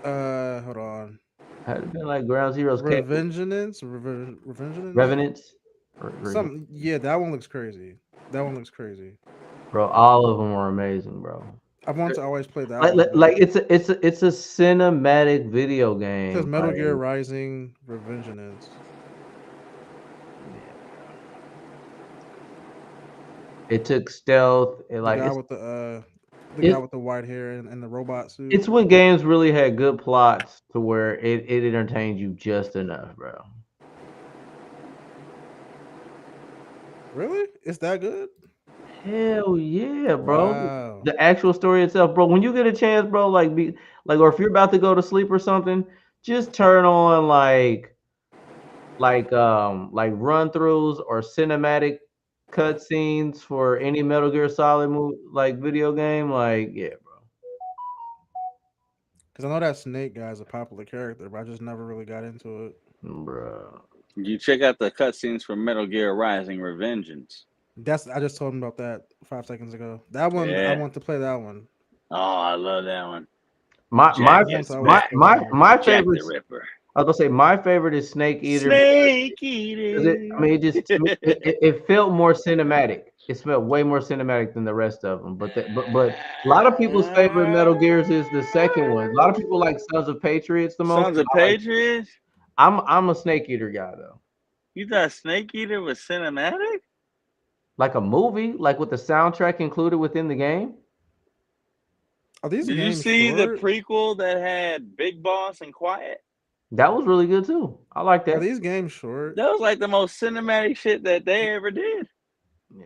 Hold on. Had it been like Ground Zeroes? Revengeance. Revenants. Something. Yeah, that one looks crazy. Bro, all of them are amazing, bro. I want to always play that. Like it's a cinematic video game. It says Metal like, Gear Rising Revengeance. It took stealth. The guy with the guy with the white hair and the robot suit. It's when games really had good plots to where it entertained you just enough, bro. Really? It's that good? Hell yeah, bro. Wow. The actual story itself, bro. When you get a chance, bro, or if you're about to go to sleep or something, just turn on like run-throughs or cinematic cutscenes for any Metal Gear Solid video game. Like, yeah, bro. Because I know that Snake guy is a popular character, but I just never really got into it. Bro. You check out the cutscenes from Metal Gear Rising Revengeance. I just told him about that 5 seconds ago. That one, I want to play that one. Oh, I love that one. My favorite. The Ripper. I was gonna say my favorite is Snake Eater. Snake Eater. It felt more cinematic. It felt way more cinematic than the rest of them. But a lot of people's favorite Metal Gears is the second one. A lot of people like Sons of Patriots the most. Sons of Patriots. I'm a Snake Eater guy though. You thought Snake Eater was cinematic? like a movie, like with the soundtrack included within the game. Are these Did you games see the short? prequel that had Big Boss and Quiet? That was really good too. I like Are that. these games short? That was like the most cinematic shit that they ever did. Yeah.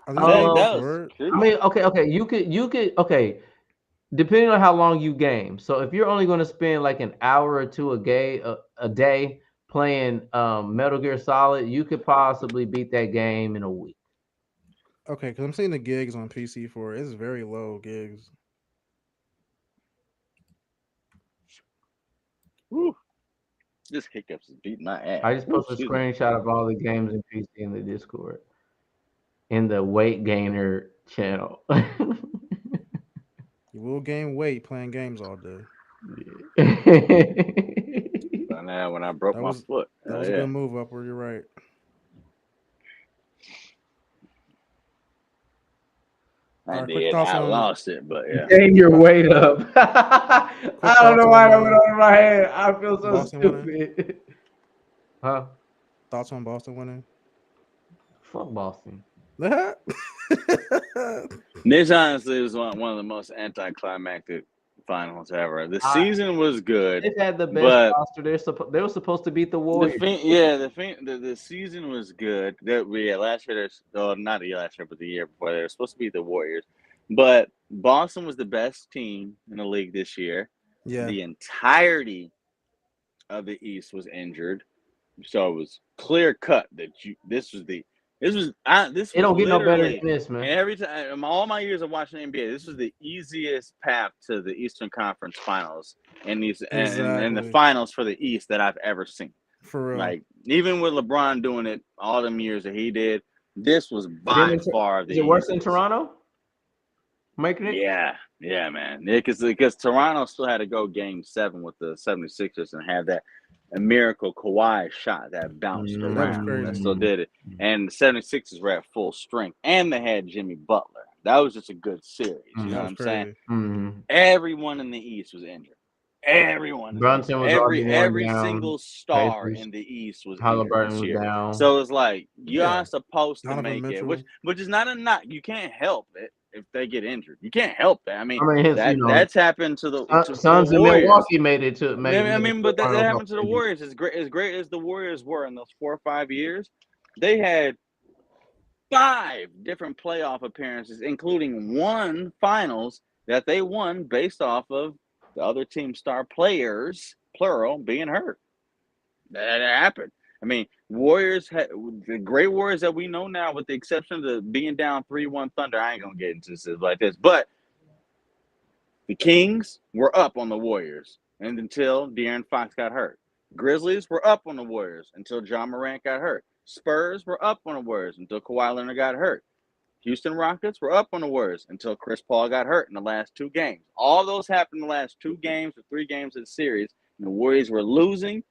Are these Um, games That was short? good. I mean, okay. You could okay. Depending on how long you game. So if you're only going to spend like an hour or two a day playing Metal Gear Solid, you could possibly beat that game in a week. Okay, because I'm seeing the gigs on PC for it. It's very low gigs. Whew. This hiccups is beating my ass. I just posted a Excuse me. screenshot of all the games in PC in the Discord in the Weight Gainer channel. You will gain weight playing games all day. But now when I broke That my was- foot. That was a good move, Upward. You're right. I Alright, quick did. thoughts I on- lost it, but yeah. Gain your weight up. I don't know why that went over my head. I feel so Boston stupid. Huh? Thoughts on Boston winning? Fuck Boston. This honestly was one of the most anticlimactic finals ever. The I- season was good. They've had the best But- roster. They were supposed to beat the Warriors. The season was good. Last year, not the last year, but the year before, they were supposed to be the Warriors. But Boston was the best team in the league this year. Yeah. The entirety of the East was injured, so it was clear cut that this was It don't get no better literally- than this, man. Every time, all my years of watching NBA, this was the easiest path to the Eastern Conference Finals and and the Exactly. finals for the East that I've ever seen. For real. Like even with LeBron doing it all them years that he did, this was by Is it- far the Is it worse than easiest. Toronto? Making it? Yeah, man. Because Toronto still had to go game 7 with the 76ers and have that a miracle Kawhi shot that bounced That was around. crazy. That still did it. And the 76ers were at full strength. And they had Jimmy Butler. That was just a good series. You know That what was I'm saying? crazy. Mm-hmm. Everyone in the East was injured. Everyone. Brunson was already going every down. single star Pacers. in the East was injured Halliburton this was year. down. So it's like you Yeah. are supposed to Donovan make it, Mitchell. which is not a knock. You can't help it if they get injured. You can't help that. I mean, his, that's happened to the Suns in Warriors. Milwaukee made it to. But that happened to the Warriors. As great as the Warriors were in those 4 or 5 years, they had 5 different playoff appearances, including one finals that they won based off of the other team's star players, plural, being hurt. That happened. I mean, Warriors had the great Warriors that we know now, with the exception of the being down 3-1 Thunder. I ain't gonna get into this like this, but the Kings were up on the Warriors and until De'Aaron Fox got hurt. Grizzlies were up on the Warriors until John Morant got hurt. Spurs were up on the Warriors until Kawhi Leonard got hurt. Houston Rockets were up on the Warriors until Chris Paul got hurt in the last 2 games. All those happened in the last 2 games or 3 games of the series. And the Warriors were losing,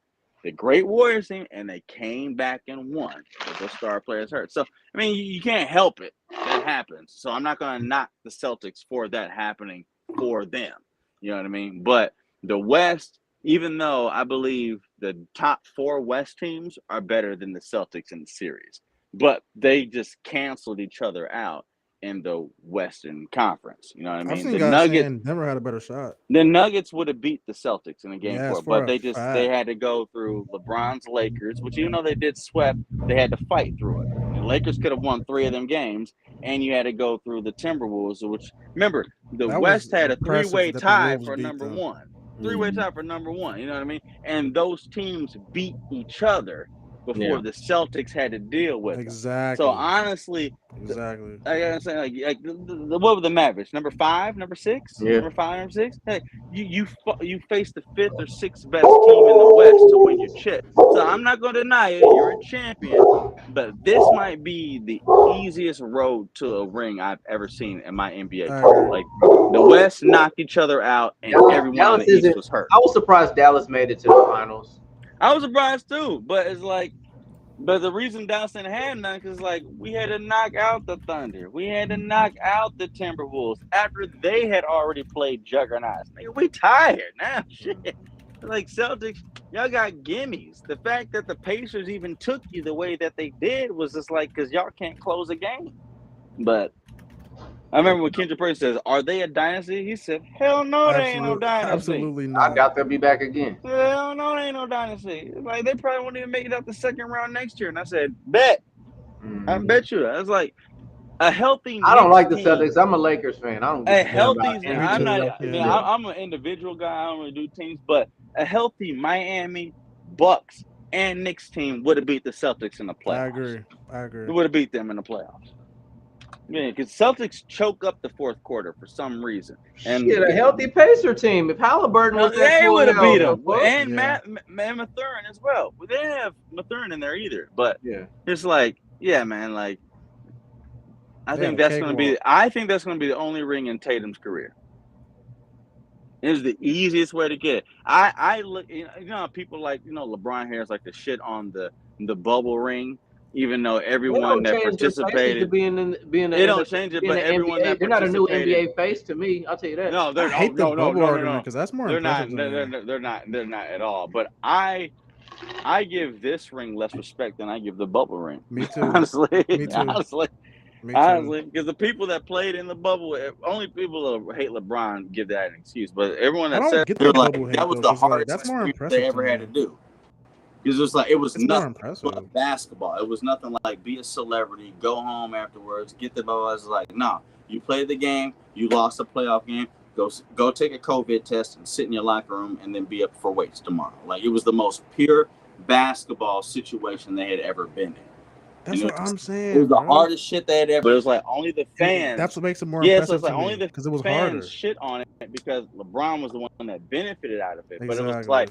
the great Warriors team, and they came back and won with those star players hurt. So, I mean, you can't help it. That happens. So I'm not going to knock the Celtics for that happening for them. You know what I mean? But the West, even though I believe the top 4 West teams are better than the Celtics in the series, but they just canceled each other out in the Western Conference. You know what I I've mean? seen The guys Nuggets, saying Denver had a better shot. the Nuggets would have beat the Celtics in the game Yeah, 4, it's for but a they fact. they had to go through LeBron's Lakers, which even though they did sweep, they had to fight through it. The Lakers could have won 3 of them games, and you had to go through the Timberwolves, which remember the That West was had a impressive 3-way that the tie Wolves for beat number them. 1. 3-way tie for number 1. You know what I mean? And those teams beat each other before Yeah. the Celtics had to deal with them. Exactly. So honestly, exactly. I gotta say, like what were the Mavericks? Number 5, number 6, Yeah. number 5, number 6. Hey, you face the 5th or 6th best team in the West to win your chip. So I'm not gonna deny it. You're a champion, but this might be the easiest road to a ring I've ever seen in my NBA I career. agree. Like the West knocked each other out, and everyone on the East isn't- was hurt. I was surprised Dallas made it to the finals. I was surprised too, but it's like, but the reason Dallas didn't have none is like we had to knock out the Thunder, we had to knock out the Timberwolves after they had already played juggernauts. Nigga, we tired now. Shit. Like Celtics, y'all got gimmies. The fact that the Pacers even took you the way that they did was just like because y'all can't close a game. But I remember when Kendrick Perkins says, "Are they a dynasty?" He said, "Hell no, they ain't no dynasty. Absolutely I not. got to be back again. Hell no, they ain't no dynasty. Like they probably won't even make it out the second round next year." And I said, "Bet, I bet you." I was like, a healthy. I don't Knicks like the team, Celtics. I'm a Lakers fan. I don't give a a damn healthy. about Me I'm too. not. Yeah. I mean, I'm an individual guy. I don't really do teams, but a healthy Miami, Bucks, and Knicks team would have beat the Celtics in the playoffs. I agree. It would have beat them in the playoffs. Yeah, because Celtics choke up the fourth quarter for some reason. And Shit, a healthy Pacer team. If Halliburton was they full would have health, beat the them. fuck? And Yeah. Matt Mathurin as well. They didn't have Mathurin in there either. But Yeah. it's like, yeah, man, like I They had think a that's gonna be cakewalk. the only ring in Tatum's career. It's the easiest way to get it. I look, you know, how people like, LeBron has like the shit on the bubble ring, even though They everyone don't that change their faces to participated, being they don't change it, being but an everyone NBA. that They're not a new participated. NBA face to me. I'll tell you that. No, I they're hate the bubble no. argument because that's more They're not. impressive to me. They're not at all. But I give this ring less respect than I give the bubble ring. Me too. Honestly, Me too. honestly, Me too. honestly, because the people that played in the bubble, only people that hate LeBron give that an excuse. But everyone I that don't says get They're the like, bubble hate that was though, the 'cause, like, hardest that's more experience they impressive to ever had me. to do. Because it was like, it was It's more nothing impressive. but basketball. It was nothing like be a celebrity, go home afterwards, get the ball. It's like, no, you played the game, you lost a playoff game, go take a COVID test and sit in your locker room and then be up for weights tomorrow. Like, it was the most pure basketball situation they had ever been in. That's And what it was, I'm saying. It was the bro. hardest shit they had ever. But it was like only the fans. That's what makes it more Yeah, so impressive it's like to only me the because it was fans harder. shit on it because LeBron was the one that benefited out of it. But it was Exactly. like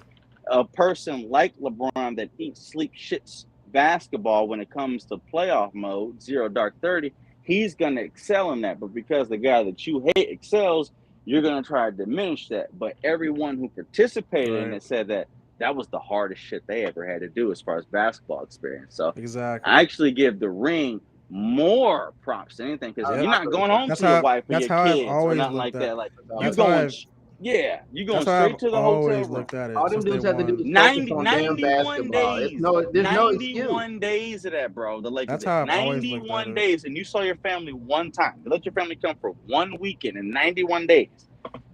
a person like LeBron that eats, sleeps, shits basketball when it comes to playoff mode, 0 dark 30, he's gonna excel in that. But because the guy that you hate excels, you're gonna try to diminish that. But everyone who participated in Right. it said that was the hardest shit they ever had to do as far as basketball experience. So Exactly. I actually give the ring more props than anything because I- you're I not feel going that. home That's to your how wife or that's your how I've kids or always nothing like looked at that. it. Like you That's going, how I've you're going that's how straight I've to the hotel always room. looked at it All them since day dudes have to do one. is focus 90, on damn 91 basketball. days. There's no excuse. 91 days of that, bro. The Lakers That's did how I've always looked at 91 it. days, and you saw your family one time. You let your family come for one weekend in 91 days.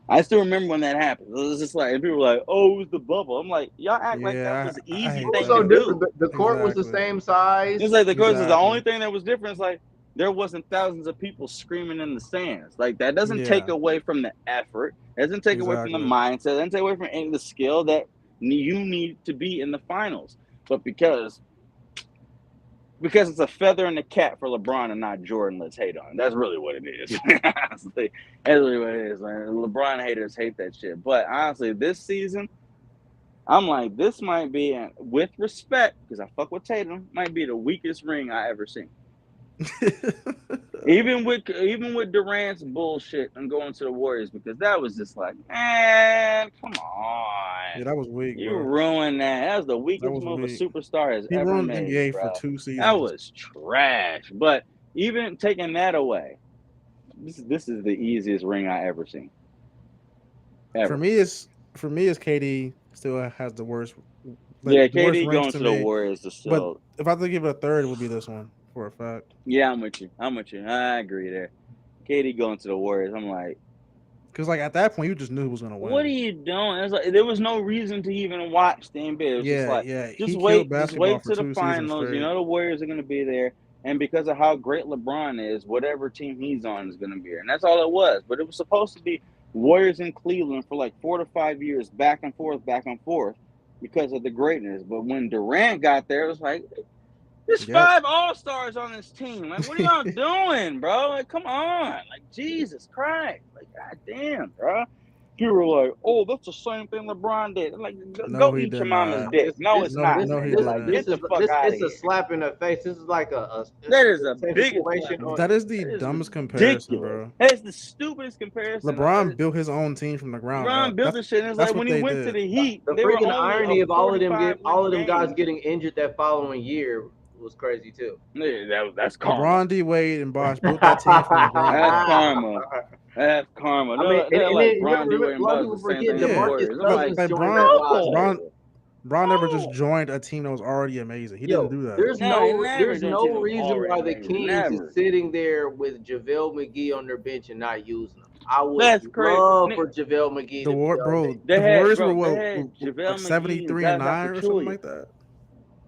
I still remember when that happened. It was just like, and people were like, "Oh, it was the bubble." I'm like, y'all act like that Yeah, was an I easy hate It was thing that. so to different. do. The court was the Exactly. same size. It's like the course is the only Exactly. thing that was different. It's like there wasn't thousands of people screaming in the stands. Like that doesn't Yeah. take away from the effort. It doesn't take away from the Exactly. mindset. It doesn't take away from any of the skill that you need to be in the finals. But because it's a feather in the cap for LeBron and not Jordan, let's hate on him. That's really what it is. Honestly, that's really what it is, man. LeBron haters hate that shit. But honestly, this season, I'm like, this might be, with respect, because I fuck with Tatum, might be the weakest ring I ever seen. Even with Durant's bullshit and going to the Warriors, because that was just like, man, come on. Yeah, that was weak, You bro. ruined that. That was the That weakest was move weak. a superstar has He ever ruined made, NBA bro. for 2 seasons. That was trash. But even taking that away, this is the easiest ring I ever seen. Ever. For me, it's KD still has the worst. Yeah, the worst KD ranks going to the me. Warriors is But still. if I had to give it a third, it would be this one for a fact. Yeah, I'm with you. I agree there. KD going to the Warriors. I'm like, Because like at that point, you just knew who was gonna win. what are you doing? It's like there was no reason to even watch the NBA. It was just like, He just killed wait basketball for to 2 the seasons finals. straight. You know the Warriors are going to be there, and because of how great LeBron is, whatever team he's on is going to be there, and that's all it was. But it was supposed to be Warriors in Cleveland for like 4 to 5 years, back and forth, because of the greatness. But when Durant got there, it was like, there's 5 All-Stars on this team. Like, what are y'all doing, bro? Like, come on. Like, Jesus Christ. Like, goddamn, bro. People were like, oh, that's the same thing LeBron did. I'm like, go he eat your did mama's not. dick. No, it's not. No, he Like, didn't. get the fuck out of It's here. a slap in the face. This is like That is a same big situation slap. on- That is the That is dumbest comparison, ridiculous. bro. That's the stupidest comparison. LeBron built his own team from the ground LeBron up. built this shit, and it's that's like what when he they went did. to the Heat, The they were freaking only irony a of all of them 45-win guys game. getting injured that following year was crazy too. Yeah, that's karma. LeBron, D Wade, and Bosh built that team from the ground That's up. karma. That's karma. I mean, They're and like then Bron D. a Wade and lot of Buzz, people the same forget thing as the Yeah, DeMarcus Warriors. I'm Cousins like, like joined that roster. no, Bron never just no, joined a team that was already amazing. He didn't Yo, do that. there's no, he no never did. Team was reason already why the amazing. Kings Never. is sitting there with JaVale McGee on their bench and not using them. I would That's crazy. love Nick, for JaVale McGee The to be war, on bro. that. They The had, Warriors bro, were they what, had JaVale like McGee and 73 and Zaza 9 or something Pachulia. like that.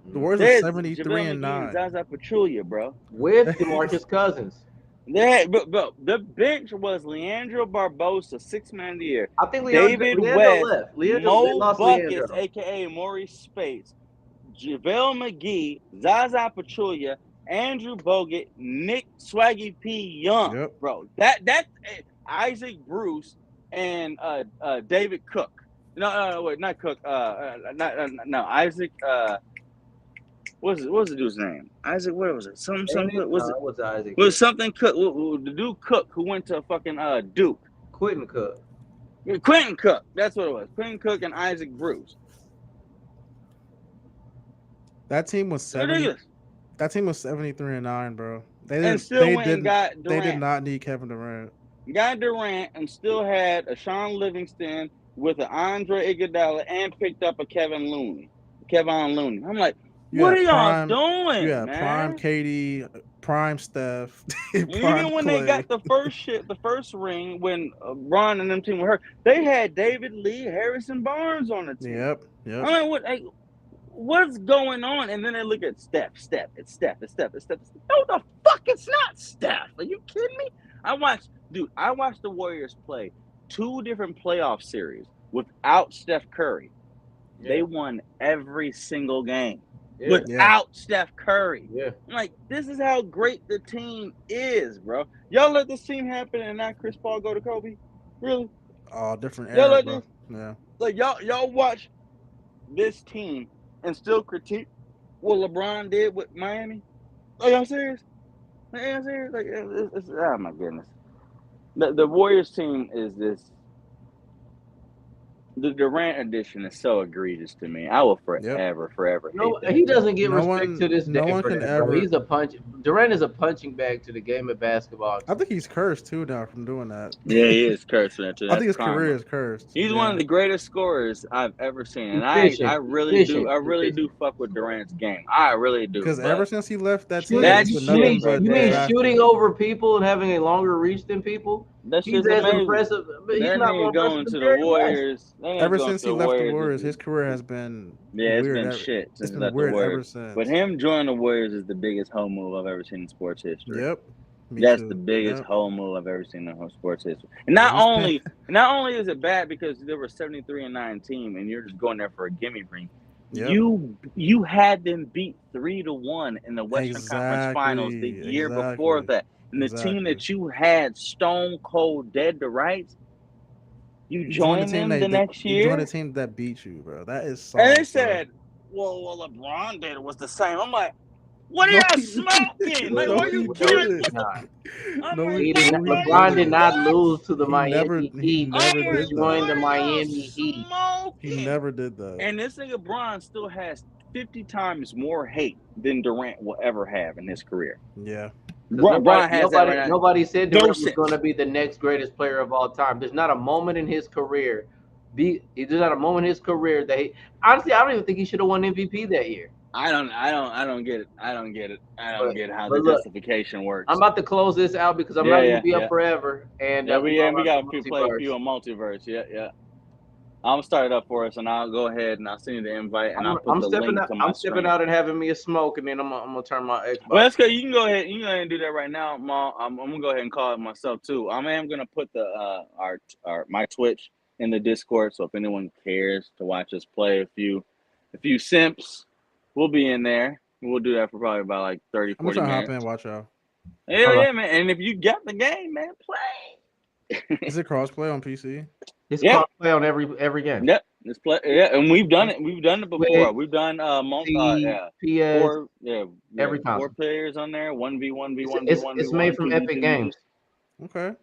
The Mhm. Warriors They were had 73 JaVale and McGee and 9. Zaza Pachulia, bro. With DeMarcus Cousins. They had, but the bench was Leandro Barbosa, 6th man of the year. I think Leandro David West, left. They Mo lost Buckets, Leandro. a.k.a. Maurice Spates, JaVale McGee, Zaza Pachulia, Andrew Bogut, Nick Swaggy P. Young, Yep. bro. That Isaac Bruce and David Cook. No, wait, not Cook. No, Isaac. What was the dude's name? Isaac. What was it? Something. Was it? was Isaac. Was something Cook? The dude Cook who went to fucking Duke. Quentin Cook. Quentin Cook. That's what it was. Quentin Cook and Isaac Bruce. That team was 70. Ridiculous. That team was 73 and 9, bro. They And didn't. still They went and didn't. got They Durant. did not need Kevin Durant. Got Durant and still had a Sean Livingston with an Andre Iguodala and picked up a Kevin Looney. I'm like, You what had are y'all prime- doing, You had man? prime KD, prime Steph, And prime even when Clay. they got the first ring, when Bron and them team were hurt, they had David Lee, Harrison Barnes on the team. Yep. I'm like, what's going on? And then they look at Steph. It's Steph. No, the fuck, it's not Steph. Are you kidding me? I watched the Warriors play 2 different playoff series without Steph Curry. Yeah. They won every single game Yeah. without Steph Curry. Yeah. I'm like, this is how great the team is, bro. Y'all let this team happen and not Chris Paul go to Kobe? Really? All different Y'all era, let bro. this? Yeah. Like y'all watch this team and still critique what LeBron did with Miami? Are y'all serious? Like, it's, oh my goodness. The Warriors team is this. The Durant edition is so egregious to me. I will forever No, hate that. he doesn't get No respect one- to this no day one for can that, bro. ever- He's a Durant is a punching bag to the game of basketball. I think he's cursed too now from doing that. Yeah, he is cursed for that too. I think his That's karma. career is cursed. He's one of the greatest scorers I've ever seen, and Efficient. I really do fuck with Durant's game. I really do. Because but ever since he left that team, That's it's been shit nothing right but you mean there. shooting over people and having a longer reach than people? that He's shit's as amazing. impressive, but he's That not more nigga going impressive to than the Jerry West. Warriors. That nigga Ever going since to he left the Warriors Warriors, is- his career has been it's weird. been shit since It's he been left the weird ever Warriors. since. But him joining the Warriors is the biggest hoe move I've ever seen in sports history. Yep. Me That's too. the biggest Yep. hoe move I've ever seen in sports history. And not only is it bad because there were 73-9 team and you're just going there for a gimme ring. Yep. You had them beat 3-1 in the Western Conference Finals the year before Exactly. that. And the team Exactly. that you had stone cold dead to rights, you joined them the next You year. joined a team that beat you, bro. That is And soft, they said, well, what LeBron did was the same. I'm like, what are No, y'all he smoking? didn't. Like, No, are you he kidding? didn't. I'm No, like, he He what did are not, you LeBron did not doing? lose to the He Miami never- Heat. he never I'm did like, that. joined the what are y'all Miami Heat. smoking? He never did that. And this nigga Bron still has 50 times more hate than Durant will ever have in his career. Yeah. Bron has that right now. Nobody said Durant was Docent. going to be the next greatest player of all time. There's not a moment in his career. There's not a moment in his career that honestly, I don't even think he should have won MVP that year. I don't get it. I don't get how the look, justification works. I'm about to close this out because I'm not going to be up forever. And we got a few play a multiverse. few on multiverse. Yeah. I'm gonna start it up for us, and I'll go ahead and I'll send you the invite, and I'll put I'm the stepping link out. to my I'm stepping screen. out and having me a smoke, and then I'm gonna turn my Xbox. Well, that's good. You can go ahead. You can go ahead and do that right now, Ma. I'm gonna go ahead and call it myself too. I am gonna put the my Twitch in the Discord, so if anyone cares to watch us play a few simps, we'll be in there. We'll do that for probably about like 30, I'm 40 trying to hop minutes. in and watch y'all. Yeah, man. And if you got the game, man, play. Is it crossplay on PC? It's Yeah. play on every game. Yep. Let's play. Yeah, and we've done it. We've done it before. Play, We've done PS, four every time. 4 players on there. 1v1v1v1. It's made from Epic Games. Okay.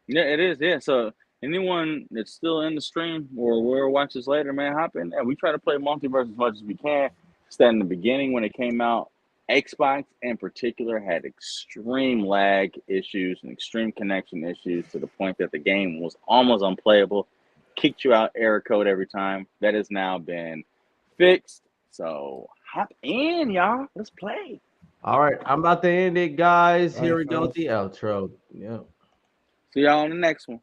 Yeah, it is. Yeah. So anyone that's still in the stream or will watch this later, man, hop in there. We try to play multiverse as much as we can. That in the beginning when it came out, Xbox in particular had extreme lag issues and extreme connection issues to the point that the game was almost unplayable, kicked you out error code every time. That has now been fixed. So hop in, y'all. Let's play. All right, I'm about to end it, guys. All Here right, we go with fellas. the outro. Yeah. See y'all on the next one.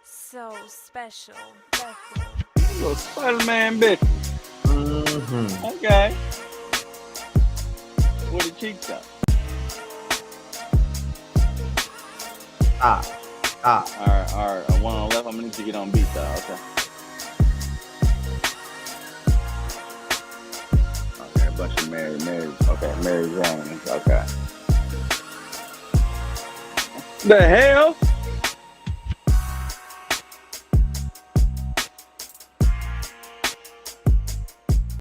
So special. Little Spider-Man bitch. Mm-hmm. Okay. Where the cheeks up? Ah. All right. One on the left. I'm gonna need to get on beat though. Okay. Okay, a bunch of Mary. Okay, Mary Jones. Okay. The hell?